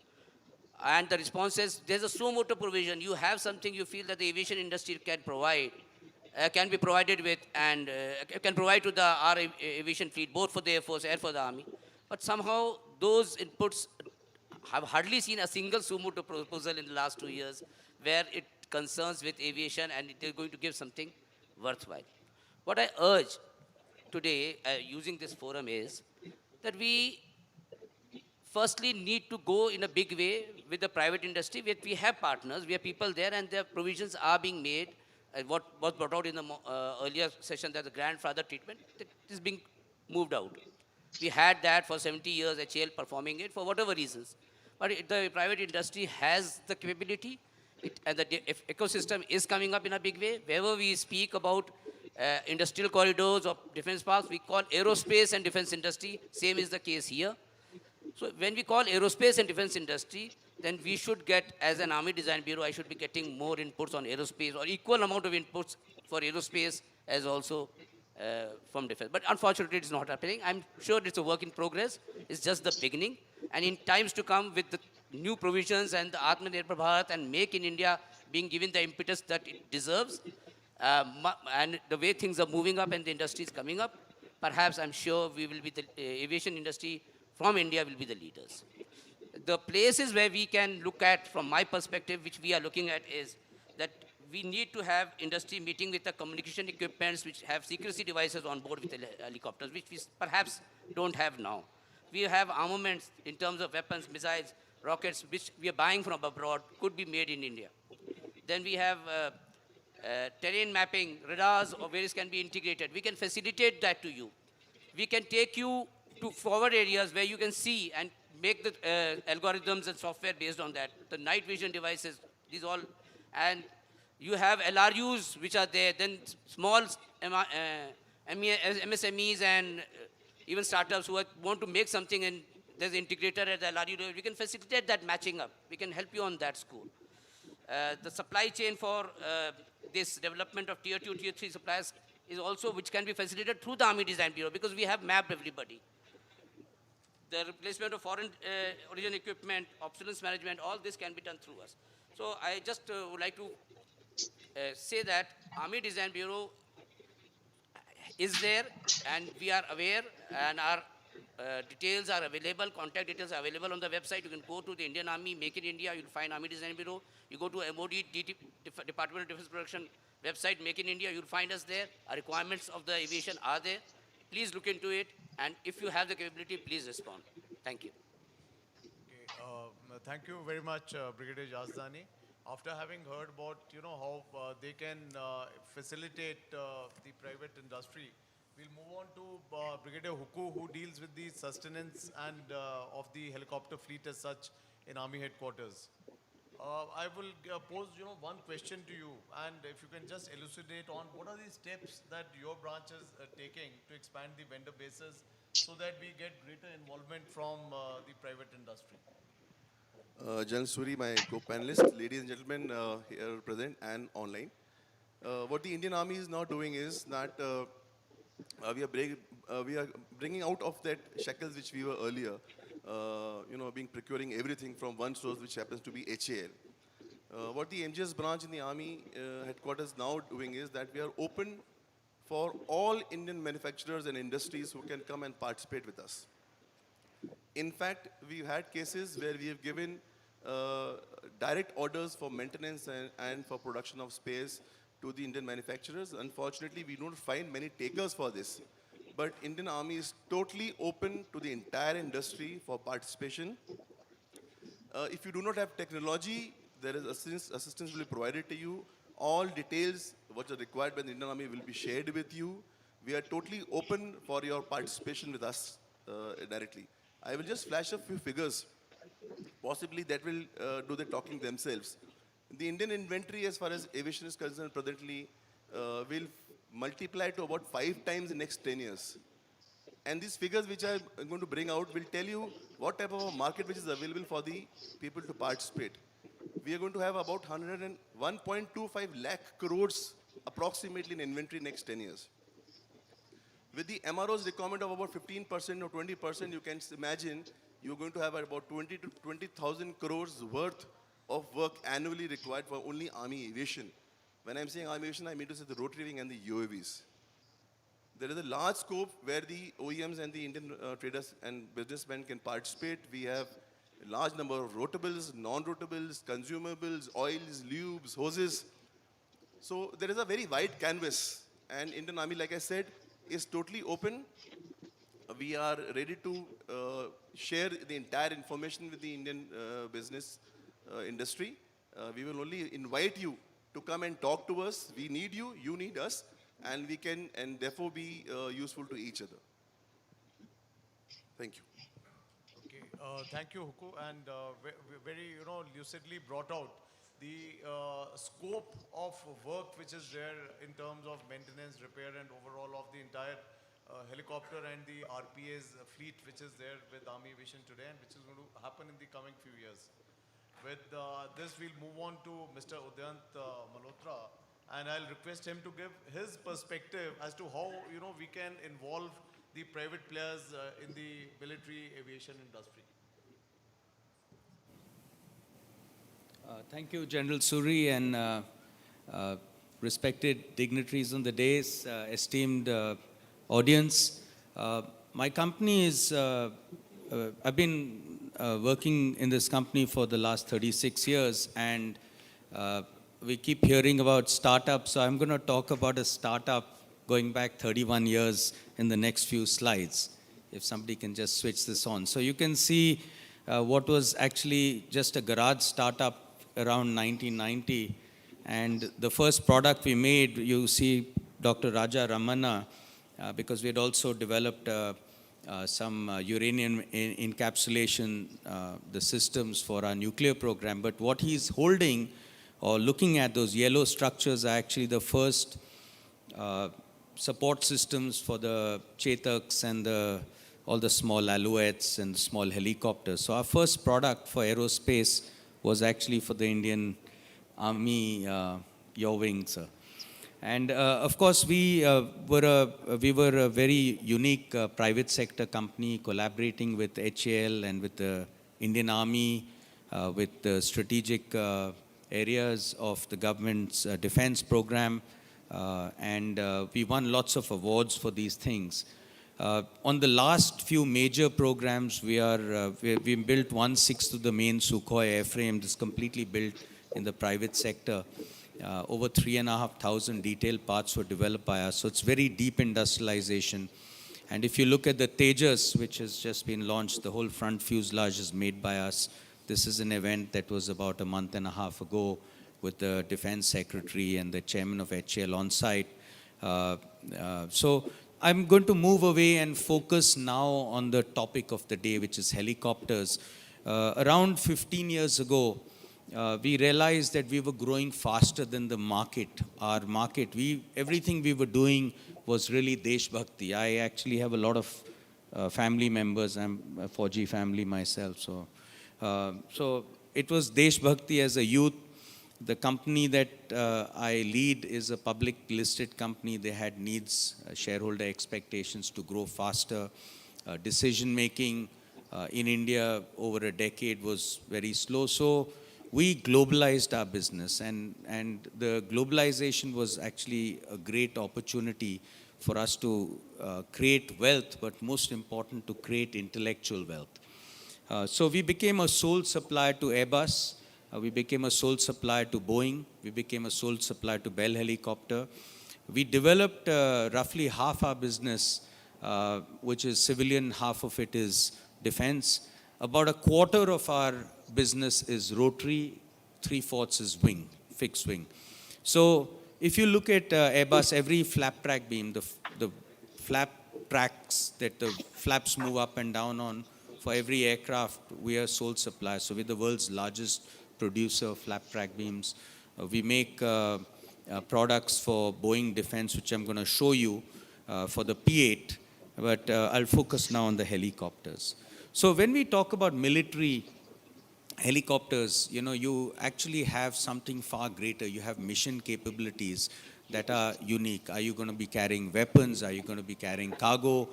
S21: And the response is there's a suo motu provision. You have something you feel that the aviation industry can provide, can be provided with, and can provide to the our aviation fleet, both for the Air Force and for the Army. But somehow those inputs have hardly seen a single suo motu proposal in the last 2 years where it concerns with aviation and it is going to give something worthwhile. What I urge today, using this forum, is that we firstly need to go in a big way with the private industry, where we have partners, we have people there, and their provisions are being made. What was brought out in the earlier session, that the grandfather treatment, that is being moved out. We had that for 70 years, HAL performing it for whatever reasons. But the private industry has the capability, and the ecosystem is coming up in a big way. Wherever we speak about industrial corridors or defense parks, we call aerospace and defense industry. Same is the case here. So when we call aerospace and defense industry, then we should get, as an Army Design Bureau, I should be getting more inputs on aerospace, or equal amount of inputs for aerospace as also from defense. But unfortunately, it's not happening. I'm sure it's a work in progress. It's just the beginning. And in times to come, with the new provisions and the Atmanirbhar Bharat and Make in India being given the impetus that it deserves, and the way things are moving up and the industry is coming up, perhaps I'm sure we will be the aviation industry from India will be the leaders. The places where we can look at, from my perspective, which we are looking at, is that we need to have industry meeting with the communication equipments which have secrecy devices on board with the helicopters, which we perhaps don't have now. We have armaments in terms of weapons, missiles, rockets, which we are buying from abroad, could be made in India. Then we have terrain mapping, radars, or various can be integrated. We can facilitate that to you. We can take you to forward areas where you can see and make the algorithms and software based on that. The night vision devices, these all, and you have LRUs which are there, then small MSMEs and even startups who want to make something, and there's an integrator at the LRU. We can facilitate that matching up. We can help you on that score. The supply chain for this development of tier 2, tier 3 suppliers is also, which can be facilitated through the Army Design Bureau, because we have mapped everybody. The replacement of foreign origin equipment, obsolescence management, all this can be done through us. So I just would like to say that Army Design Bureau is there, and we are aware, and our details are available, contact details are available on the website. You can go to the Indian Army, Make in India, you'll find Army Design Bureau. You go to MOD, Department of Defense Production website, Make in India, you'll find us there. Our requirements of the aviation are there. Please look into it, and if you have the capability, please respond. Thank you.
S19: Okay, thank you very much, Brigadier Jazdani. After having heard about, how they can facilitate the private industry, we'll move on to Brigadier Huku, who deals with the sustenance and of the helicopter fleet as such in Army headquarters. I will pose, one question to you, and if you can just elucidate on what are the steps that your branch is taking to expand the vendor bases so that we get greater involvement from the private industry.
S18: General Suri, my co-panelist, ladies and gentlemen here present and online. What the Indian Army is now doing is that we are bringing out of that shackles which we were earlier, being procuring everything from one source, which happens to be HAL. What the MGS branch in the Army headquarters now doing is that we are open for all Indian manufacturers and industries who can come and participate with us. In fact, we've had cases where we have given direct orders for maintenance and for production of space to the Indian manufacturers. Unfortunately, we don't find many takers for this. But Indian Army is totally open to the entire industry for participation. If you do not have technology, there is assistance will be provided to you. All details what are required by the Indian Army will be shared with you. We are totally open for your participation with us directly. I will just flash a few figures. Possibly that will do the talking themselves. The Indian inventory, as far as aviation is concerned, presently will multiply to about 5 times in the next 10 years. And these figures which I'm going to bring out will tell you what type of a market which is available for the people to participate. We are going to have about 101.25 lakh crores approximately in inventory next 10 years. With the MRO's requirement of about 15% or 20%, you can imagine you're going to have about 20 to 20,000 crores worth of work annually required for only Army aviation. When I'm saying Army aviation, I mean to say the rotary wing and the UAVs. There is a large scope where the OEMs and the Indian traders and businessmen can participate. We have a large number of rotables, non-rotables, consumables, oils, lubes, hoses. So there is a very wide canvas. And Indian Army, like I said, is totally open. We are ready to share the entire information with the Indian business industry. We will only invite you to come and talk to us. We need you, you need us, and we can and therefore be useful to each other. Thank you.
S1: Okay, thank you, Huku, and very lucidly brought out the scope of work which is there in terms of maintenance, repair, and overall of the entire helicopter and the RPA's fleet which is there with Army Aviation today and which is going to happen in the coming few years. With this, we'll move on to Mr. Udayant Malhotra, and I'll request him to give his perspective as to how we can involve the private players in the military aviation industry.
S4: Thank you, General Suri, and respected dignitaries on the dais, esteemed audience. My company is, I've been working in this company for the last 36 years, and we keep hearing about startups, so I'm going to talk about a startup going back 31 years in the next few slides, if somebody can just switch this on. So you can see what was actually just a garage startup around 1990, and the first product we made, you see Dr. Raja Ramana, because we had also developed some uranium encapsulation, the systems for our nuclear program. But what he's holding or looking at, those yellow structures, are actually the first support systems for the Chetaks and all the small alouettes and small helicopters. So our first product for aerospace was actually for the Indian Army, your wing, sir. And of course, we were a very unique private sector company collaborating with HAL and with the Indian Army, with the strategic areas of the government's defense program, and we won lots of awards for these things. On the last few major programs, we built 1/6 of the main Sukhoi airframe. This is completely built in the private sector. Over 3,500 detailed parts were developed by us. So it's very deep industrialization. And if you look at the Tejas, which has just been launched, the whole front fuselage is made by us. This is an event that was about a month and a half ago with the Defense Secretary and the Chairman of HAL on site. So I'm going to move away and focus now on the topic of the day, which is helicopters. Around 15 years ago, we realized that we were growing faster than the market. Our market, everything we were doing was really Desh Bhakti. I actually have a lot of family members. I'm a Fauji family myself. So it was Desh Bhakti as a youth. The company that I lead is a public listed company. They had needs, shareholder expectations to grow faster. Decision making in India over a decade was very slow. So we globalized our business, and the globalization was actually a great opportunity for us to create wealth, but most important, to create intellectual wealth. So we became a sole supplier to Airbus. We became a sole supplier to Boeing. We became a sole supplier to Bell Helicopter. We developed roughly half our business, which is civilian, half of it is defense. About a quarter of our business is rotary, 3/4 is wing, fixed wing. So if you look at Airbus, every flap track beam, the flap tracks that the flaps move up and down on, for every aircraft, we are sole supplier. So we're the world's largest producer of flap track beams. We make products for Boeing Defense, which I'm going to show you, for the P-8. but I'll focus now on the helicopters. So when we talk about military helicopters, you actually have something far greater. You have mission capabilities that are unique. Are you going to be carrying weapons? Are you going to be carrying cargo?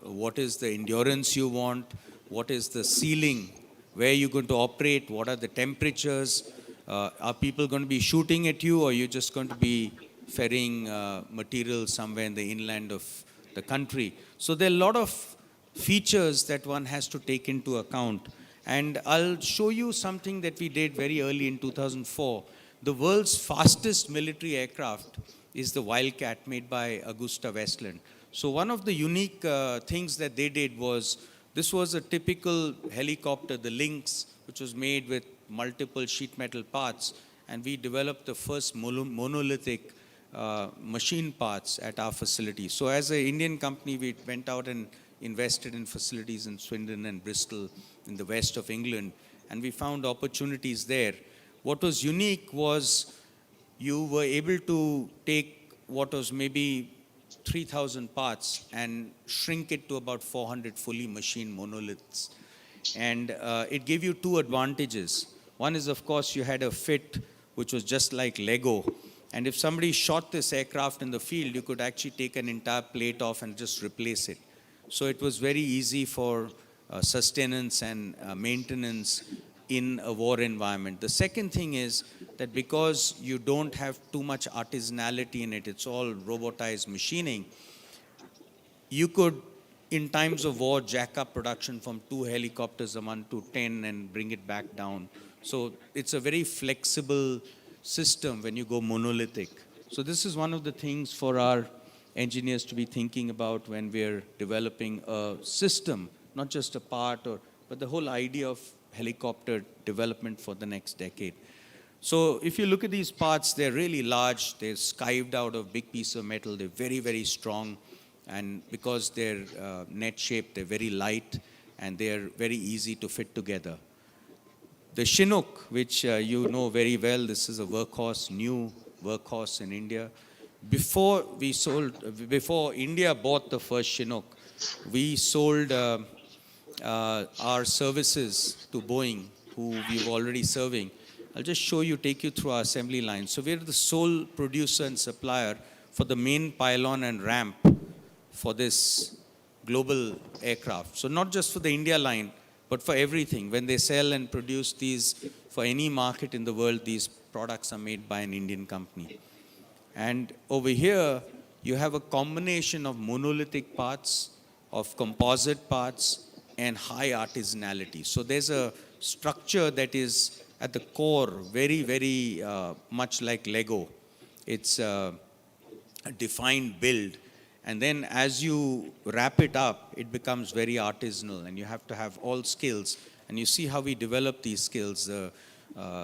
S4: What is the endurance you want? What is the ceiling? Where are you going to operate? What are the temperatures? Are people going to be shooting at you, or are you just going to be ferrying material somewhere in the inland of the country? So there are a lot of features that one has to take into account. And I'll show you something that we did very early in 2004. The world's fastest military aircraft is the Wildcat, made by Augusta Westland. So one of the unique things that they did was, this was a typical helicopter, the Lynx, which was made with multiple sheet metal parts. And we developed the first monolithic machine parts at our facility. So as an Indian company, we went out and invested in facilities in Swindon and Bristol in the west of England, and we found opportunities there. What was unique was you were able to take what was maybe 3,000 parts and shrink it to about 400 fully machined monoliths. And it gave you two advantages. One is, of course, you had a fit which was just like Lego. And if somebody shot this aircraft in the field, you could actually take an entire plate off and just replace it. So it was very easy for sustenance and maintenance in a war environment. The second thing is that because you don't have too much artisanality in it, it's all robotized machining, you could, in times of war, jack up production from 2 helicopters a month to 10 and bring it back down. So it's a very flexible system when you go monolithic. So this is one of the things for our engineers to be thinking about when we're developing a system, not just a part, but the whole idea of helicopter development for the next decade. So if you look at these parts, they're really large. They're skived out of big piece of metal. They're very, very strong. And because they're net shaped, they're very light, and they're very easy to fit together. The Chinook, which you know very well, this is a workhorse, new workhorse in India. Before India bought the first Chinook, we sold our services to Boeing, who we were already serving. I'll just take you through our assembly line. So we're the sole producer and supplier for the main pylon and ramp for this global aircraft. So not just for the India line, but for everything. When they sell and produce these for any market in the world, these products are made by an Indian company. And over here, you have a combination of monolithic parts, of composite parts, and high artisanality. So there's a structure that is at the core very, very much like Lego. It's a defined build. And then as you wrap it up, it becomes very artisanal, and you have to have all skills. And you see how we develop these skills. The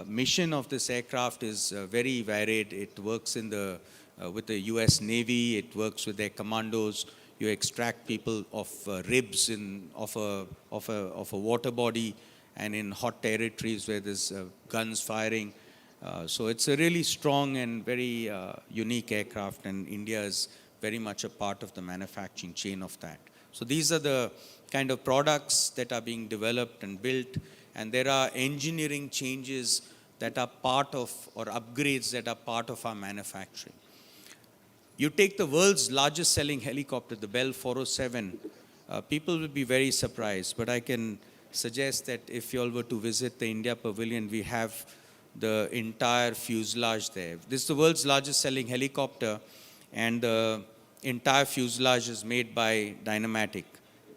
S4: mission of this aircraft is very varied. It works with the US Navy. It works with their commandos. You extract people of ribs of a water body, and in hot territories where there's guns firing. So it's a really strong and very unique aircraft, and India is very much a part of the manufacturing chain of that. So these are the kind of products that are being developed and built, and there are engineering changes that are part of, or upgrades that are part of our manufacturing. You take the world's largest selling helicopter, the Bell 407, people will be very surprised, but I can suggest that if you all were to visit the India Pavilion, we have the entire fuselage there. This is the world's largest selling helicopter, and the entire fuselage is made by Dynamatic.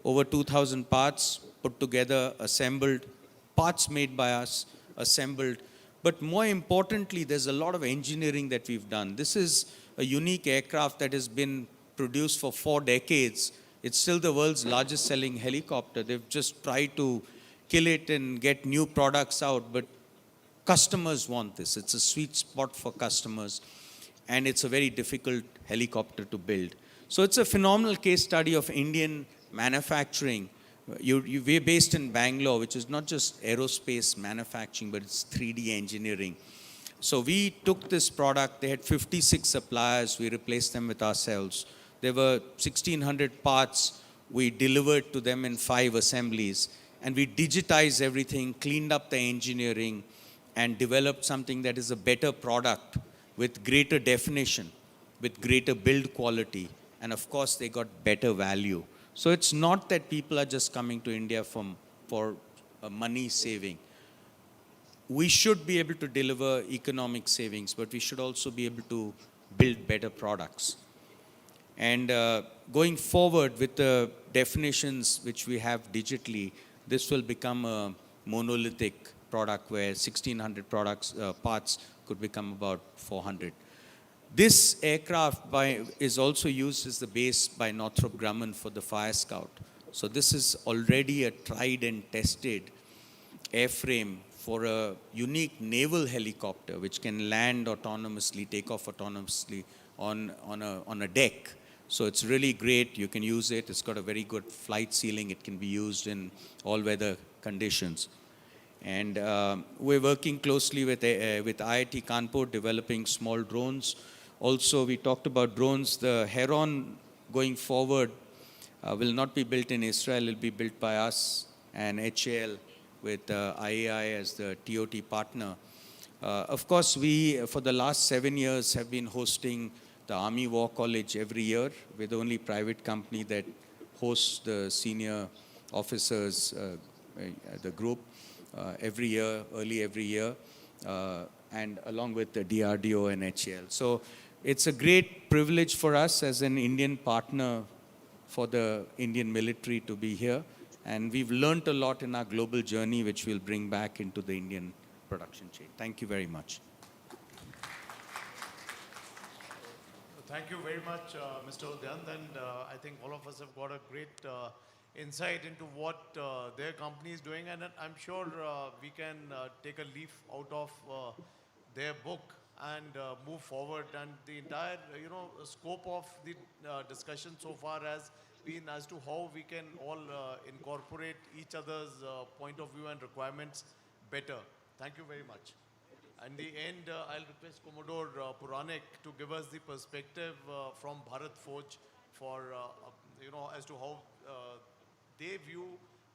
S4: Over 2,000 parts put together, assembled, parts made by us, assembled. But more importantly, there's a lot of engineering that we've done. This is a unique aircraft that has been produced for 4 decades. It's still the world's largest selling helicopter. They've just tried to kill it and get new products out, but customers want this. It's a sweet spot for customers, and it's a very difficult helicopter to build. So it's a phenomenal case study of Indian manufacturing. We're based in Bangalore, which is not just aerospace manufacturing, but it's 3D engineering. So we took this product. They had 56 suppliers. We replaced them with ourselves. There were 1,600 parts. We delivered to them in 5 assemblies. And we digitized everything, cleaned up the engineering, and developed something that is a better product with greater definition, with greater build quality. And of course, they got better value. So it's not that people are just coming to India for money saving. We should be able to deliver economic savings, but we should also be able to build better products. And going forward with the definitions which we have digitally, this will become a monolithic product where 1,600 parts could become about 400. This aircraft is also used as the base by Northrop Grumman for the Fire Scout. So this is already a tried and tested airframe for a unique naval helicopter which can land autonomously, take off autonomously on a deck. So it's really great. You can use it. It's got a very good flight ceiling. It can be used in all weather conditions. And we're working closely with IIT Kanpur, developing small drones. Also, we talked about drones. The Heron going forward will not be built in Israel. It will be built by us and HAL with IAI as the TOT partner. Of course, we, for the last 7 years, have been hosting the Army War College every year. We're the only private company that hosts the senior officers, the group, every year, early every year, and along with the DRDO and HAL. So it's a great privilege for us as an Indian partner for the Indian military to be here. And we've learned a lot in our global journey, which we'll bring back into the Indian production chain. Thank you very much.
S1: Thank you very much, Mr. Udyant, and I think all of us have got a great insight into what their company is doing, and I'm sure we can take a leaf out of their book and move forward. And the entire, scope of the discussion so far has been as to how we can all incorporate each other's point of view and requirements better. Thank you very much. In the end, I'll request Commodore Puranik to give us the perspective from Bharat Forge for, as to how they view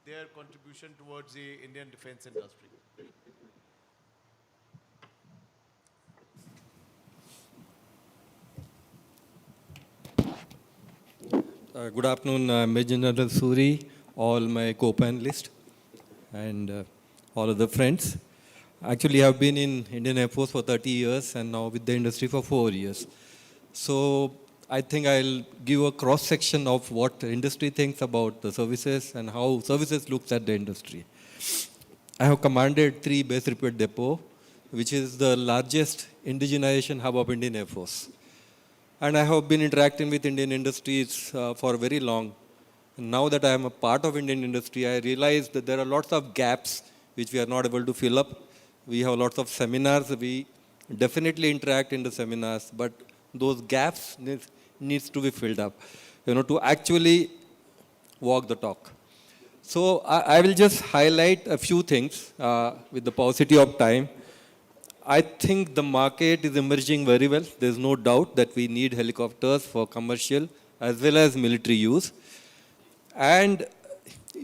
S1: their contribution towards the Indian defense industry.
S3: Good afternoon, Major General Suri, all my co-panelists, and all of the friends. Actually, I've been in Indian Air Force for 30 years and now with the industry for 4 years. So I think I'll give a cross-section of what the industry thinks about the services and how services looks at the industry. I have commanded 3 base repair depot, which is the largest indigenization hub of Indian Air Force. And I have been interacting with Indian industries for very long. And now that I am a part of Indian industry, I realize that there are lots of gaps which we are not able to fill up. We have lots of seminars. We definitely interact in the seminars, but those gaps needs to be filled up, to actually walk the talk. So I will just highlight a few things with the paucity of time. I think the market is emerging very well. There's no doubt that we need helicopters for commercial as well as military use. And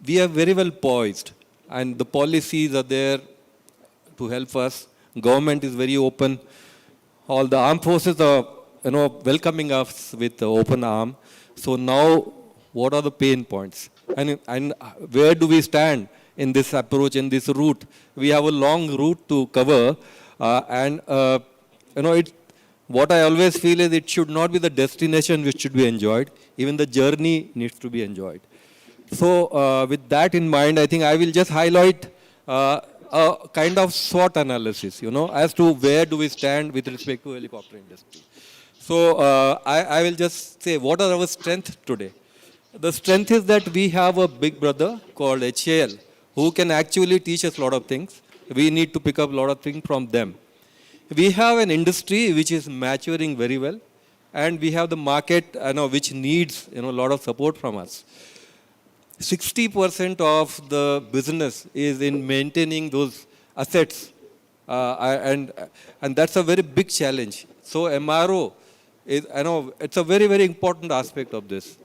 S3: we are very well poised. And the policies are there to help us. Government is very open. All the armed forces are, welcoming us with the open arm. So now, what are the pain points? And where do we stand in this approach, in this route? We have a long route to cover. What I always feel is it should not be the destination which should be enjoyed. Even the journey needs to be enjoyed. So with that in mind, I think I will just highlight a kind of SWOT analysis, as to where do we stand with respect to helicopter industry. So I will just say, what are our strengths today? The strength is that we have a big brother called HAL, who can actually teach us a lot of things. We need to pick up a lot of things from them. We have an industry which is maturing very well, and we have the market which needs a lot of support from us. 60% of the business is in maintaining those assets, and that's a very big challenge. So MRO I know it's a very, very important aspect of this.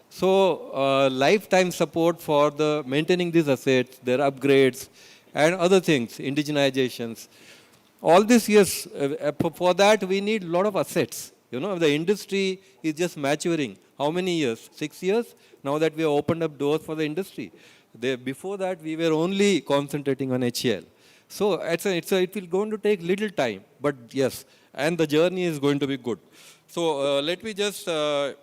S3: So lifetime support for the maintaining these assets, their upgrades, and other things, indigenizations. All this, yes, for that we need a lot of assets. The industry is just maturing. How many years? 6 years? Now that we have opened up doors for the industry. Before that, we were only concentrating on HCL. So it will going to take little time, but yes, and the journey is going to be good. So let me just, sorry.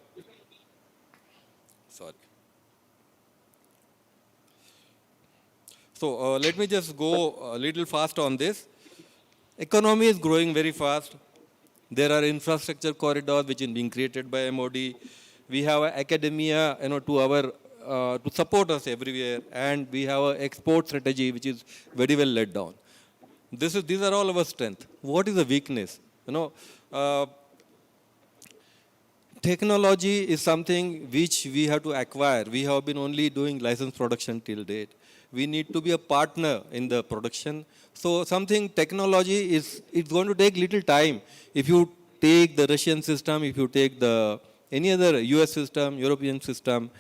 S3: So let me just go a little fast on this. Economy is growing very fast. There are infrastructure corridors which is being created by MOD. We have academia, to support us everywhere, and we have an export strategy which is very well laid down. These are all our strength. What is the weakness? Technology is something which we have to acquire. We have been only doing license production till date. We need to be a partner in the production. So something technology it's going to take little time. If you take the Russian system, if you take any other US system, European system,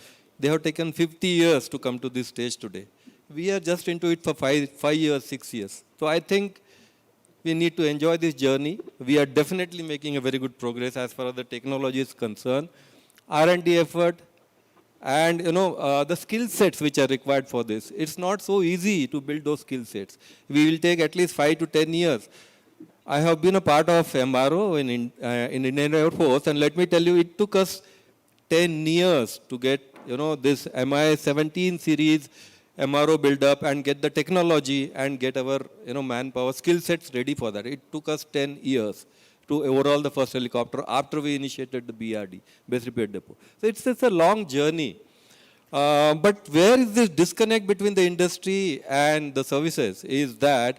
S3: they have taken 50 years to come to this stage today. We are just into it for 5 years, 6 years. So I think we need to enjoy this journey. We are definitely making a very good progress as far as the technology is concerned. R&D effort and the skill sets which are required for this. It's not so easy to build those skill sets. We will take at least 5 to 10 years. I have been a part of MRO in Indian Air Force, and let me tell you, it took us 10 years to get this MI-17 series MRO build up and get the technology and get our manpower skill sets ready for that. It took us 10 years to overhaul the first helicopter after we initiated the BRD, Base Repair Depot. So it's a long journey. But where is this disconnect between the industry and the services is that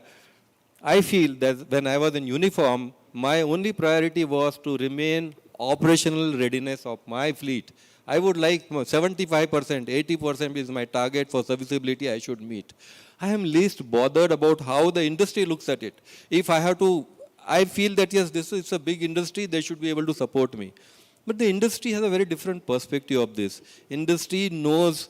S3: I feel that when I was in uniform, my only priority was to remain operational readiness of my fleet. I would like 75%, 80% is my target for serviceability I should meet. I am least bothered about how the industry looks at it. If I have to, I feel that yes, this is a big industry, they should be able to support me. But the industry has a very different perspective of this. Industry knows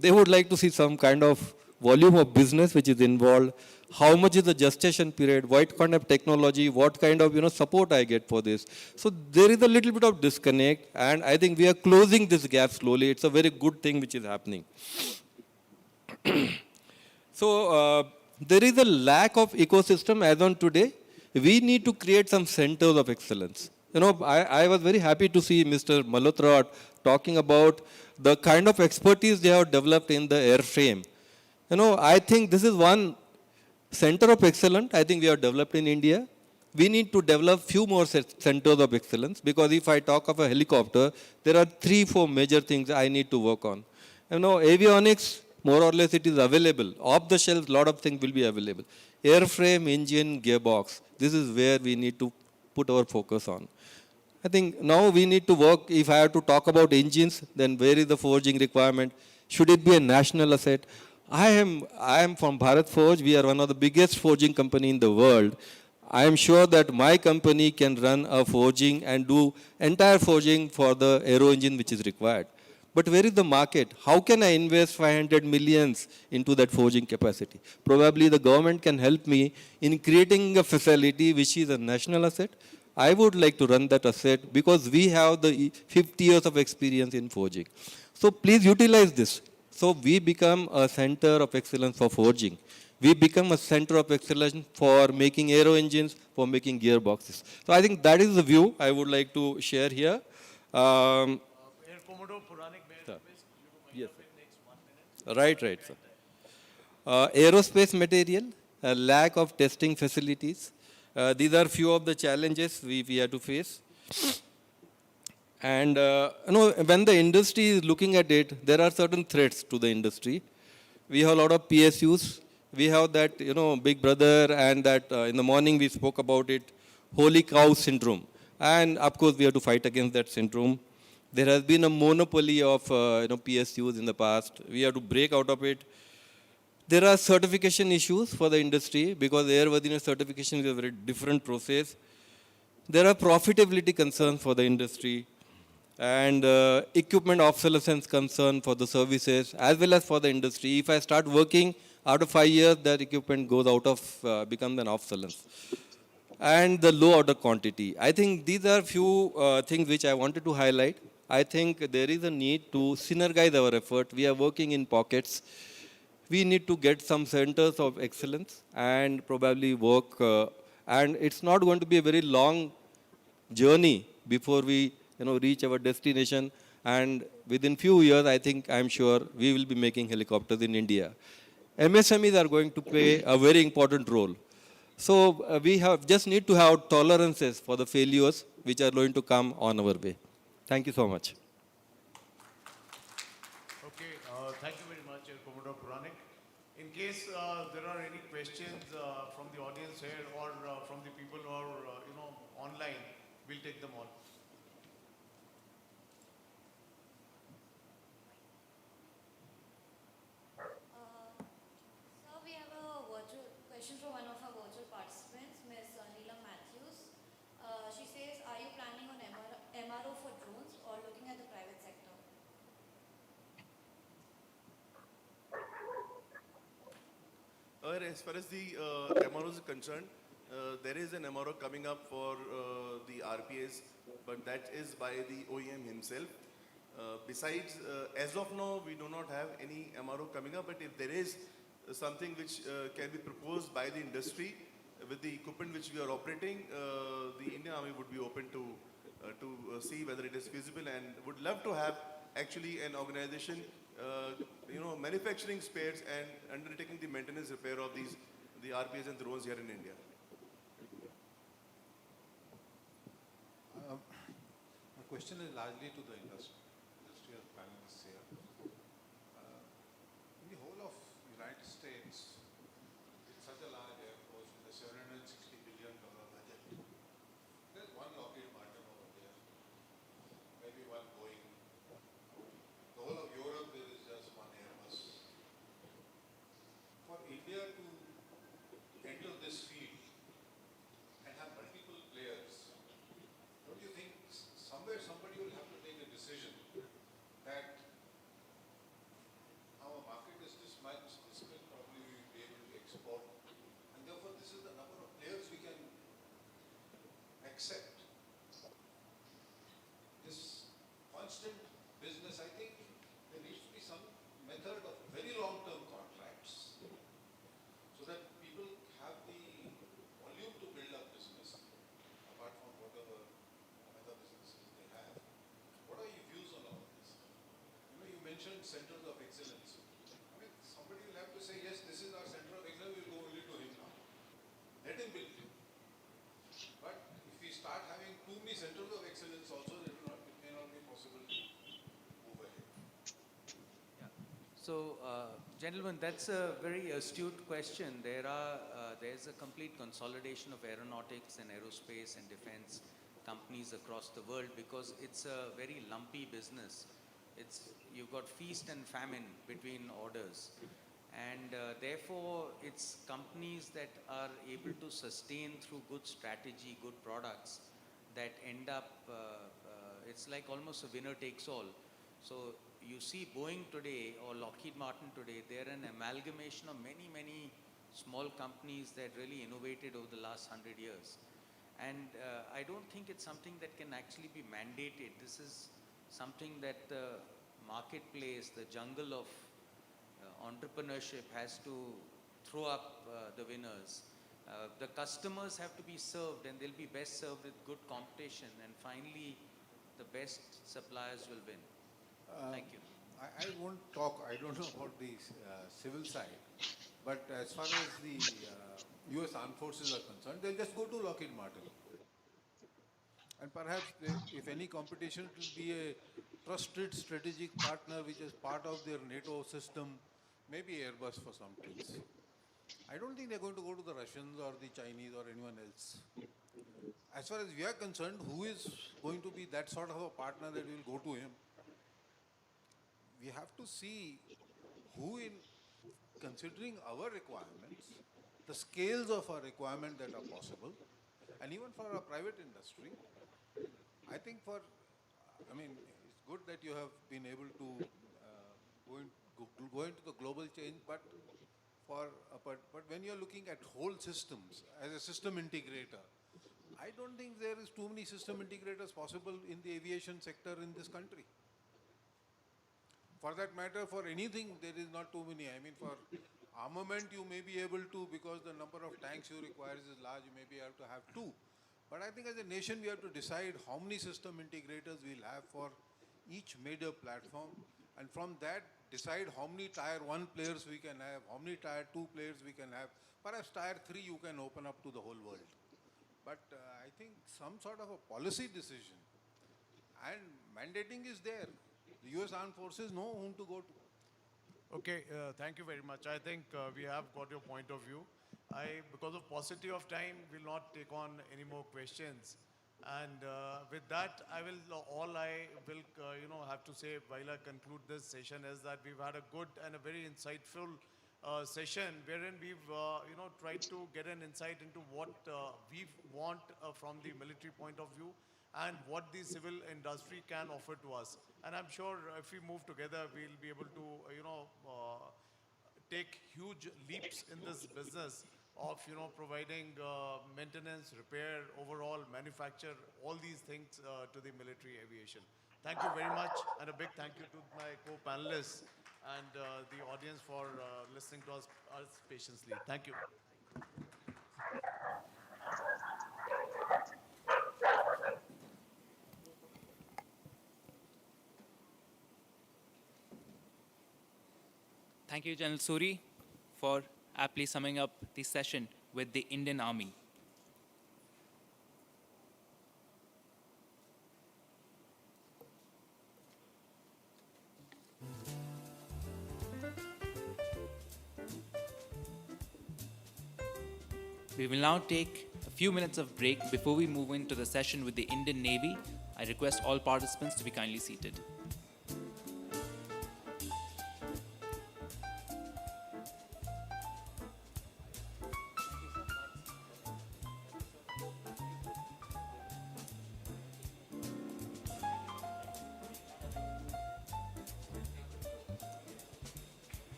S3: they would like to see some kind of volume of business which is involved. How much is the gestation period? What kind of technology? What kind of support I get for this? So there is a little bit of disconnect, and I think we are closing this gap slowly. It's a very good thing which is happening. So there is a lack of ecosystem as on today. We need to create some centers of excellence. I was very happy to see Mr. Malhotra talking about the kind of expertise they have developed in the airframe. I think this is one center of excellence I think we have developed in India. We need to develop few more centers of excellence, because if I talk of a helicopter, there are 3-4 major things I need to work on. Avionics, more or less it is available. Off the shelf, lot of things will be available. Airframe, engine, gearbox. This is where we need to put our focus on. I think now we need to work, if I have to talk about engines, then where is the forging requirement? Should it be a national asset? I am from Bharat Forge. We are one of the biggest forging company in the world. I am sure that my company can run a forging and do entire forging for the aero engine which is required. But where is the market? How can I invest 500 millions into that forging capacity? Probably the government can help me in creating a facility which is a national asset. I would like to run that asset because we have the 50 years of experience in forging. So please utilize this. So we become a center of excellence for forging. We become a center of excellence for making aero engines, for making gearboxes. So I think that is the view I would like to share here. Sir. Yes. Right, sir. Aerospace material, lack of testing facilities. These are few of the challenges we have to face. And when the industry is looking at it, there are certain threats to the industry. We have a lot of PSUs. We have that, big brother, and that in the morning we spoke about it, holy cow syndrome. And of course, we have to fight against that syndrome. There has been a monopoly of PSUs in the past. We have to break out of it. There are certification issues for the industry because airworthiness certification is a very different process. there are profitability concerns for the industry and equipment obsolescence concern for the services as well as for the industry. If I start working, after 5 years, that equipment goes out of, becomes an obsolescence. And the low order quantity. I think these are few things which I wanted to highlight. I think there is a need to synergize our effort. We are working in pockets. We need to get some centers of excellence and probably work. And it's not going to be a very long journey before we reach our destination. And within few years, I think, I'm sure, we will be making helicopters in India. MSMEs are going to play a very important role. So we just need to have tolerances for the failures which are going to come on our way. Thank you so much.
S1: Okay, thank you very much, Commodore Puranik. In case there are any questions from the audience here or from the people who are online, we'll take them on.
S2: Sir, we have a virtual question from one of our virtual participants, Ms. Neelam Matthews. She says, are you planning on MRO for drones or looking at the private sector?
S18: As far as the MROs are concerned, there is an MRO coming up for the RPAs, but that is by the OEM himself. Besides, as of now, we do not have any MRO coming up, but if there is something which can be proposed by the industry with the equipment which we are operating, the Indian Army would be open to see whether it is feasible and would love to have actually an organization manufacturing spares and undertaking the maintenance repair of the RPAs and drones here in India.
S22: My question is largely to the industrial panelists here. In the whole of United States, with such a large air force with a $760 billion budget, there's one Lockheed Martin over there, maybe one Boeing. The whole of Europe, there is just one Airbus. For India to enter this field and have multiple players, don't you think somewhere somebody will have to take a decision that our market is this much, this will probably be able to export, and therefore this is the number of players we can accept. This constant business, I think there needs to be some method of very long-term contracts so that people have the volume to build up business apart from whatever other businesses they have. What are your views on all of this? You mentioned centers of excellence. I mean, somebody will have to say, yes, this is our center of excellence, we'll go only to him now. Let him build it. But if we start having too many centers of excellence also, it may not be possible to move ahead.
S4: So, gentlemen, that's a very astute question. There's a complete consolidation of aeronautics and aerospace and defense companies across the world because it's a very lumpy business. You've got feast and famine between orders. And therefore, it's companies that are able to sustain through good strategy, good products that end up, it's like almost a winner takes all. So you see Boeing today or Lockheed Martin today, they're an amalgamation of many, many small companies that really innovated over the last 100 years. And I don't think it's something that can actually be mandated. This is something that the marketplace, the jungle of entrepreneurship has to throw up the winners. The customers have to be served and they'll be best served with good competition, and finally the best suppliers will win. Thank you.
S22: I won't talk, I don't know about the civil side, but as far as the US Armed Forces are concerned, they'll just go to Lockheed Martin. And perhaps if any competition, it will be a trusted strategic partner which is part of their NATO system, maybe Airbus for some things. I don't think they're going to go to the Russians or the Chinese or anyone else. As far as we are concerned, who is going to be that sort of a partner that will go to him? We have to see who, in considering our requirements, the scales of our requirement that are possible, and even for a private industry. I think it's good that you have been able to go into the global change, but when you're looking at whole systems as a system integrator, I don't think there is too many system integrators possible in the aviation sector in this country. For that matter, for anything, there is not too many. I mean, for armament, you may be able to, because the number of tanks you require is large, you may be able to have two. But I think as a nation, we have to decide how many system integrators we'll have for each major platform. And from that, decide how many tier 1 players we can have, how many tier 2 players we can have. Perhaps tier 3 you can open up to the whole world. But I think some sort of a policy decision and mandating is there. The US Armed Forces know whom to go to.
S1: Okay, thank you very much. I think we have got your point of view. Because of paucity of time, will not take on any more questions. And with that, I will have to say while I conclude this session is that we've had a good and a very insightful session wherein we've tried to get an insight into what we want from the military point of view and what the civil industry can offer to us. And I'm sure if we move together, we'll be able to take huge leaps in this business of providing maintenance, repair, overall manufacture, all these things to the military aviation. Thank you very much, and a big thank you to my co-panelists and the audience for listening to us patiently. Thank you.
S5: Thank you, General Suri, for aptly summing up the session with the Indian Army. We will now take a few minutes of break before we move into the session with the Indian Navy. I request all participants to be kindly seated.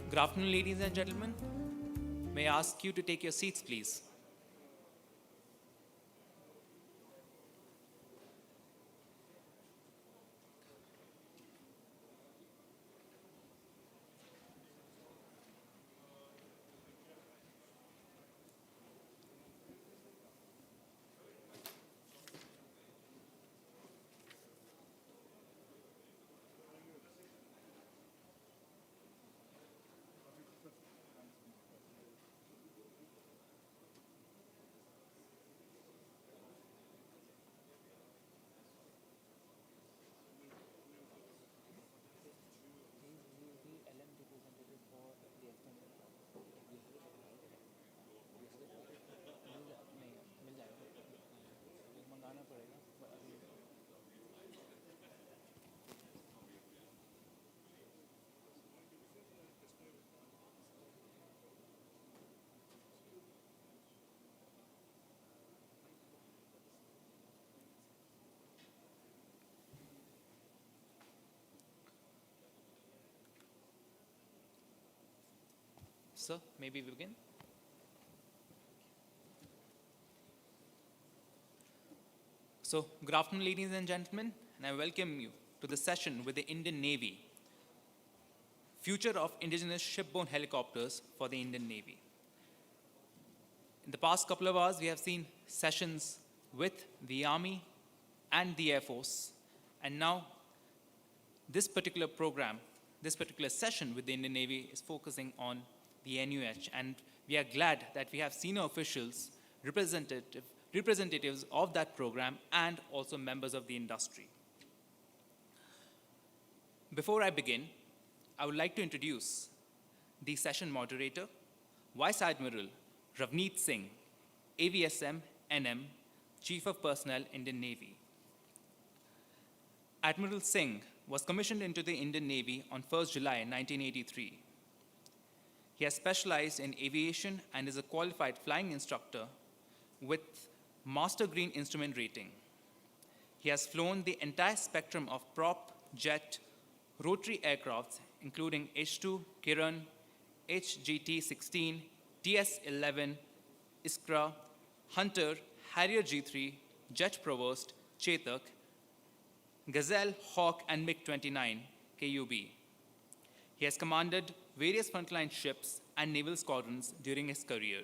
S5: Good afternoon, ladies and gentlemen. May I ask you to take your seats, please? sir, maybe we begin. So, good afternoon, ladies and gentlemen, and I welcome you to the session with the Indian Navy, Future of Indigenous Shipborne Helicopters for the Indian Navy. In the past couple of hours, we have seen sessions with the Army and the Air Force, and now this particular program, this particular session with the Indian Navy is focusing on the NUH, and we are glad that we have senior officials, representatives of that program, and also members of the industry. Before I begin, I would like to introduce the session moderator, Vice Admiral Ravneet Singh, AVSM NM, Chief of Personnel, Indian Navy. Admiral Singh was commissioned into the Indian Navy on 1st July 1983. He has specialized in aviation and is a qualified flying instructor with Master Green Instrument rating. He has flown the entire spectrum of prop, jet, rotary aircrafts, including H-2, Kiran, HGT-16, TS-11, Iskra, Hunter, Harrier G-3, Jet Provost, Chetak, Gazelle, Hawk, and MiG-29 KUB. He has commanded various frontline ships and naval squadrons during his career.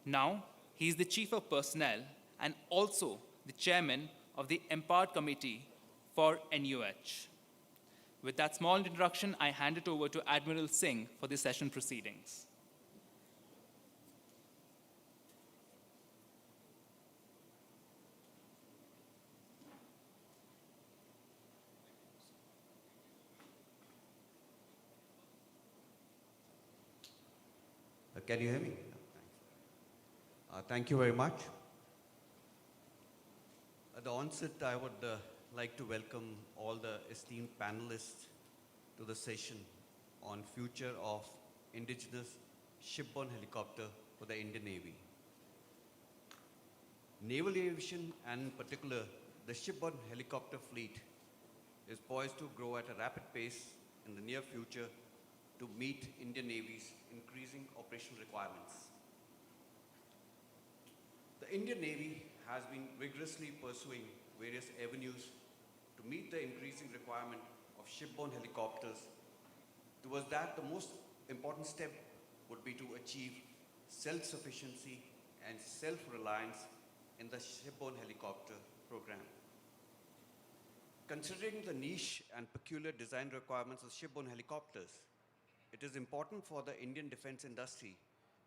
S5: Now, he is the Chief of Personnel and also the Chairman of the Empowered Committee for NUH. With that small introduction, I hand it over to Admiral Singh for the session proceedings.
S6: Can you hear me? Thank you very much. At the onset, I would like to welcome all the esteemed panelists to the session on future of indigenous shipborne helicopter for the Indian Navy. Naval aviation, and in particular the shipborne helicopter fleet, is poised to grow at a rapid pace in the near future to meet Indian Navy's increasing operational requirements. The Indian Navy has been vigorously pursuing various avenues to meet the increasing requirement of shipborne helicopters. Towards that, the most important step would be to achieve self-sufficiency and self-reliance in the shipborne helicopter program. Considering the niche and peculiar design requirements of shipborne helicopters, it is important for the Indian defense industry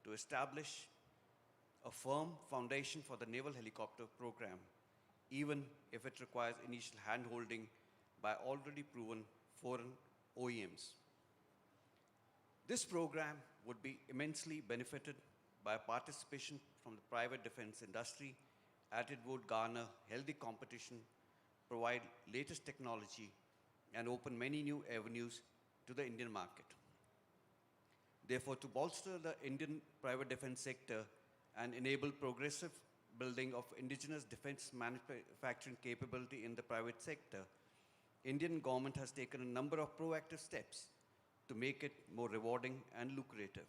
S6: to establish a firm foundation for the naval helicopter program, even if it requires initial hand-holding by already proven foreign OEMs. This program would be immensely benefited by participation from the private defense industry, as it would garner healthy competition, provide latest technology, and open many new avenues to the Indian market. Therefore, to bolster the Indian private defense sector and enable progressive building of indigenous defense manufacturing capability in the private sector, Indian government has taken a number of proactive steps to make it more rewarding and lucrative.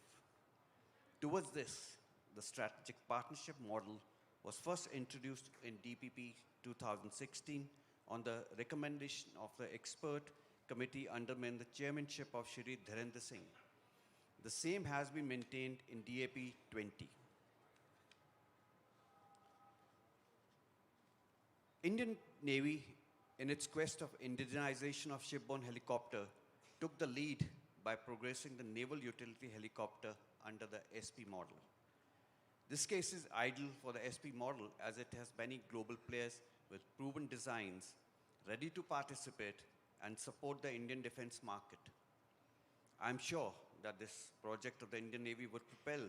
S6: Towards this, the strategic partnership model was first introduced in DPP 2016 on the recommendation of the expert committee under the chairmanship of Shri Dhirendra Singh. The same has been maintained in DAP 20. Indian Navy, in its quest of indigenization of shipborne helicopter, took the lead by progressing the naval utility helicopter under the SP model. This case is ideal for the SP model as it has many global players with proven designs ready to participate and support the Indian defense market. I'm sure that this project of the Indian Navy would propel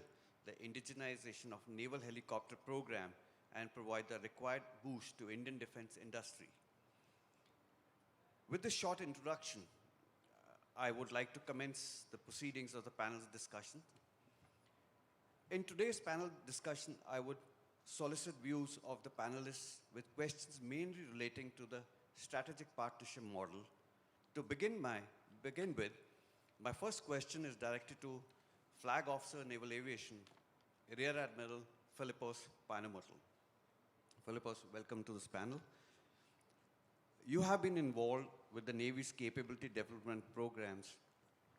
S6: the indigenization of naval helicopter program and provide the required boost to Indian defense industry. With this short introduction, I would like to commence the proceedings of the panel's discussion. In today's panel discussion, I would solicit views of the panelists with questions mainly relating to the strategic partnership model. To begin with, my first question is directed to Flag Officer Naval Aviation, Rear Admiral Philippos Painamoto. Philippos, welcome to this panel. You have been involved with the Navy's capability development programs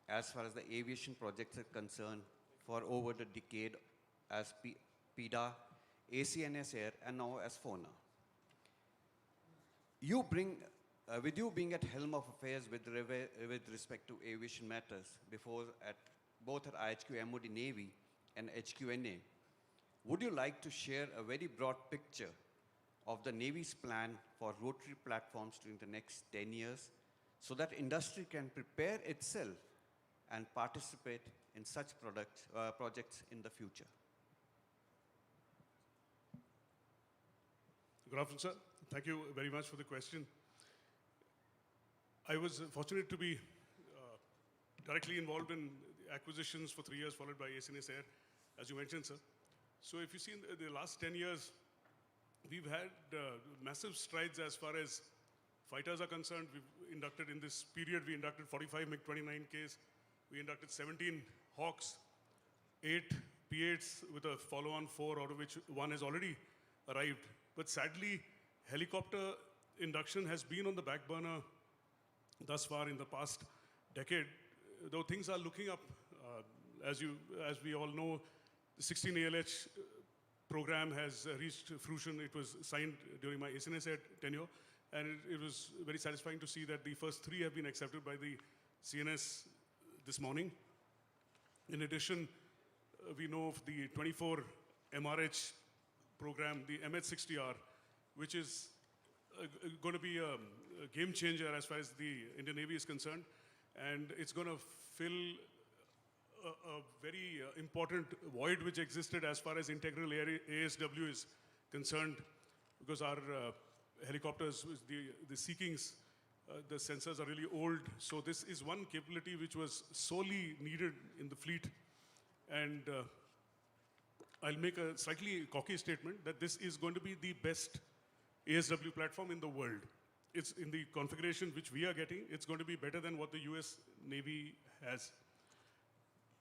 S6: as far as the aviation projects are concerned for over the decade as PIDA, ACNS Air, and now as FONA. You bring, with you being at helm of affairs with respect to aviation matters, before both at IHQ MOD Navy and HQNA, would you like to share a very broad picture of the Navy's plan for rotary platforms during the next 10 years so that industry can prepare itself and participate in such projects in the future?
S7: Good afternoon, sir. Thank you very much for the question. I was fortunate to be directly involved in acquisitions for 3 years, followed by ACNS Air, as you mentioned, sir. So if you see in the last 10 years, we've had massive strides as far as fighters are concerned. We've inducted, in this period, we inducted 45 MiG-29Ks. We inducted 17 Hawks, 8 P-8s with a follow-on 4, out of which 1 has already arrived. But sadly, helicopter induction has been on the back burner thus far in the past decade. Though things are looking up, as we all know, the 16 ALH program has reached fruition. It was signed during my ACNS Air tenure, and it was very satisfying to see that the first 3 have been accepted by the CNS this morning. In addition, we know of the 24 MRH program, the MH-60R, which is going to be a game changer as far as the Indian Navy is concerned. And it's going to fill a very important void which existed as far as integral ASW is concerned, because our helicopters, the Sea Kings, the sensors are really old. So this is one capability which was sorely needed in the fleet. And I'll make a slightly cocky statement that this is going to be the best ASW platform in the world. It's in the configuration which we are getting, it's going to be better than what the US Navy has.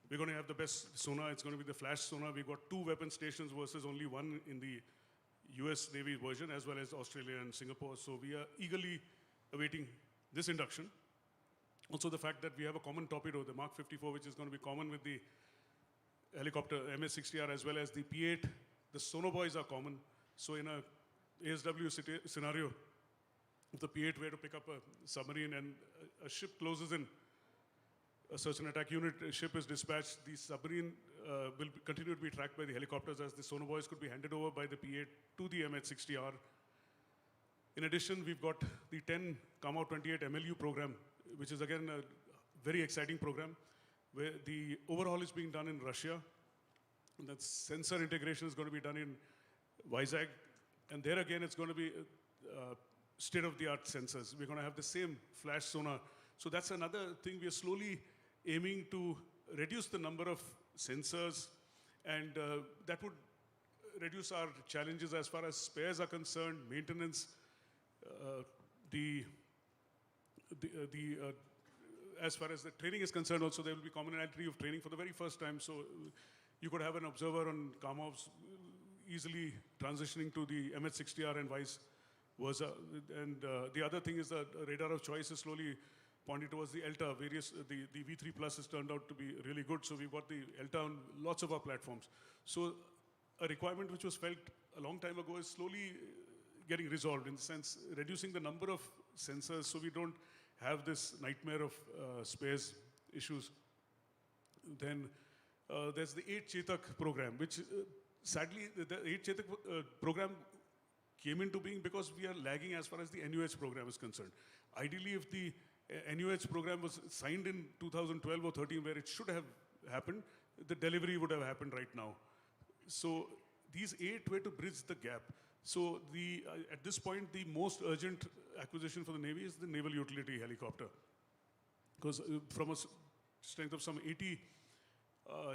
S7: We're going to have the best sonar. It's going to be the flash sonar. We've got 2 weapon stations versus only 1 in the US Navy version, as well as Australia and Singapore. So we are eagerly awaiting this induction. Also the fact that we have a common torpedo, the Mark 54, which is going to be common with the helicopter MS-60R as well as the P-8. The sonobuoys are common. So in a ASW scenario, if the P-8 were to pick up a submarine and a ship closes in, a search and attack unit ship is dispatched, the submarine will continue to be tracked by the helicopters, as the sonobuoys could be handed over by the P-8 to the MH-60R. In addition, we've got the 10 Kama 28 MLU program, which is again a very exciting program, where the overhaul is being done in Russia. And that sensor integration is going to be done in Vizag. And there again, it's going to be state-of-the-art sensors. We're going to have the same flash sonar. So that's another thing. We are slowly aiming to reduce the number of sensors, and that would reduce our challenges as far as spares are concerned, maintenance, as far as the training is concerned also, there will be commonality of training for the very first time. So you could have an observer on Kamovs easily transitioning to the MH-60R and vice versa. And the other thing is that radar of choice is slowly pointing towards the ELTA. The V3 Plus has turned out to be really good. So we've got the ELTA on lots of our platforms. So a requirement which was felt a long time ago is slowly getting resolved, in the sense reducing the number of sensors so we don't have this nightmare of spares issues. Then there's the 8 Chetak program, which sadly, the 8 Chetak program came into being because we are lagging as far as the NUH program is concerned. Ideally, if the NUH program was signed in 2012 or 13, where it should have happened, the delivery would have happened right now. So these 8 were to bridge the gap. So at this point, the most urgent acquisition for the Navy is the naval utility helicopter. Because from a strength of some 80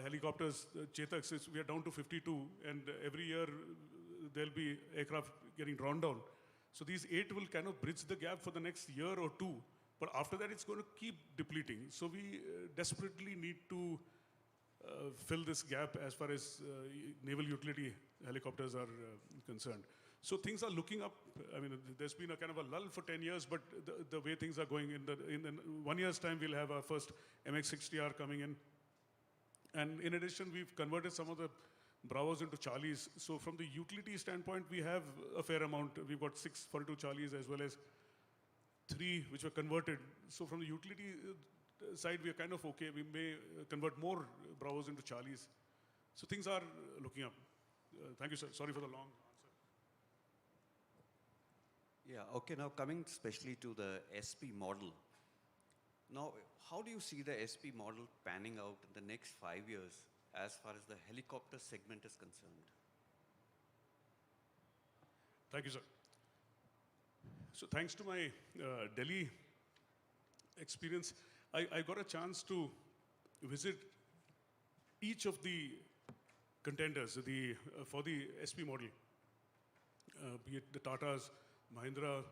S7: helicopters, Chetaks, we are down to 52, and every year there'll be aircraft getting drawn down. So these 8 will kind of bridge the gap for the next year or 2. But after that, it's going to keep depleting. So we desperately need to fill this gap as far as naval utility helicopters are concerned. So things are looking up. I mean, there's been a kind of a lull for 10 years, but the way things are going, in 1 year's time, we'll have our first MX-60R coming in. And in addition, we've converted some of the Bravos into Charlies. So from the utility standpoint, we have a fair amount. We've got 6 42 Charlies as well as 3 which were converted. So from the utility side, we are kind of okay. We may convert more Bravos into Charlies. So things are looking up. Thank you, sir. Sorry for the long answer.
S6: Yeah, okay, now coming especially to the SP model. Now, how do you see the SP model panning out in the next 5 years as far as the helicopter segment is concerned?
S7: Thank you, sir. So thanks to my Delhi experience, I got a chance to visit each of the contenders for the SP model, be it the Tatas, Mahindra,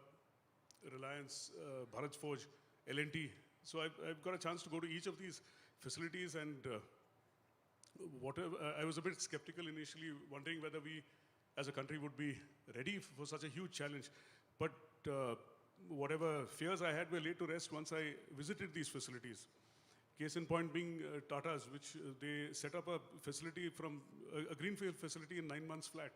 S7: Reliance, Bharat Forge, L&T. So I've got a chance to go to each of these facilities, and I was a bit skeptical initially, wondering whether we as a country would be ready for such a huge challenge. But whatever fears I had were laid to rest once I visited these facilities. Case in point being Tata's, which they set up a facility a greenfield facility in 9 months flat.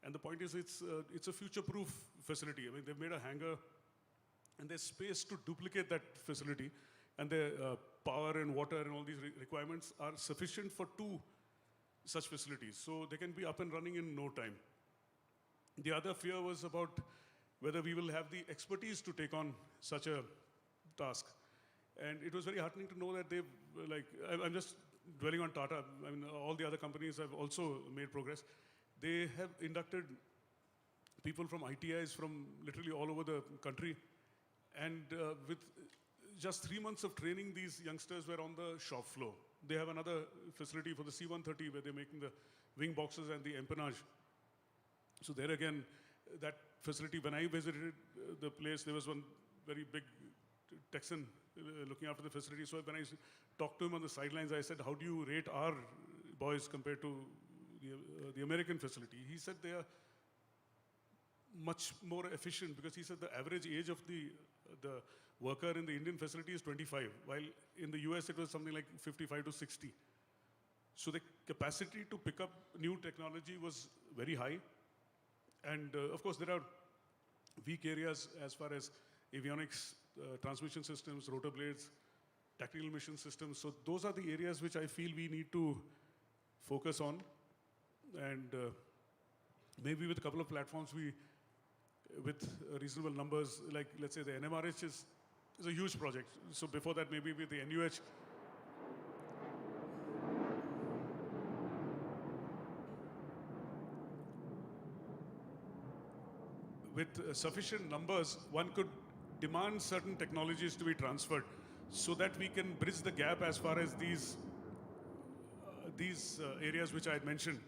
S7: And the point is, it's a future-proof facility. I mean, they've made a hangar, and there's space to duplicate that facility. And the power and water and all these requirements are sufficient for 2 such facilities. So they can be up and running in no time. The other fear was about whether we will have the expertise to take on such a task. And it was very heartening to know that I'm just dwelling on Tata. I mean, all the other companies have also made progress. They have inducted people from ITIs from literally all over the country. And with just 3 months of training, these youngsters were on the shop floor. They have another facility for the C-130 where they're making the wing boxes and the empennage. So there again, that facility, when I visited the place, there was one very big Texan looking after the facility. So when I talked to him on the sidelines, I said, how do you rate our boys compared to the American facility? He said they are much more efficient, because he said the average age of the worker in the Indian facility is 25, while in the US it was something like 55 to 60. So the capacity to pick up new technology was very high. And of course, there are weak areas as far as avionics, transmission systems, rotor blades, tactical mission systems. So those are the areas which I feel we need to focus on. And maybe with a couple of platforms, with reasonable numbers, like let's say the NMRH is a huge project. So before that, maybe with the NUH, with sufficient numbers, one could demand certain technologies to be transferred so that we can bridge the gap as far as these areas which I had mentioned.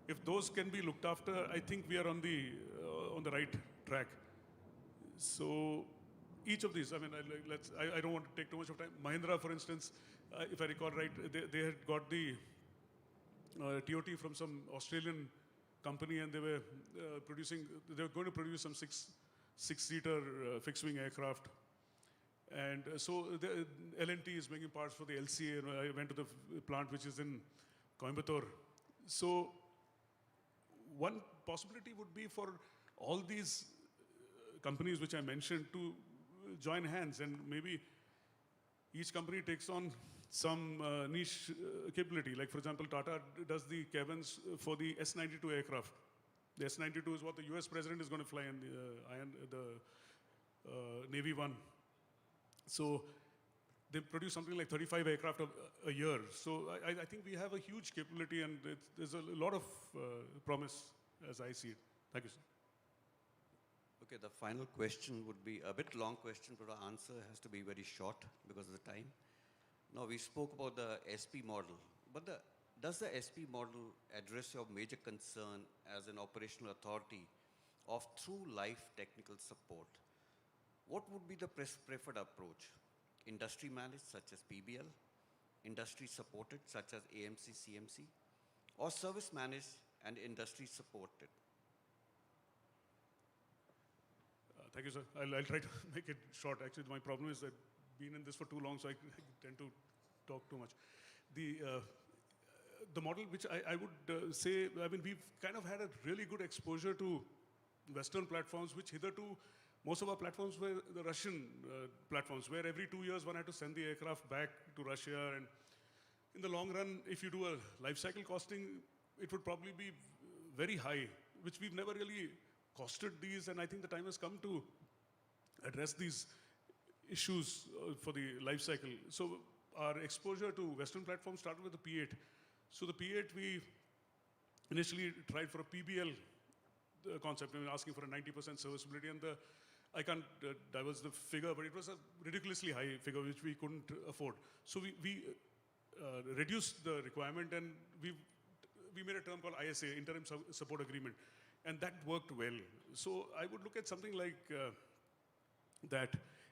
S7: If those can be looked after, I think we are on the right track. So each of these, I mean, I don't want to take too much of time. Mahindra, for instance, if I recall right, they had got the TOT from some Australian company, and they were going to produce some six-seater fixed-wing aircraft. And so the L&T is making parts for the LCA. And I went to the plant which is in Coimbatore. So one possibility would be for all these companies which I mentioned to join hands, and maybe each company takes on some niche capability. Like, for example, Tata does the cabins for the S-92 aircraft. The S-92 is what the US president is going to fly in the Navy one. So they produce something like 35 aircraft a year. So I think we have a huge capability, and there's a lot of promise as I see it. Thank you, sir.
S6: Okay, the final question would be a bit long question, but the answer has to be very short because of the time. Now, we spoke about the SP model, but does the SP model address your major concern as an operational authority of through life technical support? What would be the preferred approach? Industry managed, such as PBL, industry supported, such as AMC, CMC, or service managed and industry supported?
S7: Thank you, sir. I'll try to make it short. Actually, my problem is that been in this for too long, so I tend to talk too much. The model which I would say, I mean, we've kind of had a really good exposure to Western platforms, which hitherto, most of our platforms were the Russian platforms, where every 2 years one had to send the aircraft back to Russia. And in the long run, if you do a life cycle costing, it would probably be very high, which we've never really costed these. And I think the time has come to address these issues for the life cycle. So our exposure to Western platforms started with the P8. So the P8, we initially tried for a PBL concept, and asking for a 90% serviceability, and I can't divulge the figure, but it was a ridiculously high figure which we couldn't afford. So we reduced the requirement, and we made a term called ISA, Interim Support Agreement, and that worked well. So I would look at something like that,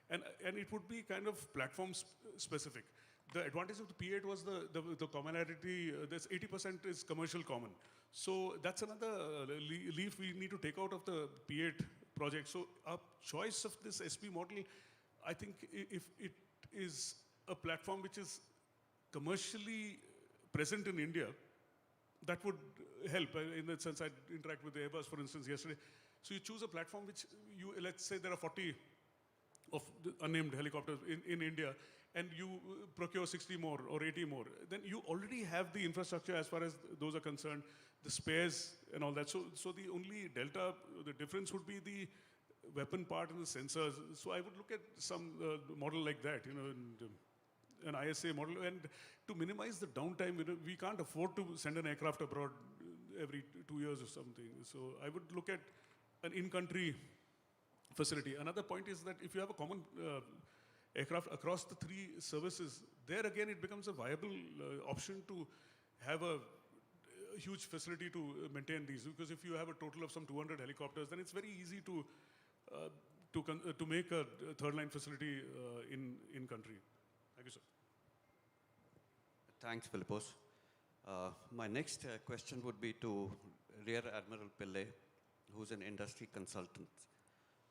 S7: and it would be kind of platform specific. The advantage of the P8 was the commonality. There's 80% is commercial common. So that's another leaf we need to take out of the P8 project. So our choice of this SP model, I think if it is a platform which is commercially present in India, that would help. In that sense, I interact with the Airbus, for instance, yesterday. So you choose a platform which let's say there are 40 of the unnamed helicopters in India, and you procure 60 more or 80 more, then you already have the infrastructure as far as those are concerned, the spares and all that. So the only delta, the difference would be the weapon part and the sensors. So I would look at some model like that, an ISA model, and to minimize the downtime, we can't afford to send an aircraft abroad every 2 years or something. So I would look at an in-country facility. Another point is that if you have a common aircraft across the 3 services, there again it becomes a viable option to have a huge facility to maintain these. Because if you have a total of some 200 helicopters, then it's very easy to make a third line facility in country. Thank you, sir.
S6: Thanks, Philippos. My next question would be to Rear Admiral Pillai, who's an industry consultant.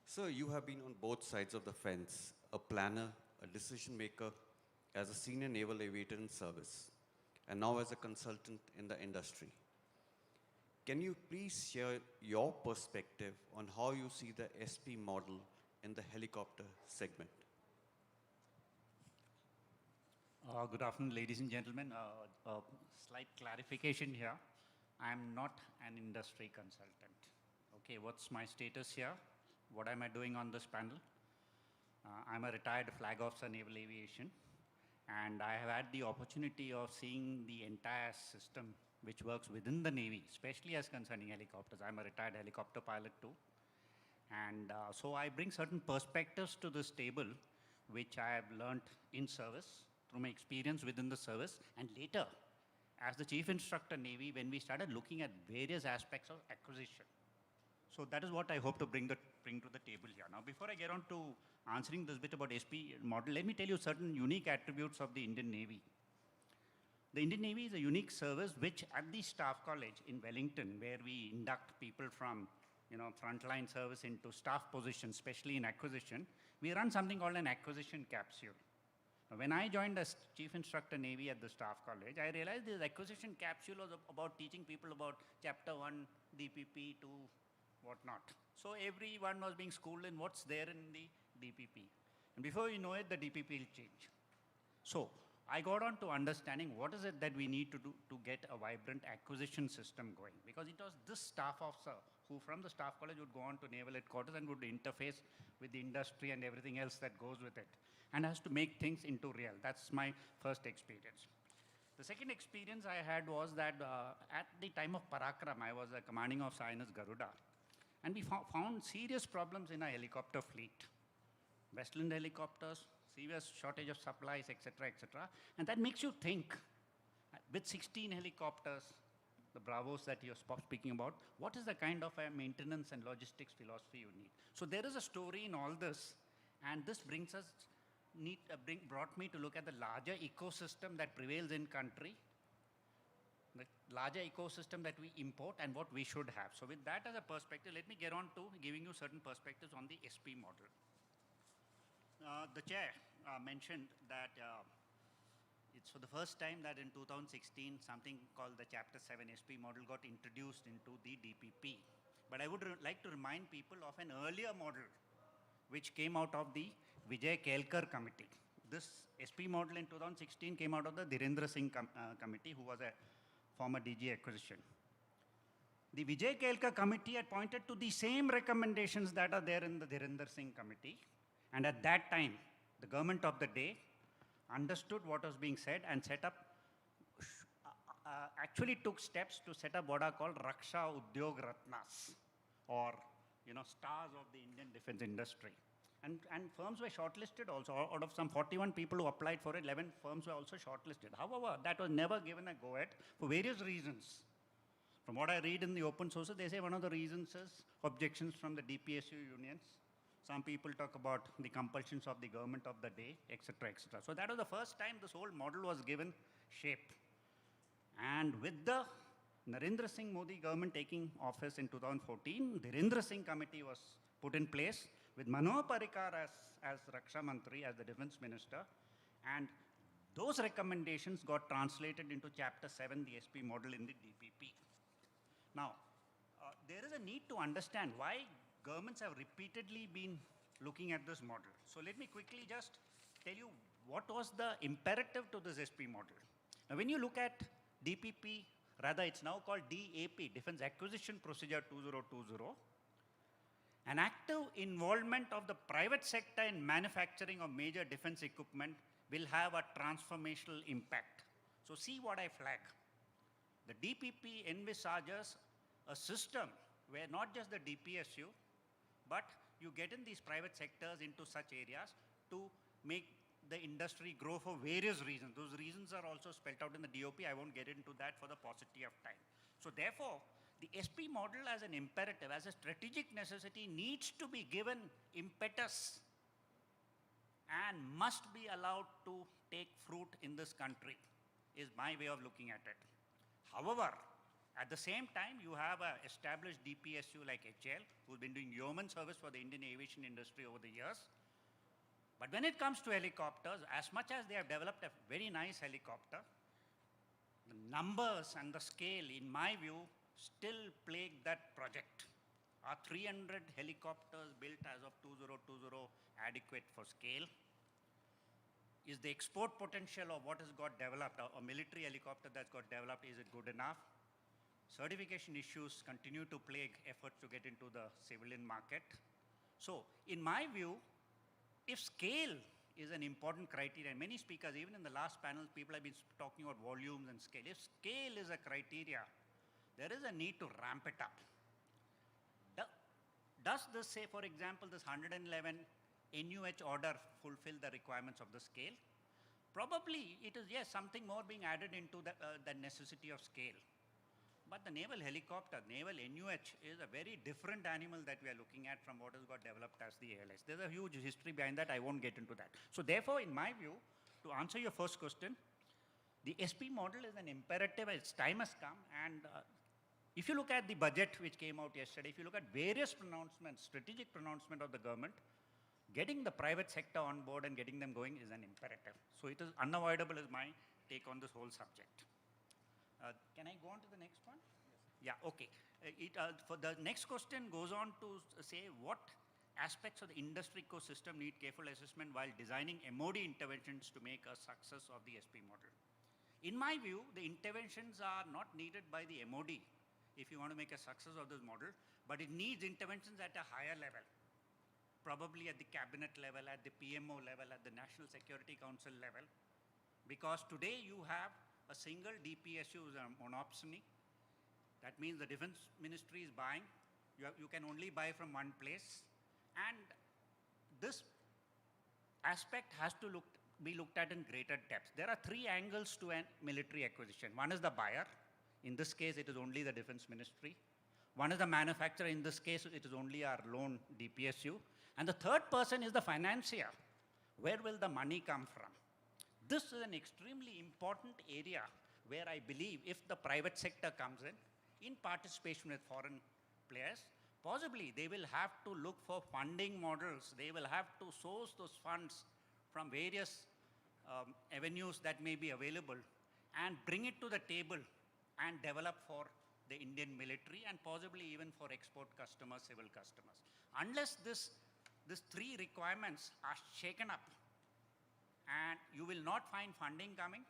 S6: So you have been on both sides of the fence, a planner, a decision maker, as a senior naval aviator in service, and now as a consultant in the industry. Can you please share your perspective on how you see the SP model in the helicopter segment?
S8: Good afternoon, ladies and gentlemen. A slight clarification here. I am not an industry consultant. Okay, what's my status here? What am I doing on this panel? I'm a retired flag officer, naval aviation, and I have had the opportunity of seeing the entire system which works within the Navy, especially as concerning helicopters. I'm a retired helicopter pilot too. And so I bring certain perspectives to this table, which I have learnt in service, through my experience within the service, and later, as the Chief Instructor Navy, when we started looking at various aspects of acquisition. So that is what I hope to bring to the table here. Now, before I get on to answering this bit about SP model, let me tell you certain unique attributes of the Indian Navy. The Indian Navy is a unique service which at the Staff College in Wellington, where we induct people from frontline service into staff positions, especially in acquisition, we run something called an acquisition capsule. Now, when I joined as Chief Instructor Navy at the Staff College, I realized this acquisition capsule was about teaching people about Chapter 1, DPP 2, whatnot. So everyone was being schooled in what's there in the DPP. And before you know it, the DPP will change. So I got on to understanding what is it that we need to do to get a vibrant acquisition system going. Because it was this staff officer who from the Staff College would go on to Naval Headquarters and would interface with the industry and everything else that goes with it, and has to make things into real. That's my first experience. The second experience I had was that at the time of Parakram, I was a commanding officer in Garuda. And we found serious problems in our helicopter fleet. Westland helicopters, serious shortage of supplies, etc., etc. And that makes you think, with 16 helicopters, the Bravos that you're speaking about, what is the kind of a maintenance and logistics philosophy you need? So there is a story in all this, and this brings us brought me to look at the larger ecosystem that prevails in country, the larger ecosystem that we import and what we should have. So with that as a perspective, let me get on to giving you certain perspectives on the SP model. The chair mentioned that it's for the first time that in 2016, something called the Chapter 7 SP model got introduced into the DPP. But I would like to remind people of an earlier model which came out of the Vijay Kelkar committee. This SP model in 2016 came out of the Dhirendra Singh committee, who was a former DG acquisition. The Vijay Kelkar committee had pointed to the same recommendations that are there in the Dhirendra Singh committee. And at that time, the government of the day understood what was being said and set up, actually took steps to set up what are called Raksha Udyog Ratnas, or stars of the Indian defense industry. And firms were shortlisted also. Out of some 41 people who applied for it, 11 firms were also shortlisted. However, that was never given a go-ahead for various reasons. From what I read in the open sources, they say one of the reasons is objections from the DPSU unions. Some people talk about the compulsions of the government of the day, etc., etc. So that was the first time this whole model was given shape. And with the Narendra Singh Modi government taking office in 2014, the Dhirendra Singh committee was put in place with Manohar Parrikar as Raksha Mantri, as the defense minister. And those recommendations got translated into Chapter 7, the SP model in the DPP. Now, there is a need to understand why governments have repeatedly been looking at this model. So let me quickly just tell you what was the imperative to this SP model. Now, when you look at DPP, rather it's now called DAP, Defense Acquisition Procedure 2020, an active involvement of the private sector in manufacturing of major defense equipment will have a transformational impact. So see what I flag. The DPP envisages a system where not just the DPSU, but you get in these private sectors into such areas to make the industry grow for various reasons. Those reasons are also spelled out in the DOP. I won't get into that for the paucity of time. So therefore, the SP model as an imperative, as a strategic necessity, needs to be given impetus and must be allowed to take fruit in this country, is my way of looking at it. However, at the same time, you have an established DPSU like HL, who's been doing yeoman service for the Indian aviation industry over the years. But when it comes to helicopters, as much as they have developed a very nice helicopter, the numbers and the scale, in my view, still plague that project. Are 300 helicopters built as of 2020 adequate for scale? Is the export potential of what has got developed, a military helicopter that's got developed, is it good enough? Certification issues continue to plague efforts to get into the civilian market. So, in my view, if scale is an important criteria, and many speakers, even in the last panel, people have been talking about volumes and scale. If scale is a criteria, there is a need to ramp it up. Does this say, for example, this 111 NUH order fulfill the requirements of the scale? Probably it is, yes, something more being added into the necessity of scale. But the naval helicopter, naval NUH, is a very different animal that we are looking at from what has got developed as the ALS. There's a huge history behind that. I won't get into that. So therefore, in my view, to answer your first question, the SP model is an imperative. Its time has come. And if you look at the budget which came out yesterday, if you look at various pronouncements, strategic pronouncement of the government, getting the private sector on board and getting them going is an imperative. So it is unavoidable is my take on this whole subject. Can I go on to the next one? Yes. Yeah, okay. For the next question goes on to say what aspects of the industry ecosystem need careful assessment while designing MOD interventions to make a success of the SP model. In my view, the interventions are not needed by the MOD if you want to make a success of this model, but it needs interventions at a higher level, probably at the cabinet level, at the PMO level, at the National Security Council level, because today you have a single DPSU is a monopsony. That means the defense ministry is buying. You can only buy from one place. And this aspect has to be looked at in greater depth. There are three angles to a military acquisition. One is the buyer. In this case, it is only the defense ministry. One is the manufacturer. In this case, it is only our lone DPSU. And the third person is the financier, Where will the money come from? This is an extremely important area where I believe if the private sector comes in participation with foreign players, possibly they will have to look for funding models. They will have to source those funds from various avenues that may be available and bring it to the table and develop for the Indian military and possibly even for export customers, civil customers. Unless these three requirements are shaken up, and you will not find funding coming,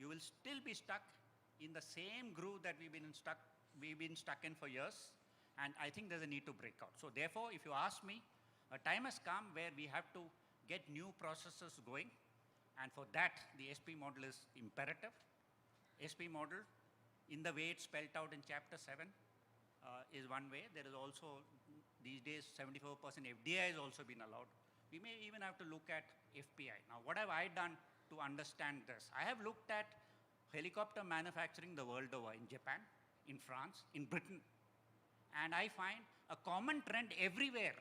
S8: you will still be stuck in the same groove that we've been stuck in for years, and I think there's a need to break out. So therefore, if you ask me, a time has come where we have to get new processes going, and for that, the SP model is imperative. SP model, in the way it's spelled out in Chapter 7, is one way. There is also, these days, 74% FDI has also been allowed. We may even have to look at FPI. Now, what have I done to understand this? I have looked at helicopter manufacturing the world over, in Japan, in France, in Britain. And I find a common trend everywhere.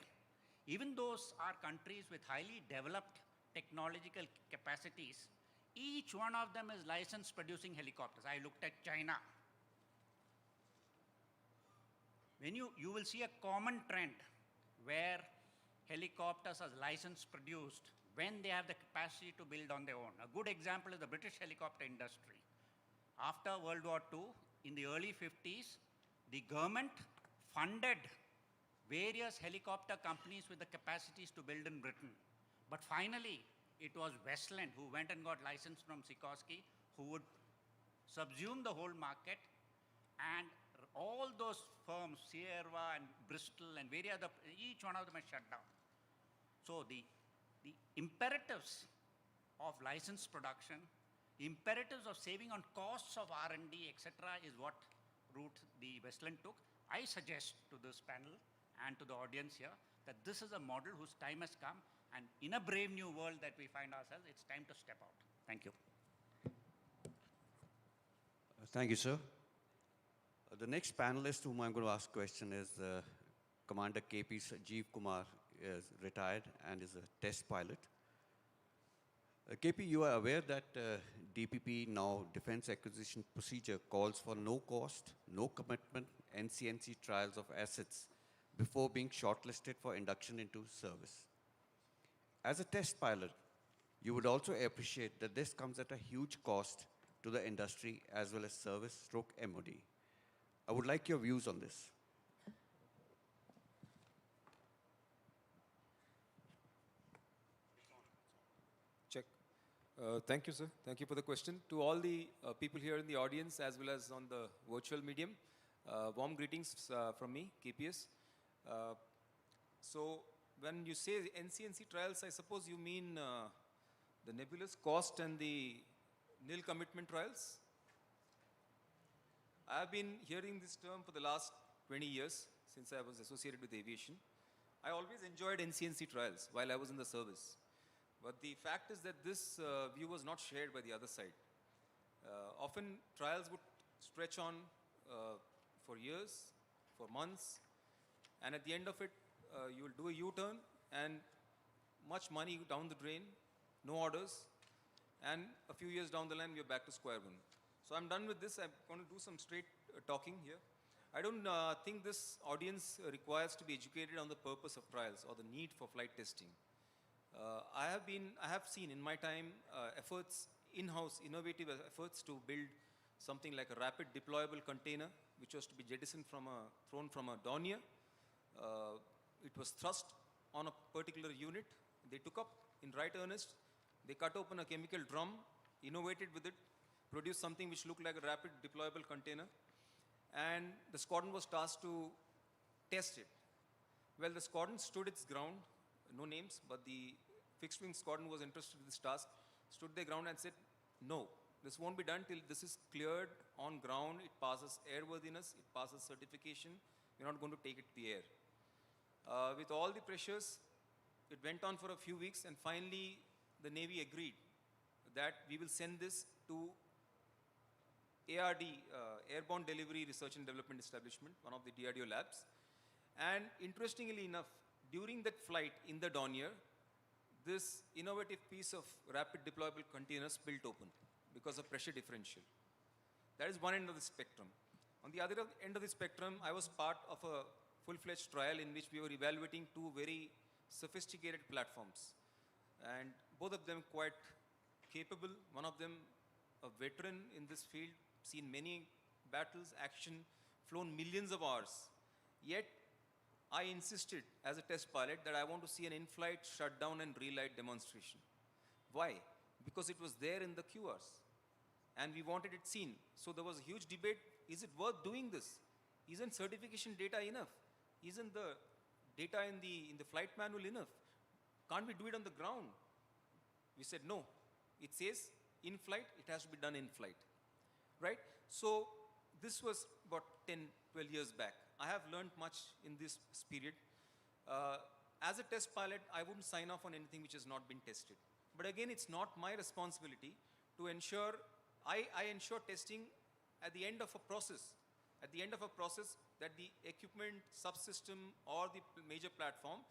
S8: Even those are countries with highly developed technological capacities, each one of them is licensed producing helicopters. I looked at China. When you will see a common trend where helicopters are licensed produced when they have the capacity to build on their own. A good example is the British helicopter industry. After World War II, in the early 50s, the government funded various helicopter companies with the capacities to build in Britain. But finally, it was Westland who went and got license from Sikorsky, who would subsume the whole market, and all those firms, Sierra and Bristol and various other, each one of them is shut down. So the imperatives of license production, imperatives of saving on costs of R&D, etc., is what route the Westland took. I suggest to this panel and to the audience here that this is a model whose time has come, and in a brave new world that we find ourselves, it's time to step out. Thank you.
S6: Thank you, sir. The next panelist whom I'm going to ask question is Commander KP Jeev Kumar, is retired and is a test pilot. KP, you are aware that DPP, now Defense Acquisition Procedure, calls for no cost, no commitment NCNC trials of assets before being shortlisted for induction into service. As a test pilot, you would also appreciate that this comes at a huge cost to the industry as well as service/MOD. I would like your views on this.
S9: Check. Thank you, sir. Thank you for the question. To all the people here in the audience as well as on the virtual medium, warm greetings from me, KPS. So when you say NCNC trials, I suppose you mean the nebulous cost and the nil commitment trials? I have been hearing this term for the last 20 years since I was associated with aviation. I always enjoyed NCNC trials while I was in the service. But the fact is that this view was not shared by the other side. Often trials would stretch on for years, for months, and at the end of it, you will do a U-turn and much money down the drain, no orders, and a few years down the line, we are back to square one. So I'm done with this. I'm going to do some straight talking here. I don't think this audience requires to be educated on the purpose of trials or the need for flight testing. I have seen in my time efforts, in-house innovative efforts to build something like a rapid deployable container, which was to be jettisoned thrown from a Dornier. It was thrust on a particular unit. They took up in right earnest. They cut open a chemical drum, innovated with it, produced something which looked like a rapid deployable container, and the squadron was tasked to test it. Well, the squadron stood its ground, no names, but the fixed wing squadron was interested in this task, stood their ground and said, no, this won't be done till this is cleared on ground, it passes airworthiness, it passes certification, we're not going to take it to the air. With all the pressures, it went on for a few weeks, and finally the Navy agreed that we will send this to ARD, Airborne Delivery Research and Development Establishment, one of the DRDO labs. And interestingly enough, during that flight in the Dornier, this innovative piece of rapid deployable containers built open because of pressure differential. That is one end of the spectrum. On the other end of the spectrum, I was part of a full-fledged trial in which we were evaluating two very sophisticated platforms. And both of them quite capable. One of them a veteran in this field, seen many battles, action, flown millions of hours. Yet, I insisted as a test pilot that I want to see an in-flight shutdown and relight demonstration. Why? Because it was there in the QRs. And we wanted it seen. So there was a huge debate, is it worth doing this? Isn't certification data enough? Isn't the data in the flight manual enough? Can't we do it on the ground? We said no. It says in flight, it has to be done in flight. Right? So this was about 10, 12 years back. I have learned much in this period. As a test pilot, I wouldn't sign off on anything which has not been tested. But again, it's not my responsibility to ensure, I ensure testing at the end of a process. At the end of a process that the equipment, subsystem or the major platform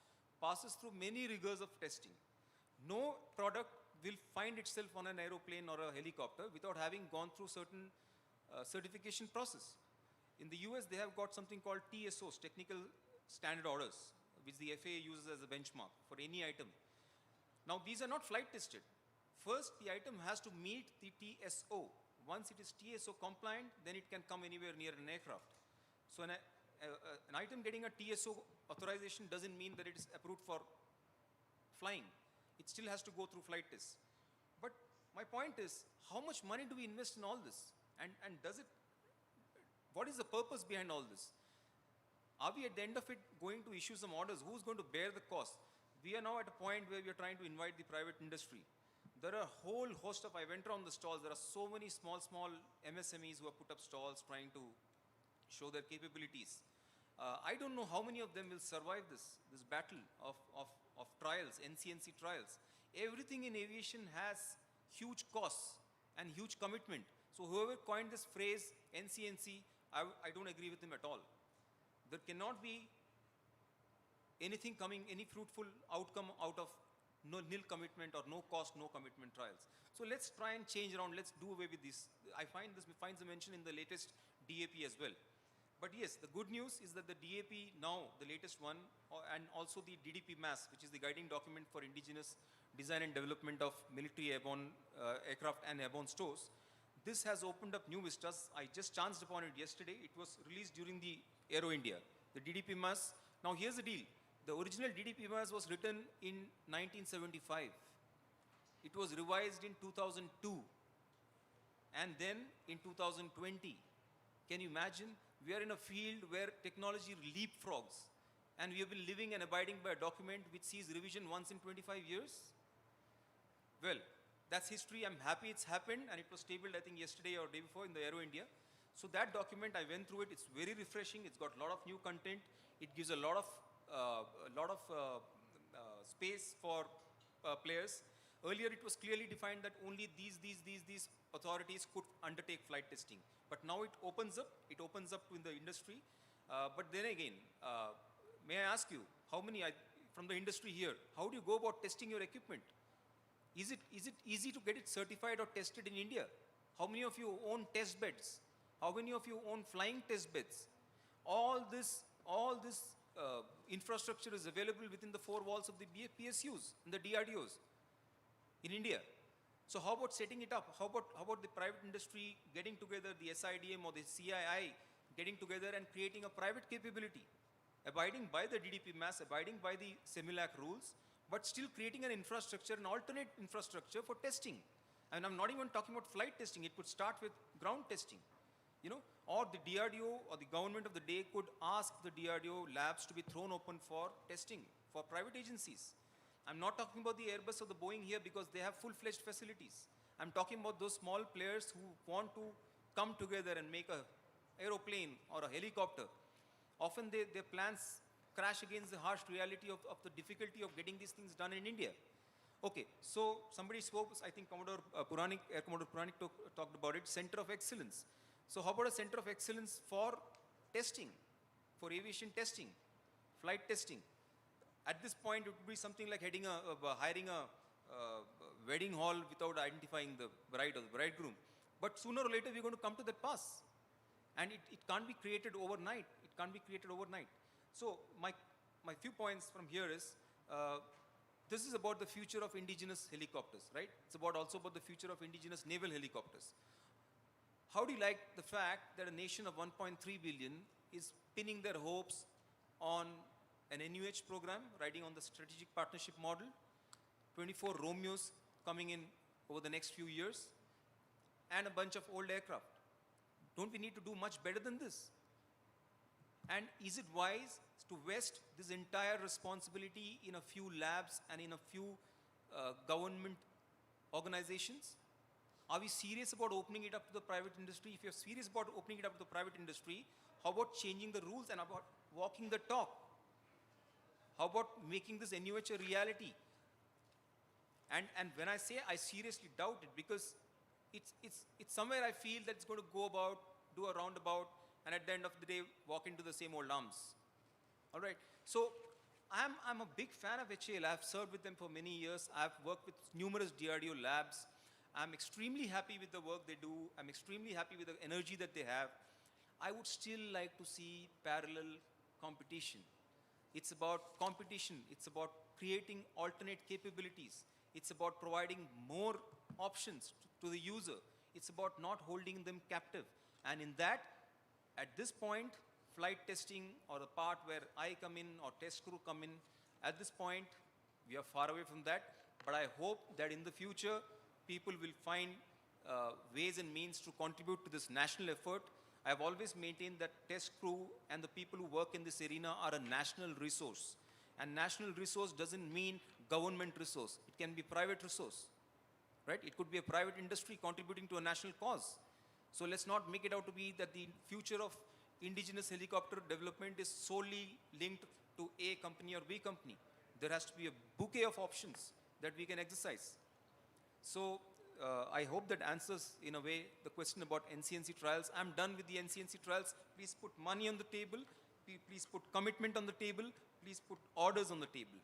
S9: passes through many rigors of testing. No product will find itself on an aeroplane or a helicopter without having gone through certain certification process. In the US, they have got something called TSOs, Technical Standard Orders, which the FAA uses as a benchmark for any item. Now, these are not flight tested. First, the item has to meet the TSO. Once it is TSO compliant, then it can come anywhere near an aircraft. So an item getting a TSO authorization doesn't mean that it is approved for flying. It still has to go through flight tests. But my point is, how much money do we invest in all this? And does it, what is the purpose behind all this? Are we at the end of it going to issue some orders? Who's going to bear the cost? We are now at a point where we are trying to invite the private industry. There are a whole host of, I went around the stalls, there are so many small MSMEs who have put up stalls trying to show their capabilities. I don't know how many of them will survive this battle of trials, NCNC trials. Everything in aviation has huge costs and huge commitment. So whoever coined this phrase, NCNC, I don't agree with him at all. There cannot be anything coming, any fruitful outcome out of nil commitment or no cost, no commitment trials. So let's try and change around, let's do away with this. I find this finds a mention in the latest DAP as well. But yes, the good news is that the DAP now, the latest one, and also the DDP MAS, which is the guiding document for indigenous design and development of military airborne aircraft and airborne stores, this has opened up new vistas. I just chanced upon it yesterday. It was released during the Aero India, the DDP MAS. Now here's the deal. The original DDP MAS was written in 1975. It was revised in 2002 and then in 2020. Can you imagine? We are in a field where technology leapfrogs, and we have been living and abiding by a document which sees revision once in 25 years. Well, that's history. I'm happy it's happened, and it was tabled, I think, yesterday or day before in the Aero India. So that document, I went through it. It's very refreshing. It's got a lot of new content. It gives a lot of space for players. Earlier, it was clearly defined that only these authorities could undertake flight testing. But now it opens up to the industry. But then again, may I ask you, how many, from the industry here, how do you go about testing your equipment? Is it easy to get it certified or tested in India? How many of you own test beds? How many of you own flying test beds? All this infrastructure is available within the four walls of the PSUs and the DRDOs in India. So how about setting it up? How about the private industry getting together, the SIDM or the CII getting together and creating a private capability, abiding by the DDP MAS, abiding by the CEMILAC rules, but still creating an infrastructure, an alternate infrastructure for testing. And I'm not even talking about flight testing. It could start with ground testing, or the DRDO or the government of the day could ask the DRDO labs to be thrown open for testing for private agencies. I'm not talking about the Airbus or the Boeing here because they have full-fledged facilities. I'm talking about those small players who want to come together and make an aeroplane or a helicopter. Often their plans crash against the harsh reality of the difficulty of getting these things done in India. Okay, so somebody spoke, I think Air Commodore Puranik talked about it, Center of Excellence. So how about a Center of Excellence for testing, for aviation testing, flight testing? At this point, it would be something like hiring a wedding hall without identifying the bride or the bridegroom. But sooner or later, we're going to come to that pass. And it can't be created overnight. It can't be created overnight. So my few points from here is, this is about the future of indigenous helicopters, right? It's also about the future of indigenous naval helicopters. How do you like the fact that a nation of 1.3 billion is pinning their hopes on an NUH program, riding on the strategic partnership model, 24 Romeos coming in over the next few years, and a bunch of old aircraft? Don't we need to do much better than this? And is it wise to vest this entire responsibility in a few labs and in a few government organizations? Are we serious about opening it up to the private industry? If you're serious about opening it up to the private industry, how about changing the rules and about walking the talk? How about making this NUH a reality? And when I say I seriously doubt it, because it's somewhere I feel that it's going to go about, do a roundabout, and at the end of the day, walk into the same old arms. All right. So I'm a big fan of HAL. I've served with them for many years. I've worked with numerous DRDO labs. I'm extremely happy with the work they do. I'm extremely happy with the energy that they have. I would still like to see parallel competition. It's about competition. It's about creating alternate capabilities. It's about providing more options to the user. It's about not holding them captive. And in that, at this point, flight testing, or the part where I come in or test crew come in, at this point, we are far away from that. But I hope that in the future, people will find ways and means to contribute to this national effort. I have always maintained that test crew and the people who work in this arena are a national resource. And national resource doesn't mean government resource. It can be private resource, right? It could be a private industry contributing to a national cause. So let's not make it out to be that the future of indigenous helicopter development is solely linked to A company or B company. There has to be a bouquet of options that we can exercise. So I hope that answers, in a way, the question about NCNC trials. I'm done with the NCNC trials. Please put money on the table. Please put commitment on the table. Please put orders on the table.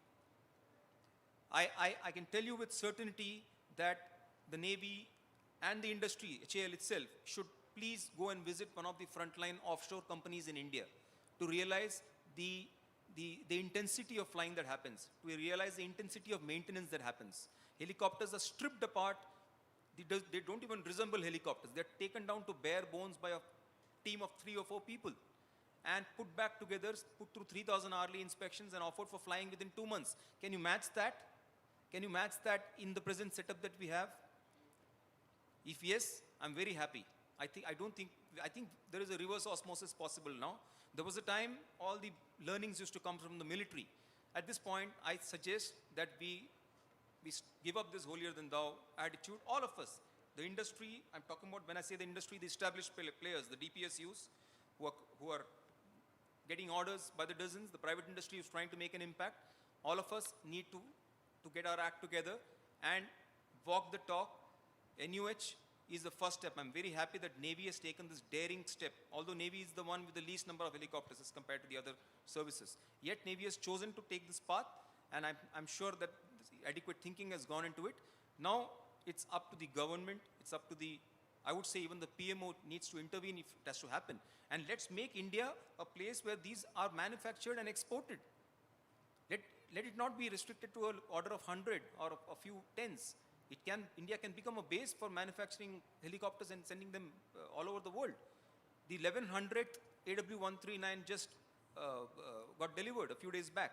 S9: I can tell you with certainty that the Navy and the industry, HAL itself, should please go and visit one of the frontline offshore companies in India to realize the intensity of flying that happens, to realize the intensity of maintenance that happens. Helicopters are stripped apart. They don't even resemble helicopters. They're taken down to bare bones by a team of 3 or 4 people and put back together, put through 3,000 hourly inspections and offered for flying within 2 months. Can you match that? Can you match that in the present setup that we have? If yes, I'm very happy. I think there is a reverse osmosis possible now. There was a time all the learnings used to come from the military. At this point, I suggest that we give up this holier than thou attitude. All of us, the industry, I'm talking about, when I say the industry, the established players, the DPSUs, who are getting orders by the dozens, the private industry is trying to make an impact. All of us need to get our act together and walk the talk. NUH is the first step. I'm very happy that Navy has taken this daring step, although Navy is the one with the least number of helicopters as compared to the other services. Yet Navy has chosen to take this path, and I'm sure that adequate thinking has gone into it. Now it's up to the government, it's up to I would say even the PMO needs to intervene if it has to happen. And let's make India a place where these are manufactured and exported. Let it not be restricted to an order of 100 or a few tens. India can become a base for manufacturing helicopters and sending them all over the world. The 1100th AW139 just got delivered a few days back.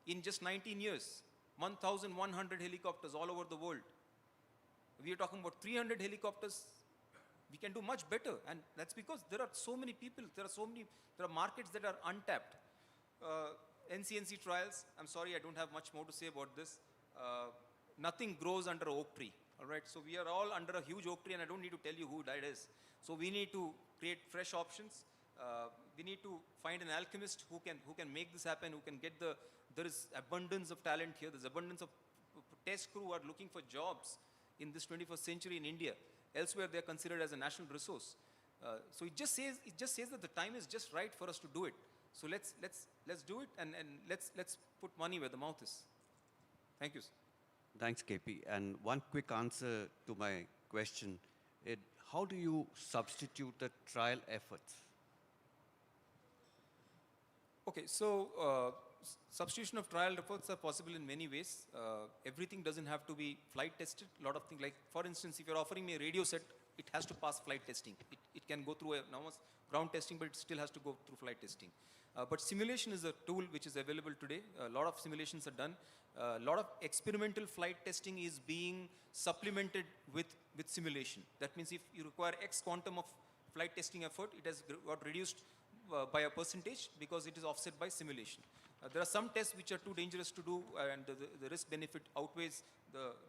S9: In just 19 years, 1,100 helicopters all over the world. We are talking about 300 helicopters. We can do much better, and that's because there are so many people, there are markets that are untapped. NCNC trials, I'm sorry, I don't have much more to say about this. Nothing grows under an oak tree, all right? So we are all under a huge oak tree, and I don't need to tell you who that is. So we need to create fresh options. We need to find an alchemist who can make this happen, who can get there is abundance of talent here. There's abundance of test crew who are looking for jobs in this 21st century in India. Elsewhere, they're considered as a national resource. So it just says that the time is just right for us to do it. So let's do it, and let's put money where the mouth is. Thank you, sir.
S6: Thanks, KP. And one quick answer to my question. How do you substitute the trial efforts?
S9: Okay, so substitution of trial efforts are possible in many ways. Everything doesn't have to be flight tested. A lot of things, like for instance, if you're offering me a radio set, it has to pass flight testing. It can go through a normal ground testing, but it still has to go through flight testing. But simulation is a tool which is available today. A lot of simulations are done. A lot of experimental flight testing is being supplemented with simulation. That means if you require X quantum of flight testing effort, it has got reduced by a percentage because it is offset by simulation. There are some tests which are too dangerous to do, and the risk benefit outweighs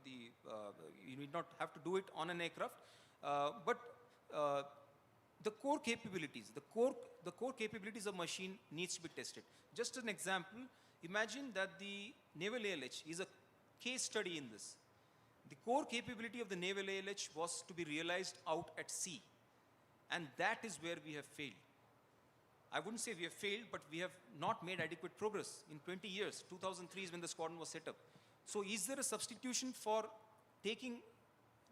S9: you need not have to do it on an aircraft. But the core capabilities, the core capabilities of machine needs to be tested. Just an example, imagine that the naval ALH is a case study in this. The core capability of the naval ALH was to be realized out at sea, and that is where we have failed. I wouldn't say we have failed, but we have not made adequate progress in 20 years. 2003 is when the squadron was set up. So is there a substitution for taking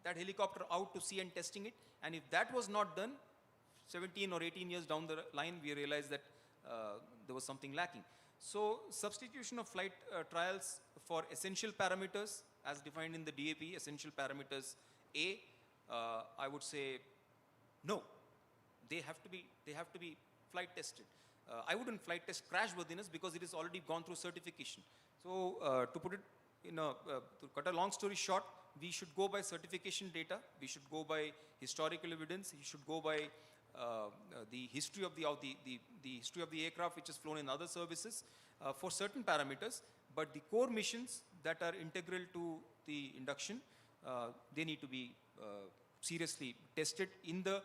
S9: that helicopter out to sea and testing it? And if that was not done, 17 or 18 years down the line, we realized that there was something lacking. So substitution of flight trials for essential parameters, as defined in the DAP, essential parameters A, I would say no. They have to be flight tested. I wouldn't flight test crashworthiness because it has already gone through certification. So to put it to cut a long story short, we should go by certification data. We should go by historical evidence. We should go by the history of the history of the aircraft which is flown in other services for certain parameters. But the core missions that are integral to the induction, they need to be seriously tested in the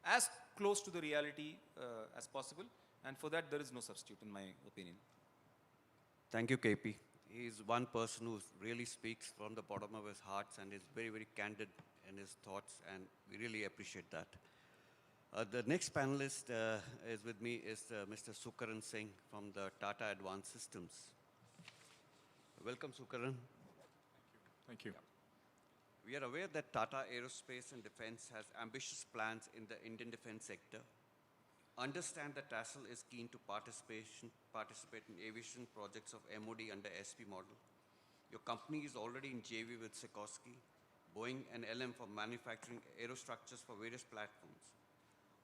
S9: as close to the reality as possible, and for that there is no substitute in my opinion.
S6: Thank you, KP. He is one person who really speaks from the bottom of his heart and is very, very candid in his thoughts, and we really appreciate that. The next panelist is with me is Mr. Sukaran Singh from the Tata Advanced Systems. Welcome, Sukaran.
S10: Thank you.
S6: We are aware that Tata Aerospace and Defense has ambitious plans in the Indian defense sector. Understand that TASL is keen to participate in aviation projects of MOD under SP model. Your company is already in JV with Sikorsky, Boeing and LM for manufacturing aerostructures for various platforms.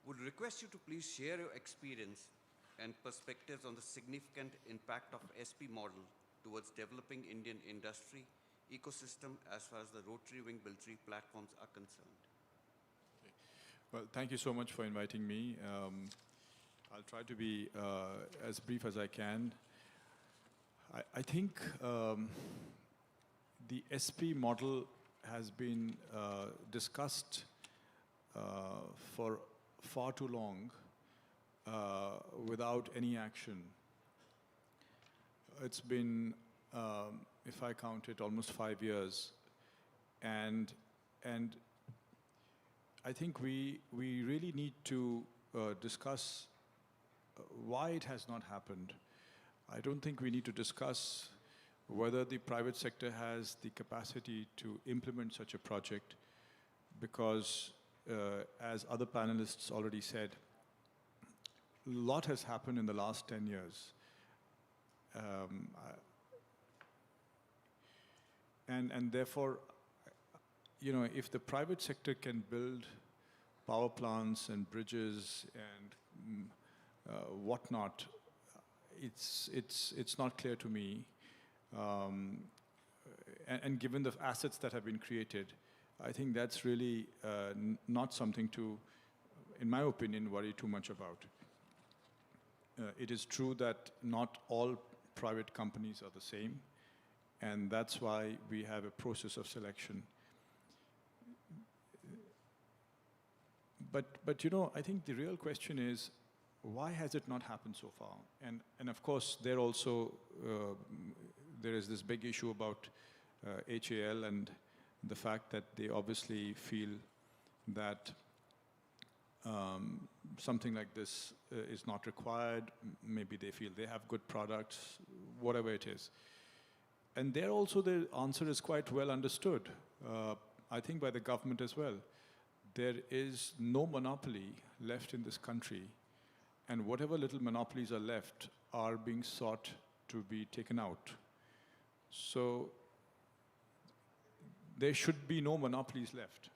S6: Would request you to please share your experience and perspectives on the significant impact of SP model towards developing Indian industry ecosystem as far as the rotary wing military platforms are concerned.
S10: Okay. Well, thank you so much for inviting me. I'll try to be as brief as I can. I think the SP model has been discussed for far too long without any action. It's been if I count it, almost 5 years. And I think we really need to discuss why it has not happened. I don't think we need to discuss whether the private sector has the capacity to implement such a project, because as other panelists already said, a lot has happened in the last 10 years. And therefore, you know, if the private sector can build power plants and bridges and whatnot, it's not clear to me. And given the assets that have been created, I think that's really not something to, in my opinion, worry too much about. It is true that not all private companies are the same, and that's why we have a process of selection. But you know, I think the real question is, why has it not happened so far? And of course, there also there is this big issue about HAL and the fact that they obviously feel that something like this is not required. Maybe they feel they have good products, whatever it is. And there also the answer is quite well understood, I think by the government as well. There is no monopoly left in this country, and whatever little monopolies are left are being sought to be taken out. So there should be no monopolies left.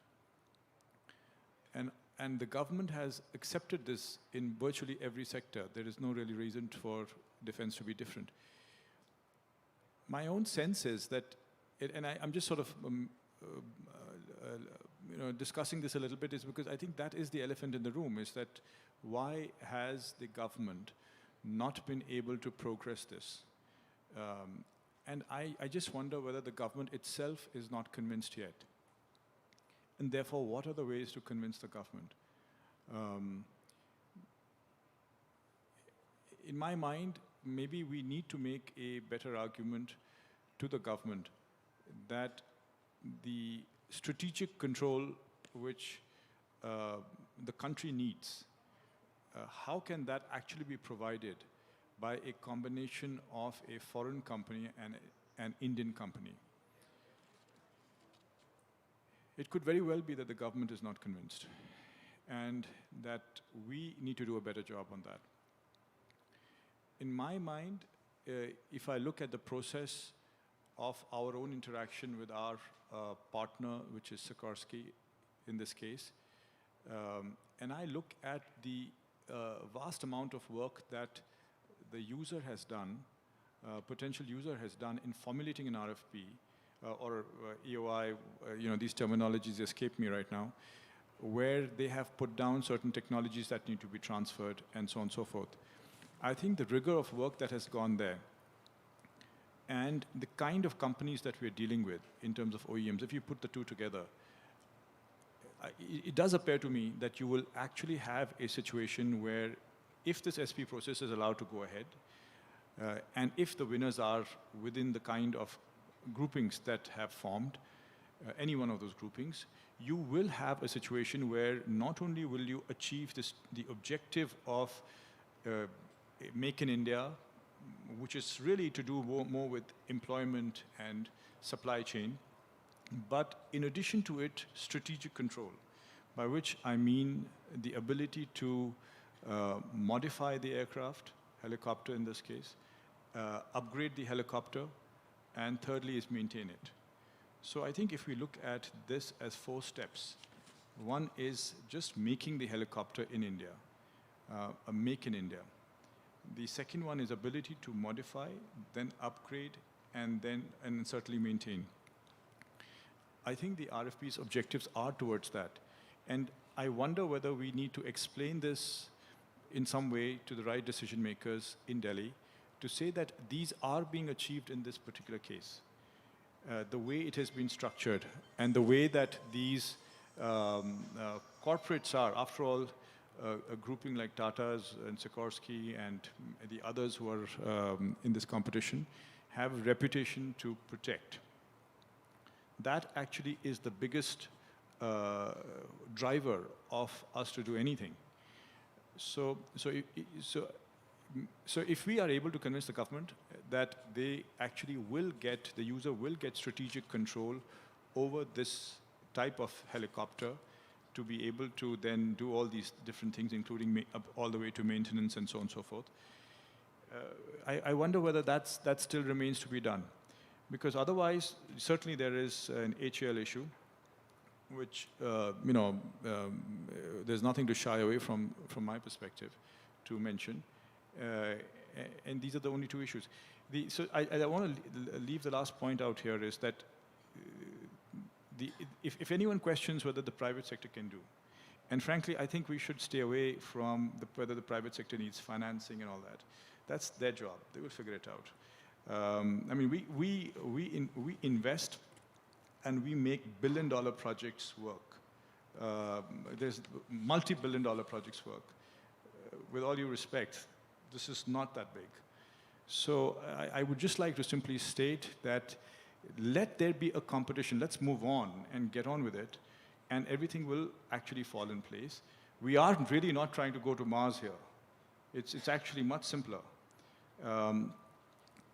S10: And the government has accepted this in virtually every sector. There is no really reason for defense to be different. My own sense is that, I'm just sort of discussing this a little bit, is because I think that is the elephant in the room, is that why has the government not been able to progress this? And I just wonder whether the government itself is not convinced yet. And therefore, what are the ways to convince the government? In my mind, maybe we need to make a better argument to the government that the strategic control which the country needs, how can that actually be provided by a combination of a foreign company and an Indian company? It could very well be that the government is not convinced, and that we need to do a better job on that. In my mind, if I look at the process of our own interaction with our partner, which is Sikorsky in this case, and I look at the vast amount of work that the user has done, potential user has done in formulating an RFP, or EOI, these terminologies escape me right now, where they have put down certain technologies that need to be transferred and so on and so forth. I think the rigor of work that has gone there and the kind of companies that we're dealing with in terms of OEMs, if you put the two together, it does appear to me that you will actually have a situation where if this SP process is allowed to go ahead, and if the winners are within the kind of groupings that have formed, any one of those groupings, you will have a situation where not only will you achieve the objective of Make in India, which is really to do more with employment and supply chain, but in addition to it, strategic control, by which I mean the ability to modify the aircraft, helicopter in this case, upgrade the helicopter, and thirdly is maintain it. So I think if we look at this as 4 steps, one is just making the helicopter in India, a make in India. The second one is ability to modify, then upgrade, and certainly maintain. I think the RFP's objectives are towards that. And I wonder whether we need to explain this in some way to the right decision makers in Delhi to say that these are being achieved in this particular case. The way it has been structured and the way that these corporates are, after all, a grouping like Tata's and Sikorsky and the others who are in this competition have a reputation to protect. That actually is the biggest driver of us to do anything. So if we are able to convince the government that they actually will get, the user will get strategic control over this type of helicopter to be able to then do all these different things, including all the way to maintenance and so on and so forth, I wonder whether that still remains to be done. Because otherwise, certainly there is an HAL issue, which, there's nothing to shy away from my perspective to mention. And these are the only 2 issues. So I want to leave the last point out here is that if anyone questions whether the private sector can do, and frankly, I think we should stay away from whether the private sector needs financing and all that. That's their job. They will figure it out. I mean, we invest and we make billion-dollar projects work. There's multi-billion-dollar projects work. With all due respect, this is not that big. So I would just like to simply state that let there be a competition. Let's move on and get on with it, and everything will actually fall in place. We are really not trying to go to Mars here. It's actually much simpler.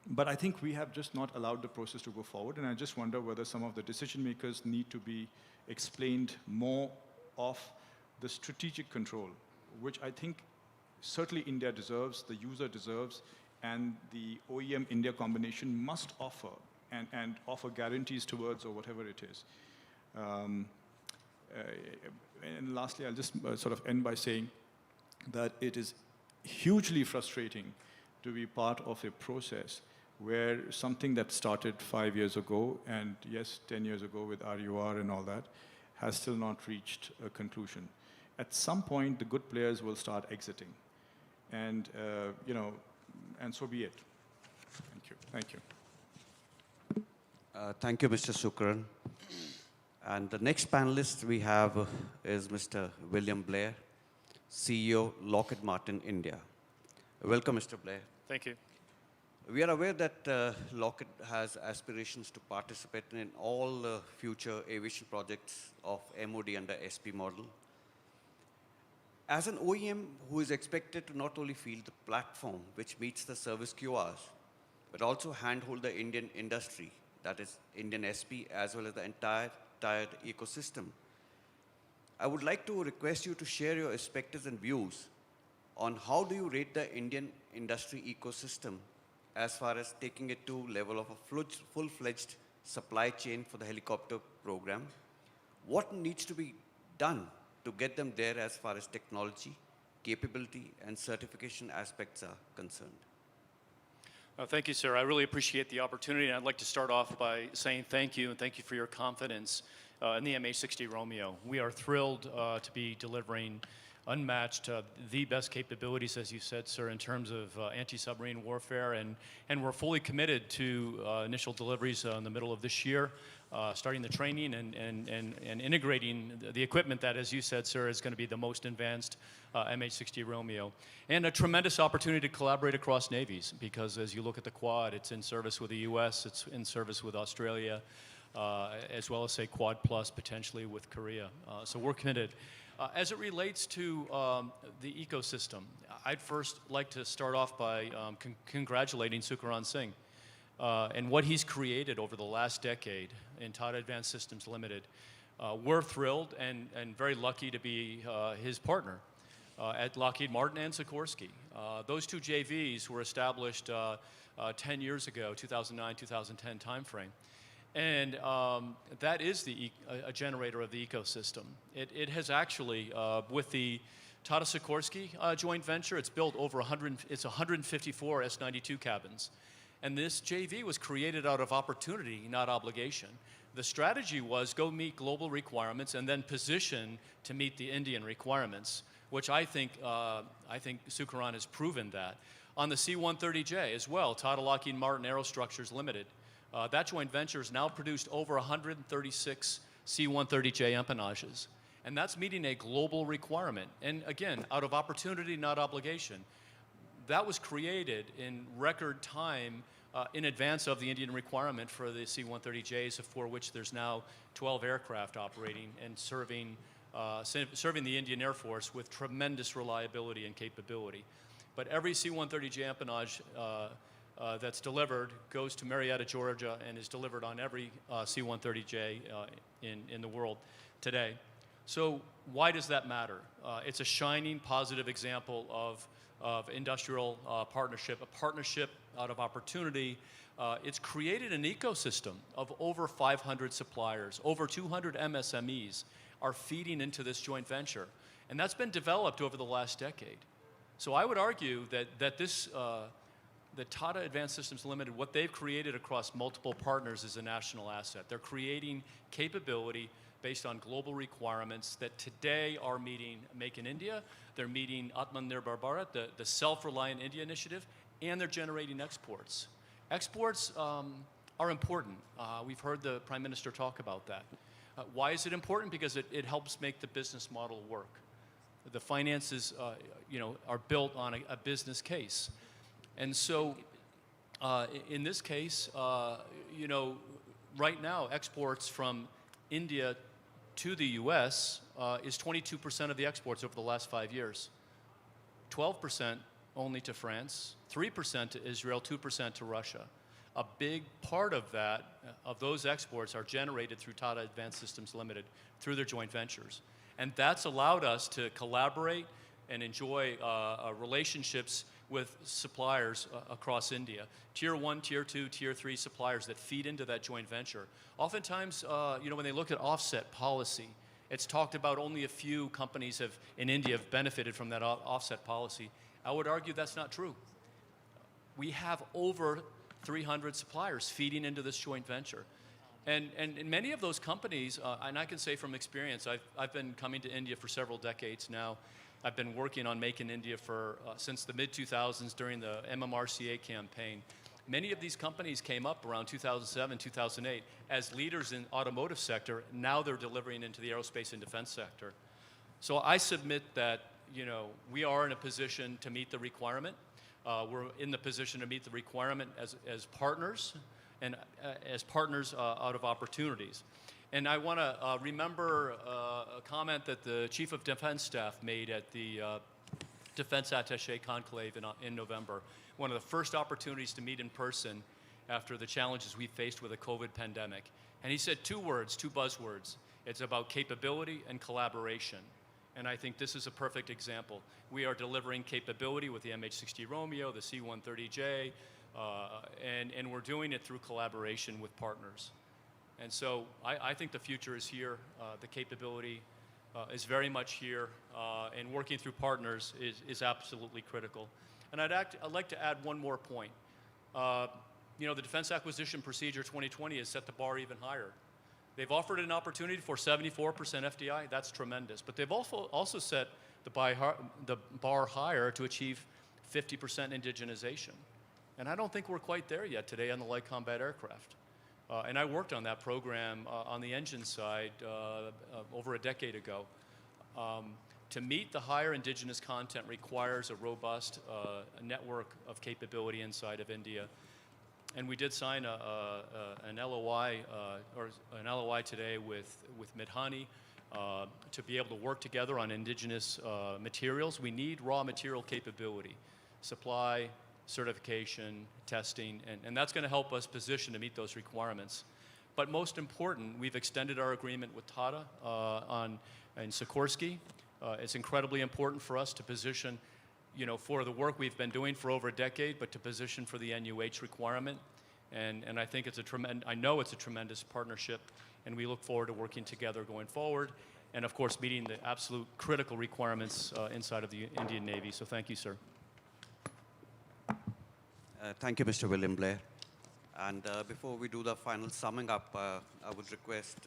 S10: But I think we have just not allowed the process to go forward, and I just wonder whether some of the decision makers need to be explained more of the strategic control, which I think certainly India deserves, the user deserves, and the OEM India combination must offer, and offer guarantees towards, or whatever it is. And lastly, I'll just sort of end by saying that it is hugely frustrating to be part of a process where something that started 5 years ago, and yes, 10 years ago with RUR and all that, has still not reached a conclusion. At some point, the good players will start exiting. And, and so be it. Thank you. Thank you.
S6: Thank you, Mr. Sukran. And the next panelist we have is Mr. William Blair, CEO, Lockheed Martin, India. Welcome, Mr. Blair.
S11: Thank you.
S6: We are aware that Lockheed has aspirations to participate in all future aviation projects of MOD under SP model. As an OEM who is expected to not only field the platform which meets the service QRs, but also handhold the Indian industry, that is Indian SP, as well as the entire ecosystem, I would like to request you to share your perspectives and views on how do you rate the Indian industry ecosystem as far as taking it to level of a full-fledged supply chain for the helicopter program. What needs to be done to get them there as far as technology, capability, and certification aspects are concerned?
S11: Thank you, sir. I really appreciate the opportunity, and I'd like to start off by saying thank you, and thank you for your confidence in the MH-60 Romeo. We are thrilled to be delivering unmatched, the best capabilities, as you said, sir, in terms of anti-submarine warfare, and we're fully committed to initial deliveries in the middle of this year, starting the training and integrating the equipment that, as you said, sir, is going to be the most advanced MH-60 Romeo. And a tremendous opportunity to collaborate across navies, because as you look at the Quad, it's in service with the US, it's in service with Australia, as well as, say, Quad Plus potentially with Korea. So we're committed. As it relates to the ecosystem, I'd first like to start off by congratulating Sukaran Singh and what he's created over the last decade in Tata Advanced Systems Limited. We're thrilled and very lucky to be his partner at Lockheed Martin and Sikorsky. Those two JVs were established 10 years ago, 2009-2010 timeframe. And that is a generator of the ecosystem. It has actually, with the Tata Sikorsky joint venture, it's built over 154 S-92 cabins. And this JV was created out of opportunity, not obligation. The strategy was go meet global requirements and then position to meet the Indian requirements, which I think Sukaran has proven that. On the C-130J as well, Tata Lockheed Martin Aerostructures Limited, that joint venture has now produced over 136 C-130J empennages. And that's meeting a global requirement. And again, out of opportunity, not obligation. That was created in record time in advance of the Indian requirement for the C-130Js, for which there's now 12 aircraft operating and serving the Indian Air Force with tremendous reliability and capability. But every C-130J empennage that's delivered goes to Marietta, Georgia, and is delivered on every C-130J in the world today. So why does that matter? It's a shining, positive example of industrial partnership, a partnership out of opportunity. It's created an ecosystem of over 500 suppliers, over 200 MSMEs are feeding into this joint venture. And that's been developed over the last decade. So I would argue that this the Tata Advanced Systems Limited, what they've created across multiple partners is a national asset. They're creating capability based on global requirements that today are meeting Make in India, they're meeting Atmanirbhar Bharat, the Self-Reliant India Initiative, and they're generating exports. Exports are important. We've heard the Prime Minister talk about that. Why is it important? Because it helps make the business model work. The finances are built on a business case. And so, in this case, right now, exports from India to the US is 22% of the exports over the last 5 years. 12% only to France, 3% to Israel, 2% to Russia. A big part of that, of those exports, are generated through Tata Advanced Systems Limited, through their joint ventures. And that's allowed us to collaborate and enjoy relationships with suppliers across India. Tier 1, Tier 2, Tier 3 suppliers that feed into that joint venture. Oftentimes, when they look at offset policy, it's talked about only a few companies in India have benefited from that offset policy. I would argue that's not true. We have over 300 suppliers feeding into this joint venture. And many of those companies, and I can say from experience, I've been coming to India for several decades now. I've been working on Make in India since the mid-2000s during the MMRCA campaign. Many of these companies came up around 2007, 2008 as leaders in automotive sector. Now they're delivering into the aerospace and defense sector. So I submit that, we are in a position to meet the requirement. We're in the position to meet the requirement as partners and as partners out of opportunities. And I want to remember a comment that the Chief of Defense Staff made at the Defense Attaché Conclave in November. One of the first opportunities to meet in person after the challenges we faced with the COVID pandemic. And he said two buzzwords. It's about capability and collaboration. And I think this is a perfect example. We are delivering capability with the MH-60 Romeo, the C-130J, and we're doing it through collaboration with partners. And so I think the future is here. The capability is very much here, and working through partners is absolutely critical. And I'd like to add one more point. The Defense Acquisition Procedure 2020 has set the bar even higher. They've offered an opportunity for 74% FDI. That's tremendous. But they've also set the bar higher to achieve 50% indigenization. And I don't think we're quite there yet today on the light combat aircraft. And I worked on that program on the engine side over a decade ago. To meet the higher indigenous content requires a robust network of capability inside of India. And we did sign an LOI today with Midhani to be able to work together on indigenous materials. We need raw material capability, supply, certification, testing, and that's going to help us position to meet those requirements. But most important, we've extended our agreement with Tata in Sikorsky. It's incredibly important for us to position, for the work we've been doing for over a decade, but to position for the NUH requirement. And I think I know it's a tremendous partnership, and we look forward to working together going forward, and of course meeting the absolute critical requirements inside of the Indian Navy. So thank you, sir.
S6: Thank you, Mr. William Blair. And before we do the final summing up, I would request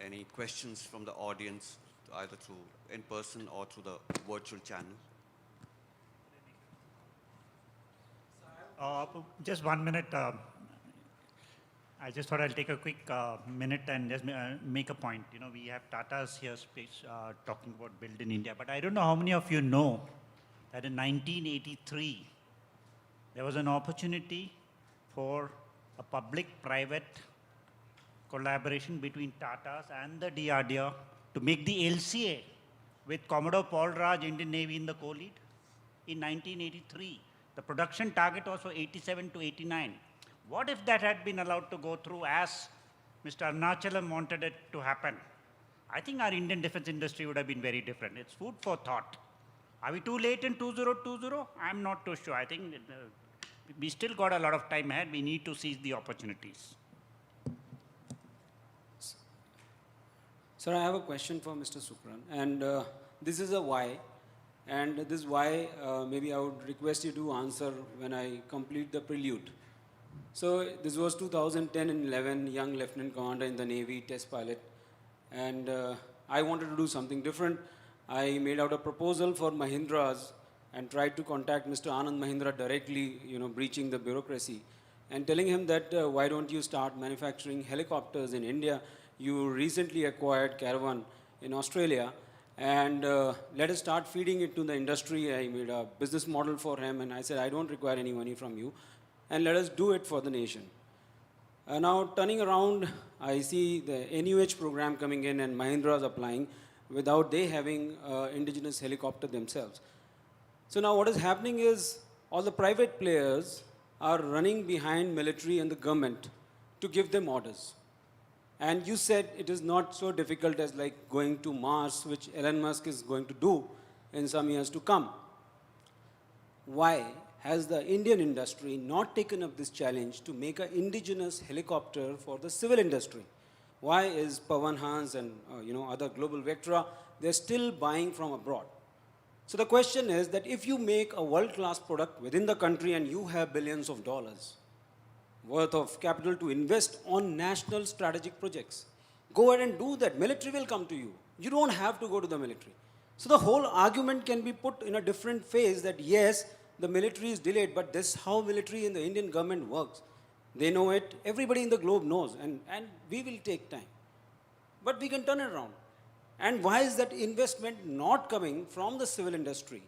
S6: any questions from the audience, either through in person or through the virtual channel.
S14: Just 1 minute. I just thought I'll take a quick minute and just make a point. We have Tata's here talking about Build in India, but I don't know how many of you know that in 1983, there was an opportunity for a public-private collaboration between Tata's and the DRDO to make the LCA with Commodore Paul Raj, Indian Navy in the co-lead in 1983. The production target was for 87 to 89. What if that had been allowed to go through as Mr. Arunachalam wanted it to happen? I think our Indian defense industry would have been very different. It's food for thought. Are we too late in 2020? I'm not too sure. I think we still got a lot of time ahead. We need to seize the opportunities.
S15: Sir, I have a question for Mr. Sukran, and this is a why. And this why, maybe I would request you to answer when I complete the prelude. So this was 2010 and 11, young lieutenant commander in the Navy, test pilot. And I wanted to do something different. I made out a proposal for Mahindras and tried to contact Mr. Anand Mahindra directly, breaching the bureaucracy, and telling him that why don't you start manufacturing helicopters in India? You recently acquired Caravan in Australia, and let us start feeding it to the industry. I made a business model for him, and I said, I don't require any money from you, and let us do it for the nation. Now turning around, I see the NUH program coming in and Mahindra is applying without they having indigenous helicopter themselves. So now what is happening is all the private players are running behind military and the government to give them orders. And you said it is not so difficult as like going to Mars, which Elon Musk is going to do in some years to come. Why has the Indian industry not taken up this challenge to make an indigenous helicopter for the civil industry? Why is Pawan Hans and other global Vectra, they're still buying from abroad? So the question is that if you make a world-class product within the country and you have billions of dollars worth of capital to invest on national strategic projects, go ahead and do that. Military will come to you. You don't have to go to the military. So the whole argument can be put in a different phase that yes, the military is delayed, but this is how military in the Indian government works. They know it, everybody in the globe knows, and we will take time. But we can turn it around. And why is that investment not coming from the civil industry?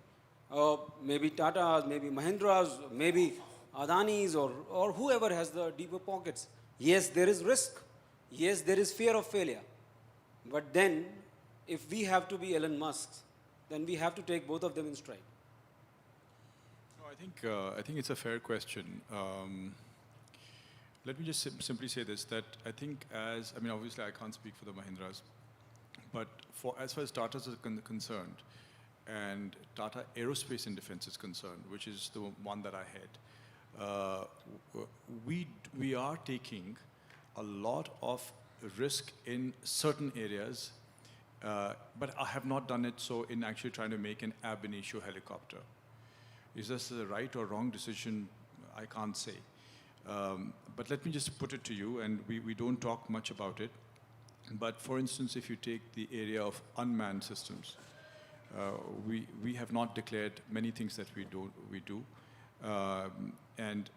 S15: Maybe Tata's, maybe Mahindra's, maybe Adani's, or whoever has the deeper pockets. Yes, there is risk. Yes, there is fear of failure. But then, if we have to be Elon Musk, then we have to take both of them in stride.
S10: No, I think it's a fair question. Let me just simply say this, that I think obviously I can't speak for the Mahindras, but as far as Tata's is concerned, and Tata Aerospace and Defense is concerned, which is the one that I head, we are taking a lot of risk in certain areas, but I have not done it so in actually trying to make an ab initio helicopter. Is this the right or wrong decision? I can't say. But let me just put it to you, and we don't talk much about it. But for instance, if you take the area of unmanned systems, we have not declared many things that we do. And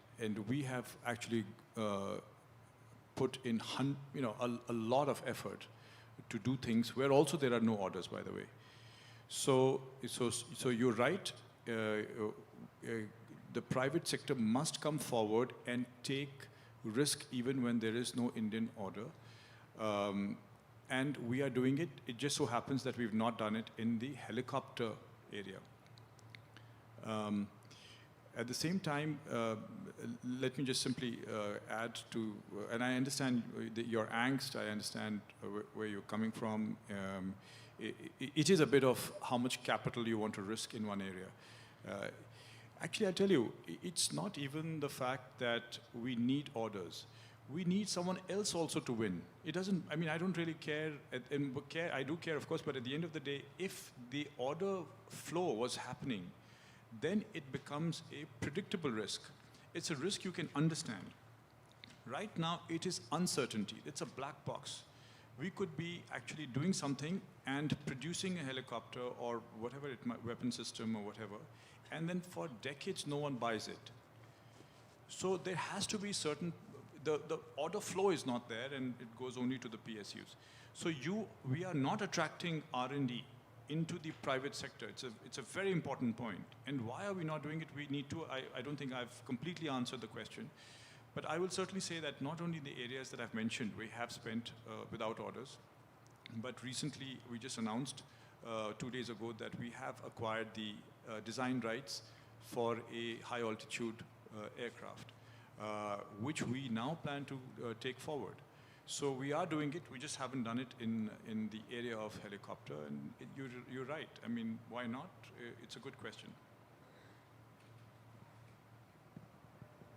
S10: we have actually put in a lot of effort to do things where also there are no orders, by the way. So you're right. The private sector must come forward and take risk even when there is no Indian order. And we are doing it. It just so happens that we've not done it in the helicopter area. At the same time, let me just simply add to, and I understand your angst, I understand where you're coming from. It is a bit of how much capital you want to risk in one area. Actually, I tell you, it's not even the fact that we need orders. We need someone else also to win. It doesn't, I don't really care, I do care, of course, but at the end of the day, if the order flow was happening, then it becomes a predictable risk. It's a risk you can understand. Right now, it is uncertainty. It's a black box. We could be actually doing something and producing a helicopter or whatever weapon system or whatever, and then for decades, no one buys it. So there has to be certain, the order flow is not there and it goes only to the PSUs. So we are not attracting R&D into the private sector. It's a very important point. And why are we not doing it? We need to, I don't think I've completely answered the question, but I will certainly say that not only the areas that I've mentioned, we have spent without orders, but recently we just announced 2 days ago that we have acquired the design rights for a high altitude aircraft, which we now plan to take forward. So we are doing it, we just haven't done it in the area of helicopter, and you're right. Why not? It's a good question.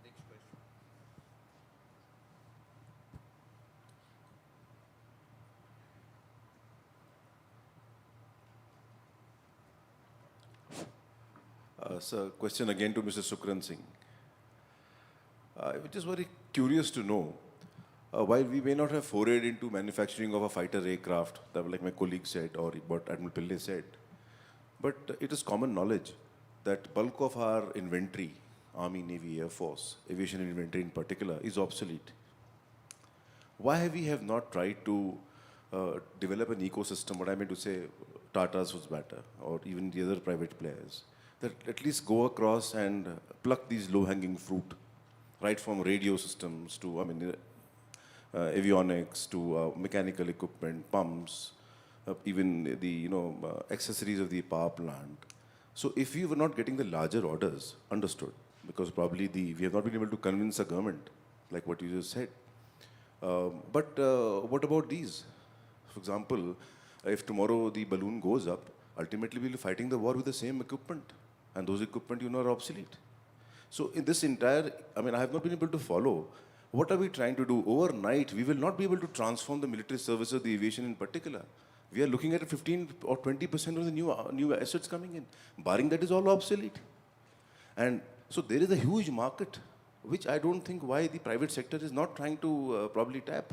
S6: Next question.
S18: So, question again to Mr. Sukran Singh. I'm just very curious to know, while we may not have forayed into manufacturing of a fighter aircraft, like my colleague said, or what Admiral Pillai said, but it is common knowledge that bulk of our inventory, Army, Navy, Air Force, aviation inventory in particular, is obsolete. Why we have not tried to develop an ecosystem, what I mean to say, Tata's was better, or even the other private players, that at least go across and pluck these low-hanging fruit, right from radio systems to, avionics to mechanical equipment, pumps, even the accessories of the power plant. So if we were not getting the larger orders, understood, because probably we have not been able to convince the government, like what you just said. But what about these? For example, if tomorrow the balloon goes up, ultimately we'll be fighting the war with the same equipment, and those equipment, are obsolete. So in this entire, I have not been able to follow. What are we trying to do? Overnight, we will not be able to transform the military services, the aviation in particular. We are looking at 15 or 20% of the new assets coming in. Barring that is all obsolete. And so there is a huge market, which I don't think why the private sector is not trying to probably tap.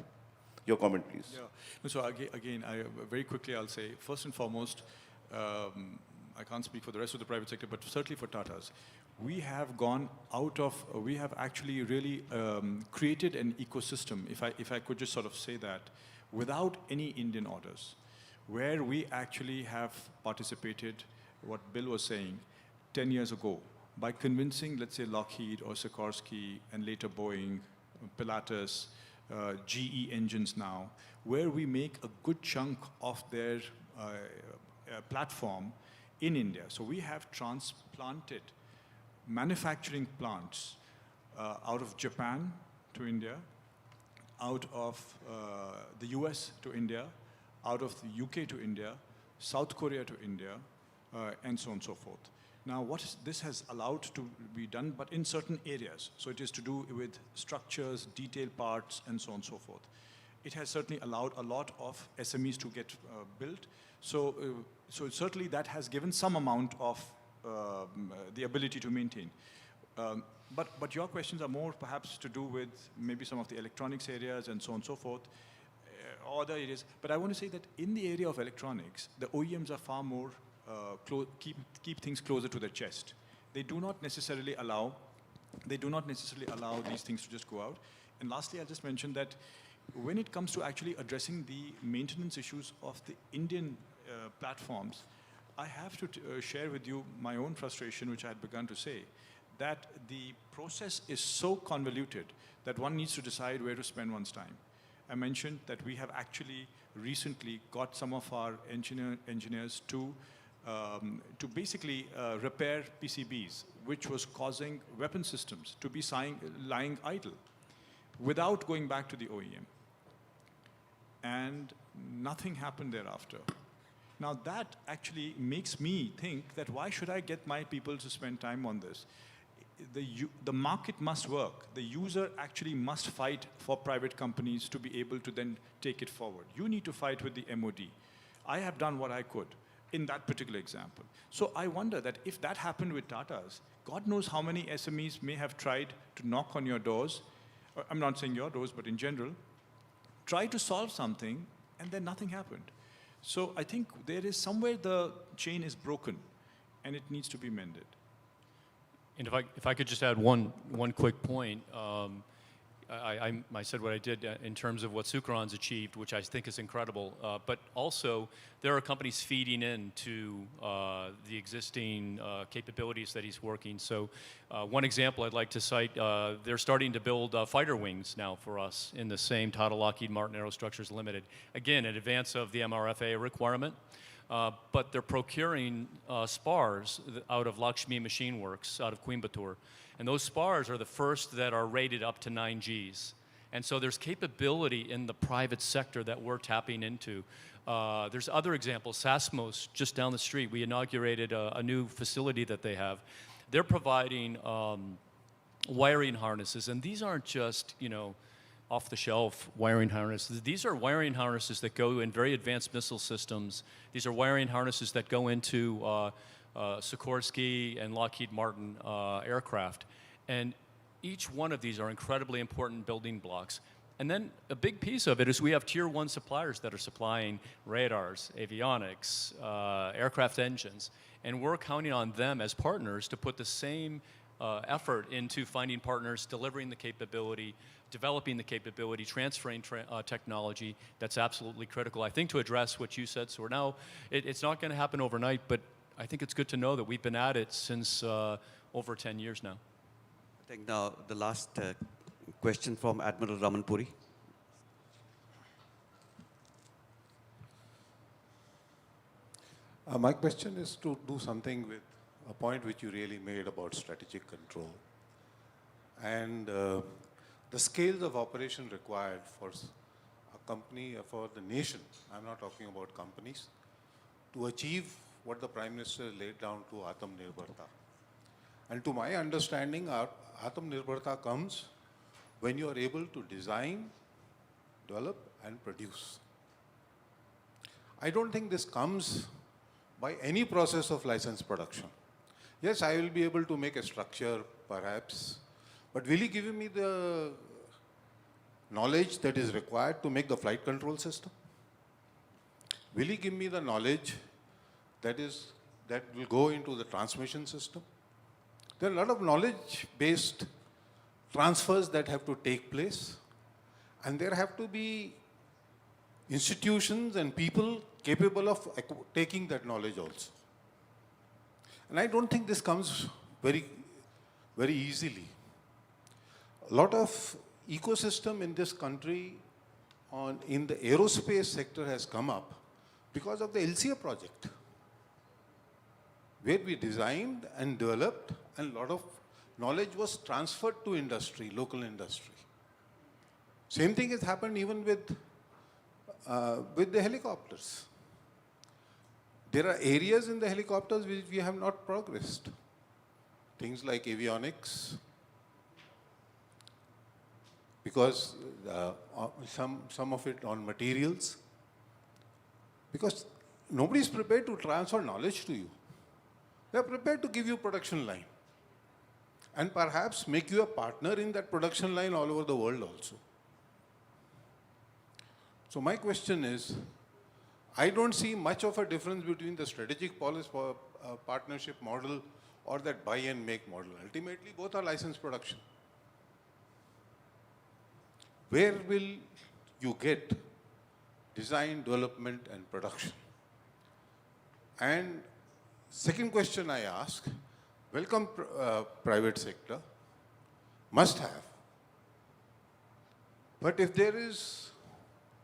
S18: Your comment, please.
S10: Yeah. No, so again, very quickly I'll say, first and foremost, I can't speak for the rest of the private sector, but certainly for Tatas, we have we have actually really created an ecosystem, if I could just sort of say that, without any Indian orders, where we actually have participated, what Bill was saying, 10 years ago, by convincing, let's say, Lockheed or Sikorsky, and later Boeing, Pilatus, GE engines now, where we make a good chunk of their platform in India. So we have transplanted manufacturing plants out of Japan to India, out of the US to India, out of the UK to India, South Korea to India, and so on and so forth. Now, this has allowed to be done, but in certain areas. So it is to do with structures, detailed parts, and so on and so forth. It has certainly allowed a lot of SMEs to get built. So certainly that has given some amount of the ability to maintain. But your questions are more perhaps to do with maybe some of the electronics areas and so on and so forth, other areas. But I want to say that in the area of electronics, the OEMs are far more keep things closer to their chest. They do not necessarily allow these things to just go out. And lastly, I'll just mention that when it comes to actually addressing the maintenance issues of the Indian platforms, I have to share with you my own frustration, which I had begun to say, that the process is so convoluted that one needs to decide where to spend one's time. I mentioned that we have actually recently got some of our engineers to basically repair PCBs, which was causing weapon systems to be lying idle without going back to the OEM. And nothing happened thereafter. Now that actually makes me think that why should I get my people to spend time on this? The market must work. The user actually must fight for private companies to be able to then take it forward. You need to fight with the MOD. I have done what I could in that particular example. So I wonder that if that happened with Tatas, God knows how many SMEs may have tried to knock on your doors. I'm not saying your doors, but in general, try to solve something, and then nothing happened. So I think there is somewhere the chain is broken, and it needs to be mended.
S11: And if I could just add one quick point, I said what I did in terms of what Sukran's achieved, which I think is incredible. But also, there are companies feeding into the existing capabilities that he's working. So one example I'd like to cite, they're starting to build fighter wings now for us in the same Tata Lockheed Martin Aerostructures Limited. Again, in advance of the MRFA requirement. But they're procuring spars out of Lakshmi Machine Works, out of Coimbatore. And those spars are the first that are rated up to 9 Gs. And so there's capability in the private sector that we're tapping into. There's other examples. Sasmos, just down the street, we inaugurated a new facility that they have. They're providing wiring harnesses. And these aren't just, off-the-shelf wiring harnesses. These are wiring harnesses that go in very advanced missile systems. These are wiring harnesses that go into Sikorsky and Lockheed Martin aircraft. And each one of these are incredibly important building blocks. And then a big piece of it is we have tier 1 suppliers that are supplying radars, avionics, aircraft engines. And we're counting on them as partners to put the same effort into finding partners, delivering the capability, developing the capability, transferring technology. That's absolutely critical, I think, to address what you said. So we're now, it's not going to happen overnight, but I think it's good to know that we've been at it since over 10 years now.
S6: I think now the last question from Admiral Ramanpuri.
S16: My question is to do something with a point which you really made about strategic control and the scales of operation required for a company, for the nation, I'm not talking about companies, to achieve what the Prime Minister laid down to Atmanirbharta. And to my understanding, Atmanirbharta comes when you are able to design, develop and produce. I don't think this comes by any process of license production. Yes, I will be able to make a structure, perhaps, but will you give me the knowledge that is required to make the flight control system? Will you give me the knowledge that will go into the transmission system? There are a lot of knowledge-based transfers that have to take place, and there have to be institutions and people capable of taking that knowledge also. And I don't think this comes very, very easily. A lot of ecosystem in this country in the aerospace sector has come up because of the LCA project, where we designed and developed and a lot of knowledge was transferred to industry, local industry. Same thing has happened even with the helicopters. There are areas in the helicopters which we have not progressed. Things like avionics, because some of it on materials, because nobody is prepared to transfer knowledge to you. They are prepared to give you production line and perhaps make you a partner in that production line all over the world also. So my question is, I don't see much of a difference between the strategic policy partnership model or that buy and make model. Ultimately, both are licensed production. Where will you get design, development, and production? And second question I ask, welcome private sector, must have. But if there is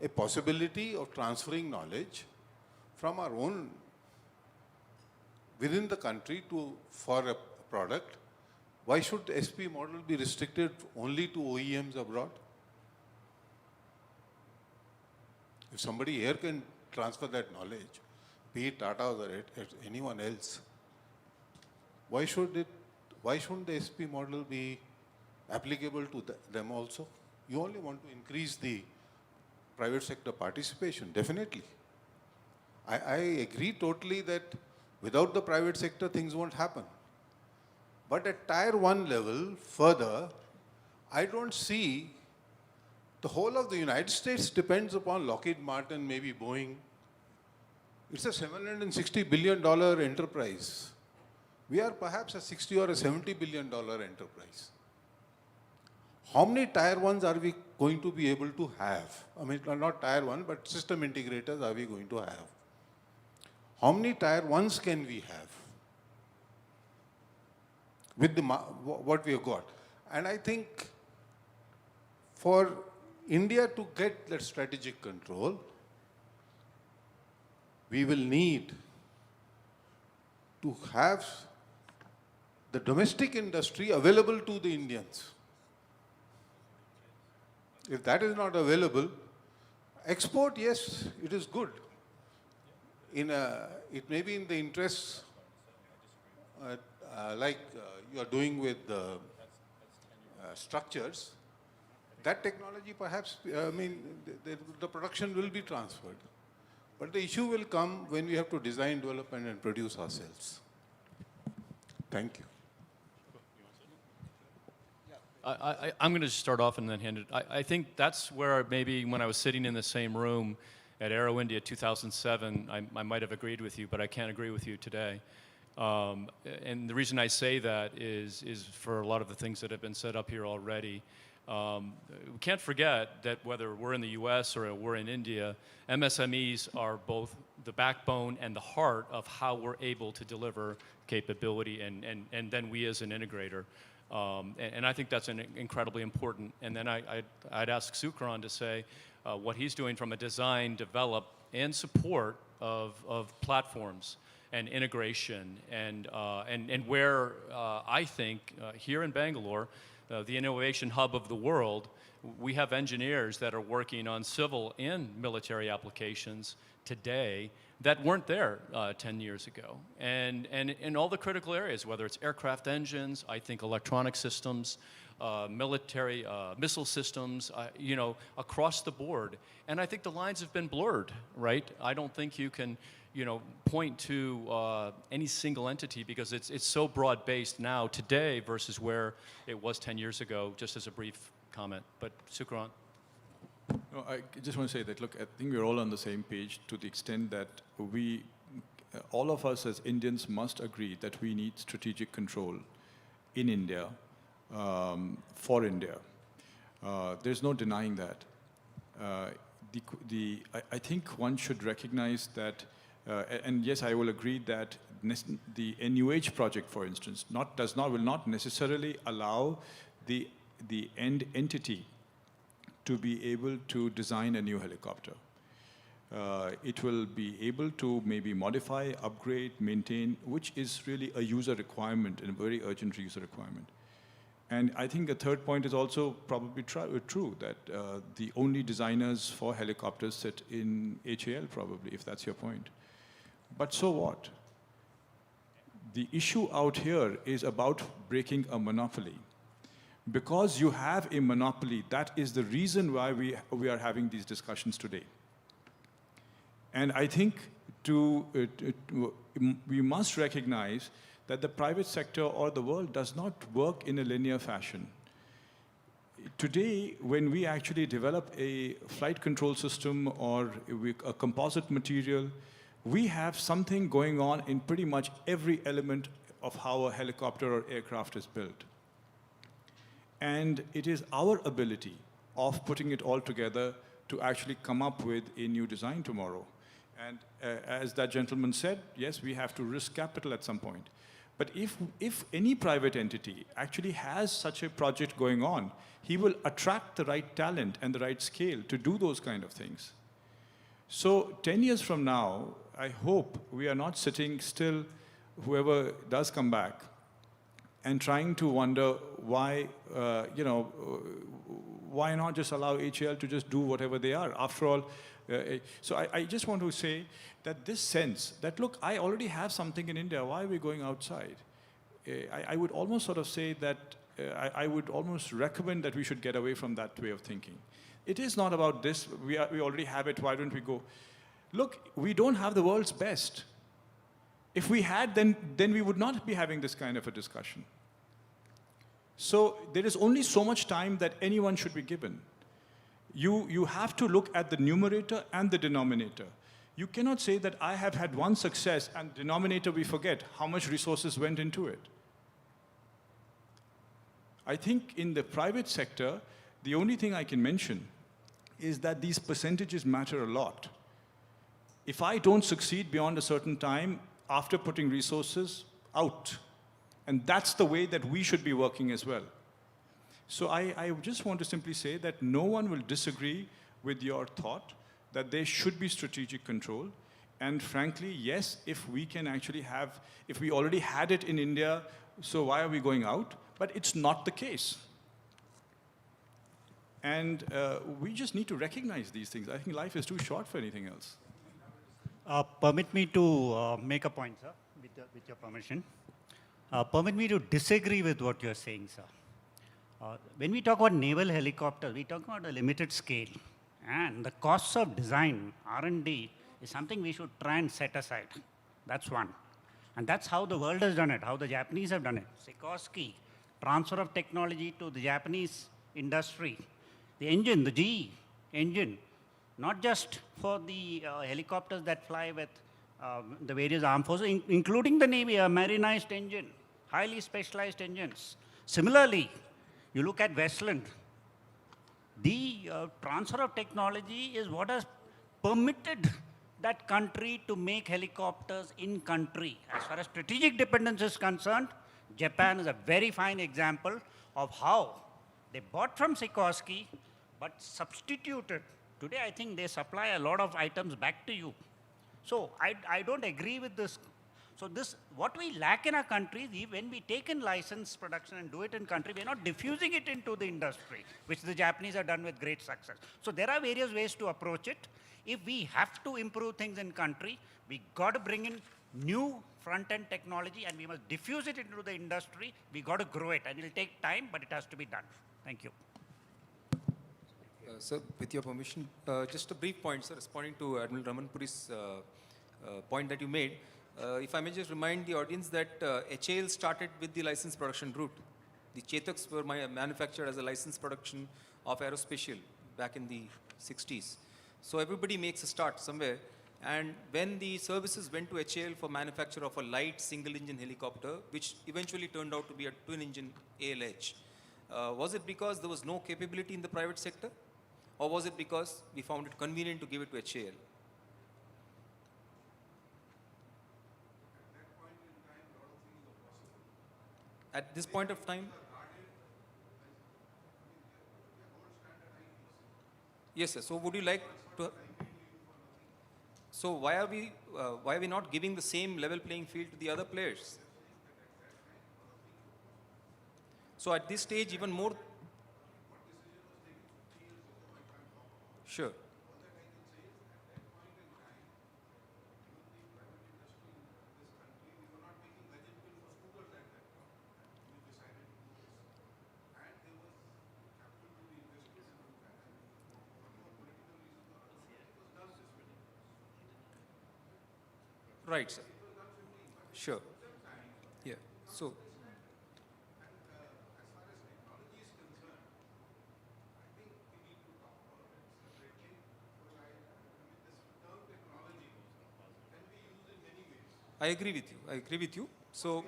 S16: a possibility of transferring knowledge from our own within the country for a product, why should SP model be restricted only to OEMs abroad? If somebody here can transfer that knowledge, be it Tata or anyone else, why shouldn't the SP model be applicable to them also? You only want to increase the private sector participation, definitely. I agree totally that without the private sector, things won't happen. But at tier 1 level, further, I don't see the whole of the United States depends upon Lockheed Martin, maybe Boeing. It's a $760 billion enterprise. We are perhaps a $60 or a $70 billion enterprise. How many tier 1s are we going to be able to have? I mean, not tier 1, but system integrators are we going to have? How many tier 1s can we have with what we have got? And I think for India to get that strategic control, we will need to have the domestic industry available to the Indians. If that is not available, export, yes, it is good. It may be in the interests like you are doing with structures. That technology perhaps, the production will be transferred. But the issue will come when we have to design, develop, and produce ourselves. Thank you.
S11: I'm going to start off and then hand it. I think that's where maybe when I was sitting in the same room at Aero India 2007, I might have agreed with you, but I can't agree with you today. And the reason I say that is for a lot of the things that have been said up here already. We can't forget that whether we're in the US or we're in India, MSMEs are both the backbone and the heart of how we're able to deliver capability and then we as an integrator. And I think that's incredibly important. And then I'd ask Sukran to say what he's doing from a design, develop, and support of platforms. and integration, and where I think here in Bangalore, the innovation hub of the world, we have engineers that are working on civil and military applications today that weren't there 10 years ago. And in all the critical areas, whether it's aircraft engines, I think electronic systems, military missile systems, you know, across the board. And I think the lines have been blurred, right? I don't think you can, you know, point to any single entity because it's so broad-based now today versus where it was 10 years ago, just as a brief comment. But Sukran.
S10: No, I just want to say that, look, I think we're all on the same page to the extent that we, all of us as Indians must agree that we need strategic control in India, for India. There's no denying that. I think one should recognize that, and yes, I will agree that the NUH project, for instance, will not necessarily allow the end entity to be able to design a new helicopter. It will be able to maybe modify, upgrade, maintain, which is really a user requirement and a very urgent user requirement. And I think a third point is also probably true, that the only designers for helicopters sit in HAL probably, if that's your point. But so what? The issue out here is about breaking a monopoly. Because you have a monopoly, that is the reason why we are having these discussions today. And I think we must recognize that the private sector or the world does not work in a linear fashion. Today, when we actually develop a flight control system or a composite material, we have something going on in pretty much every element of how a helicopter or aircraft is built. And it is our ability of putting it all together to actually come up with a new design tomorrow. And as that gentleman said, yes, we have to risk capital at some point. But if any private entity actually has such a project going on, he will attract the right talent and the right scale to do those kind of things. So 10 years from now, I hope we are not sitting still, whoever does come back, and trying to wonder why, why not just allow HAL to just do whatever they are? After all, so I just want to say that this sense that, look, I already have something in India, why are we going outside? I would almost sort of say that, I would almost recommend that we should get away from that way of thinking. It is not about this, we already have it, why don't we go? Look, we don't have the world's best. If we had, then we would not be having this kind of a discussion. So there is only so much time that anyone should be given. You have to look at the numerator and the denominator. You cannot say that I have had one success and denominator we forget how much resources went into it. I think in the private sector, the only thing I can mention is that these percentages matter a lot. If I don't succeed beyond a certain time, after putting resources, out. And that's the way that we should be working as well. So I just want to simply say that no one will disagree with your thought that there should be strategic control. And frankly, yes, if we can actually have, if we already had it in India, so why are we going out? But it's not the case. And we just need to recognize these things. I think life is too short for anything else.
S14: Permit me to make a point, sir, with your permission. Permit me to disagree with what you're saying, sir. When we talk about naval helicopters, we talk about a limited scale. And the costs of design, R&D, is something we should try and set aside. That's one. And that's how the world has done it, how the Japanese have done it. Sikorsky, transfer of technology to the Japanese industry. The engine, the GE engine, not just for the helicopters that fly with the various armed forces, including the Navy, a marinized engine, highly specialized engines. Similarly, you look at Westland, the transfer of technology is what has permitted that country to make helicopters in country. As far as strategic dependence is concerned, Japan is a very fine example of how they bought from Sikorsky, but substituted. Today, I think they supply a lot of items back to you. So I don't agree with this So this, what we lack in our country, when we take in license production and do it in country, we're not diffusing it into the industry, which the Japanese have done with great success. So there are various ways to approach it. If we have to improve things in country, we got to bring in new front-end technology and we must diffuse it into the industry. We got to grow it, and it'll take time, but it has to be done. Thank you.
S9: Sir, with your permission, just a brief point, sir, responding to Admiral Ramanpuri's point that you made. If I may just remind the audience that HAL started with the license production route. The Chetaks were manufactured as a license production of aerospatial back in the 60s. So everybody makes a start somewhere. And when the services went to HAL for manufacture of a light single-engine helicopter, which eventually turned out to be a twin-engine ALH, was it because there was no capability in the private sector? Or was it because we found it convenient to give it to HAL? At this point of time? Yes, sir. So would you like to... So why are we not giving the same level playing field to the other players? So at this stage, even more... Sure. Right, sir. Sure. Yeah. So... I agree with you. I agree with you. So...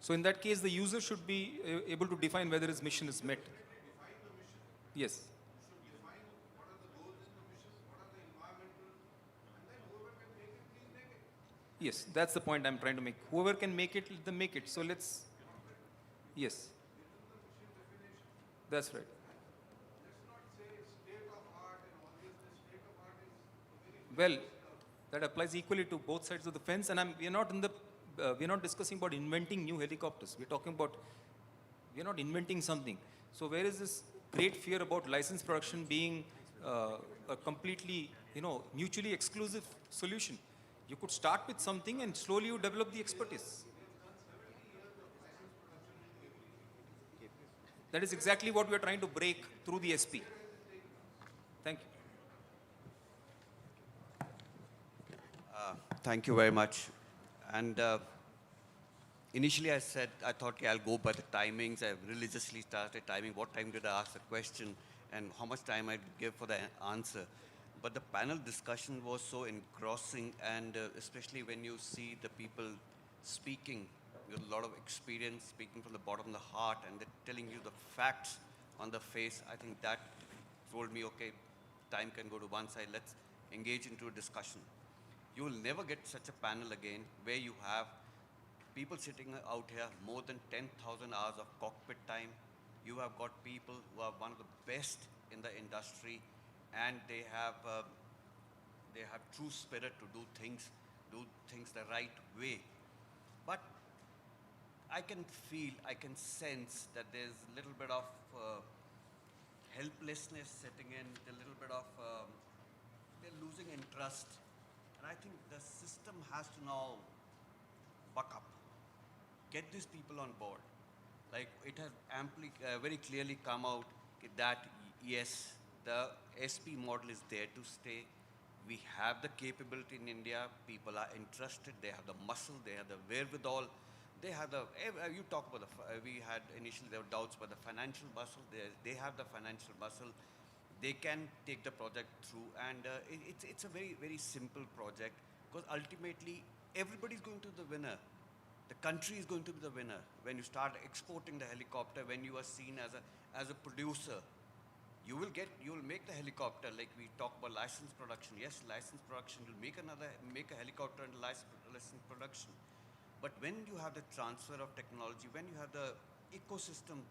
S9: So in that case, the user should be able to define whether his mission is met. Yes. Yes, that's the point I'm trying to make. Whoever can make it, let them make it. So let's... Yes. That's right. Well, that applies equally to both sides of the fence, and we're not discussing about inventing new helicopters. We're talking about, we're not inventing something. So where is this great fear about license production being a completely, mutually exclusive solution? You could start with something and slowly you develop the expertise. That is exactly what we are trying to break through the SP. Thank you.
S6: Thank you very much. And initially I thought, okay, I'll go by the timings. I religiously started timing. What time did I ask the question and how much time I'd give for the answer. But the panel discussion was so engrossing, and especially when you see the people speaking with a lot of experience, speaking from the bottom of the heart, and they're telling you the facts on the face, I think that told me, okay, time can go to one side. Let's engage into a discussion. You will never get such a panel again where you have people sitting out here more than 10,000 hours of cockpit time. You have got people who are one of the best in the industry, and they have true spirit to do things the right way. But I can feel, I can sense that there's a little bit of helplessness setting in, a little bit of, they're losing interest. And I think the system has to now buck up, get these people on board. Like it has very clearly come out that yes, the SP model is there to stay. We have the capability in India. People are interested. They have the muscle. They have the wherewithal. They have the, you talk about we had initially there were doubts about the financial muscle. They have the financial muscle. They can take the project through, and it's a very, very simple project, because ultimately everybody's going to be the winner. The country is going to be the winner when you start exporting the helicopter, when you are seen as a producer. You will make the helicopter, like we talk about license production. Yes, license production, you'll make a helicopter and license production. But when you have the transfer of technology, when you have the ecosystem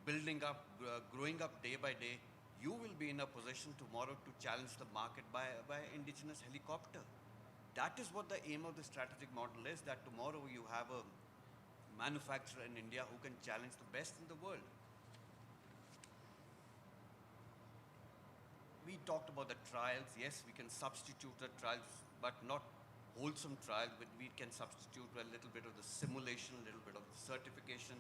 S6: building up, growing up day by day, you will be in a position tomorrow to challenge the market by indigenous helicopter. That is what the aim of the strategic model is, that tomorrow you have a manufacturer in India who can challenge the best in the world. We talked about the trials. Yes, we can substitute the trials, but not wholesome trials. But we can substitute a little bit of the simulation, a little bit of the certification.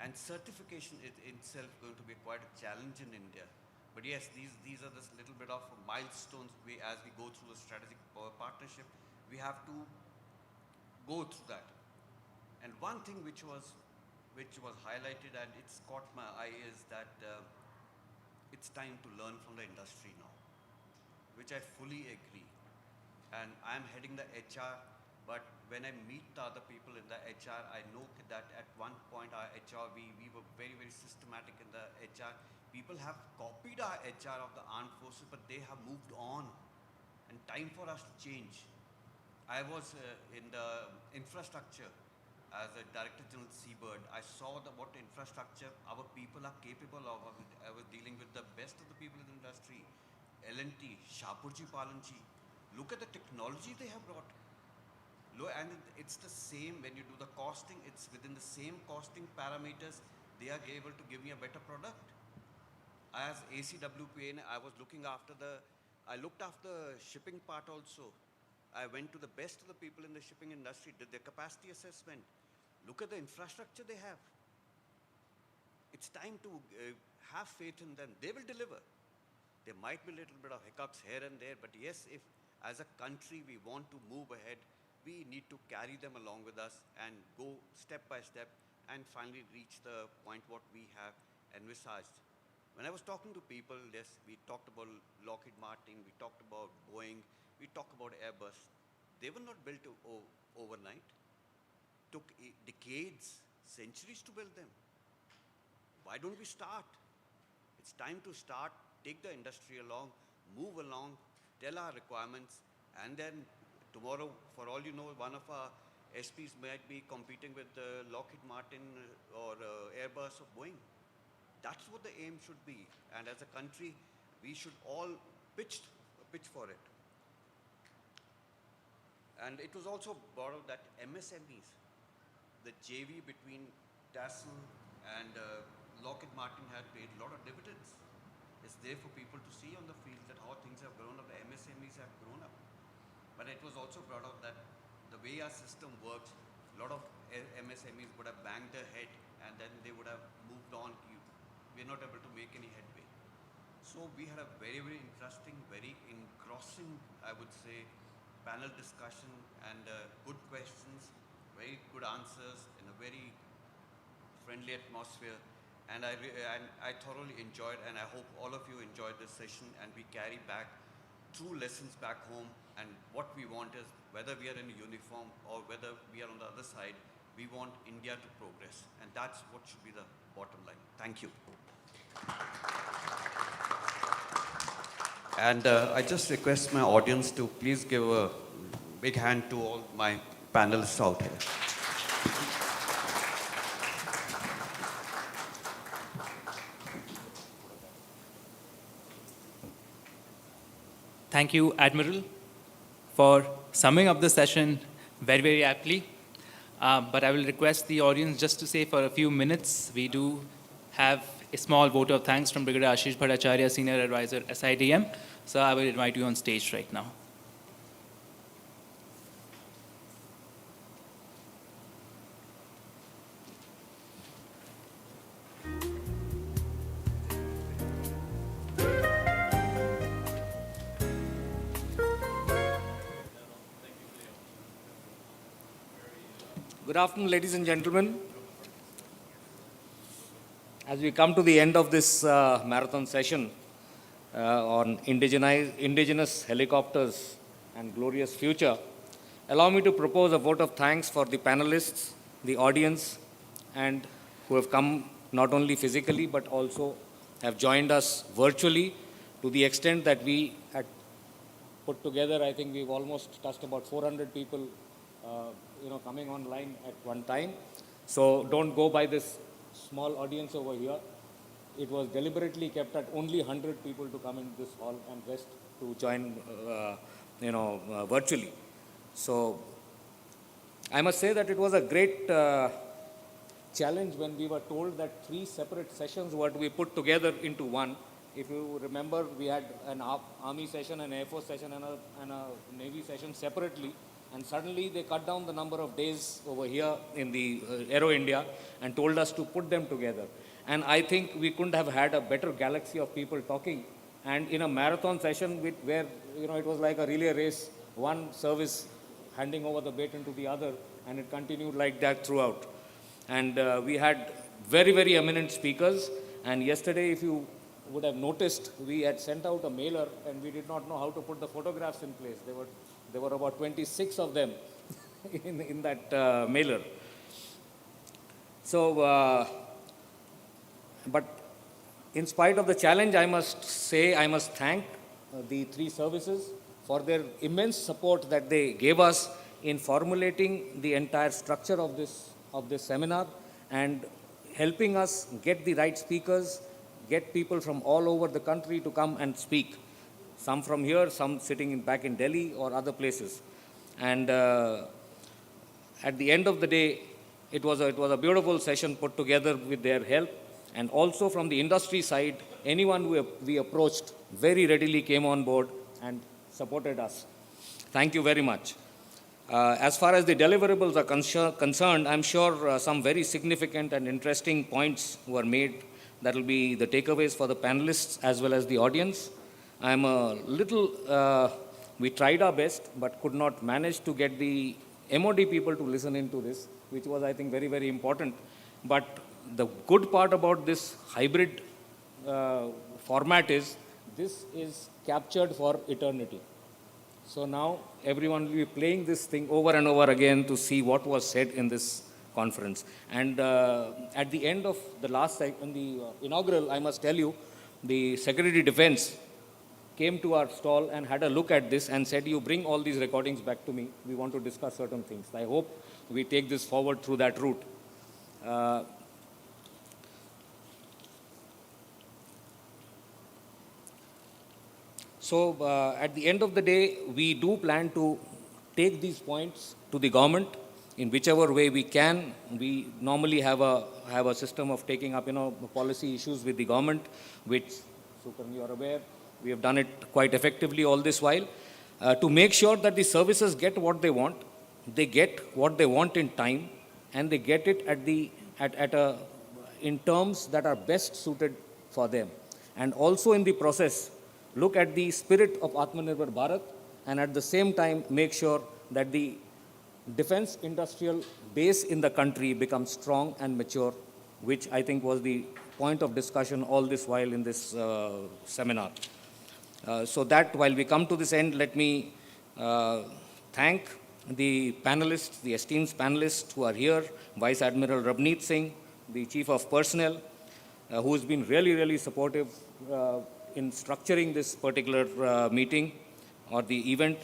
S6: And certification is itself going to be quite a challenge in India. But yes, these are this little bit of milestones as we go through the strategic partnership. We have to go through that. And one thing which was highlighted and it's caught my eye is that it's time to learn from the industry now, which I fully agree. And I'm heading the HR, but when I meet the other people in the HR, I know that at one point our HR, we were very, very systematic in the HR. People have copied our HR of the armed forces, but they have moved on. And time for us to change. I was in the infrastructure as a Director General Seabird. I saw what infrastructure our people are capable of. I was dealing with the best of the people in the industry. L&T, Shapurji Palanji. Look at the technology they have brought. And it's the same when you do the costing, it's within the same costing parameters, they are able to give me a better product. As ACWPN, I looked after the shipping part also. I went to the best of the people in the shipping industry, did their capacity assessment. Look at the infrastructure they have. It's time to have faith in them. They will deliver. There might be a little bit of hiccups here and there, but yes, if as a country we want to move ahead, we need to carry them along with us and go step by step and finally reach the point what we have envisaged. When I was talking to people, yes, we talked about Lockheed Martin, we talked about Boeing, we talked about Airbus. They were not built overnight. Took decades, centuries to build them. Why don't we start? It's time to start, take the industry along, move along, tell our requirements, and then tomorrow, for all you know, one of our SPs might be competing with Lockheed Martin or Airbus or Boeing. That's what the aim should be. And as a country, we should all pitch for it. And it was also brought up that MSMEs, the JV between Tassel and Lockheed Martin had paid a lot of dividends. It's there for people to see on the field that how things have grown up, the MSMEs have grown up. But it was also brought up that the way our system works, a lot of MSMEs would have banged their head and then they would have moved on. We're not able to make any headway. So we had a very, very interesting, very engrossing, I would say, panel discussion and good questions, very good answers in a very friendly atmosphere. And I thoroughly enjoyed, and I hope all of you enjoyed this session and we carry back true lessons back home. And what we want is, whether we are in a uniform or whether we are on the other side, we want India to progress. And that's what should be the bottom line. Thank you. And I just request my audience to please give a big hand to all my panelists out here.
S5: Thank you, Admiral, for summing up the session very, very aptly. But I will request the audience just to say for a few minutes, we do have a small vote of thanks from Brigadier Ashish Bhattacharya, Senior Advisor, SIDM. So I will invite you on stage right now.
S13: Good afternoon, ladies and gentlemen. As we come to the end of this marathon session on indigenous helicopters and glorious future, allow me to propose a vote of thanks for the panelists, the audience, and who have come not only physically but also have joined us virtually, to the extent that we had put together, I think we've almost touched about 400 people coming online at one time. So don't go by this small audience over here. it was deliberately kept at only 100 people to come in this hall and rest to join, virtually. So I must say that it was a great challenge when we were told that 3 separate sessions were to be put together into one. If you remember, we had an Army session, an Air Force session, and a Navy session separately. And suddenly they cut down the number of days over here in the Aero India and told us to put them together. And I think we couldn't have had a better galaxy of people talking. And in a marathon session where, it was like a relay race, one service handing over the baton to the other, and it continued like that throughout. And we had very, very eminent speakers. And yesterday, if you would have noticed, we had sent out a mailer and we did not know how to put the photographs in place. There were about 26 of them in that mailer. So, but in spite of the challenge, I must thank the 3 services for their immense support that they gave us in formulating the entire structure of this seminar and helping us get the right speakers, get people from all over the country to come and speak. Some from here, some sitting back in Delhi or other places. And at the end of the day, it was a beautiful session put together with their help. And also from the industry side, anyone we approached very readily came on board and supported us. Thank you very much. As far as the deliverables are concerned, I'm sure some very significant and interesting points were made. That will be the takeaways for the panelists as well as the audience. I'm a little, we tried our best, but could not manage to get the MOD people to listen into this, which was, I think, very, very important. But the good part about this hybrid format is this is captured for eternity. So now everyone will be playing this thing over and over again to see what was said in this conference. And at the end of the inaugural, I must tell you, the Secretary Defense came to our stall and had a look at this and said, you bring all these recordings back to me. We want to discuss certain things. I hope we take this forward through that route. So at the end of the day, we do plan to take these points to the government in whichever way we can. We normally have a system of taking up, policy issues with the government, which, Sukran, you are aware, we have done it quite effectively all this while, to make sure that the services get what they want, they get what they want in time, and they get it in terms that are best suited for them. And also in the process, look at the spirit of Atmanirbhar Bharat, and at the same time make sure that the defense industrial base in the country becomes strong and mature, which I think was the point of discussion all this while in this seminar. So that while we come to this end, let me thank the panelists, the esteemed panelists who are here, Vice Admiral Rabneet Singh, the Chief of Personnel, who has been really, really supportive in structuring this particular meeting or the event,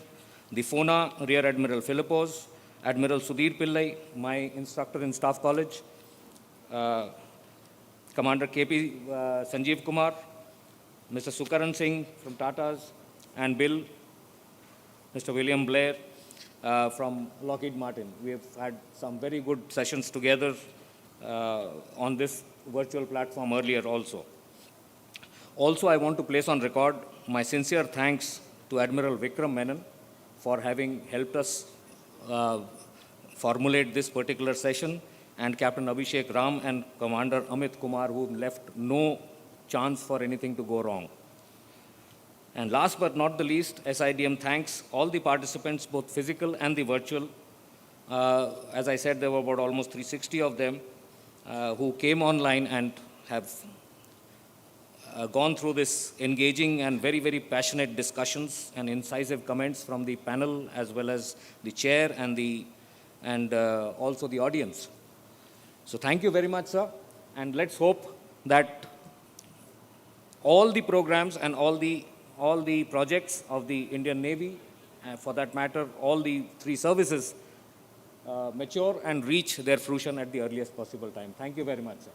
S13: the FONA Rear Admiral Philippos, Admiral Sudhir Pillai, my instructor in Staff College, Commander KP Sanjeev Kumar, Mr. Sukaran Singh from Tata's, and Bill, Mr. William Blair from Lockheed Martin. We have had some very good sessions together on this virtual platform earlier also. Also, I want to place on record my sincere thanks to Admiral Vikram Menon for having helped us formulate this particular session, and Captain Abhishek Ram and Commander Amit Kumar, who left no chance for anything to go wrong. And last but not the least, SIDM thanks all the participants, both physical and the virtual. As I said, there were about almost 360 of them who came online and have gone through this engaging and very, very passionate discussions and incisive comments from the panel as well as the chair and also the audience. So thank you very much, sir. And let's hope that all the programs and all the projects of the Indian Navy, for that matter, all the 3 services, mature and reach their fruition at the earliest possible time. Thank you very much, sir.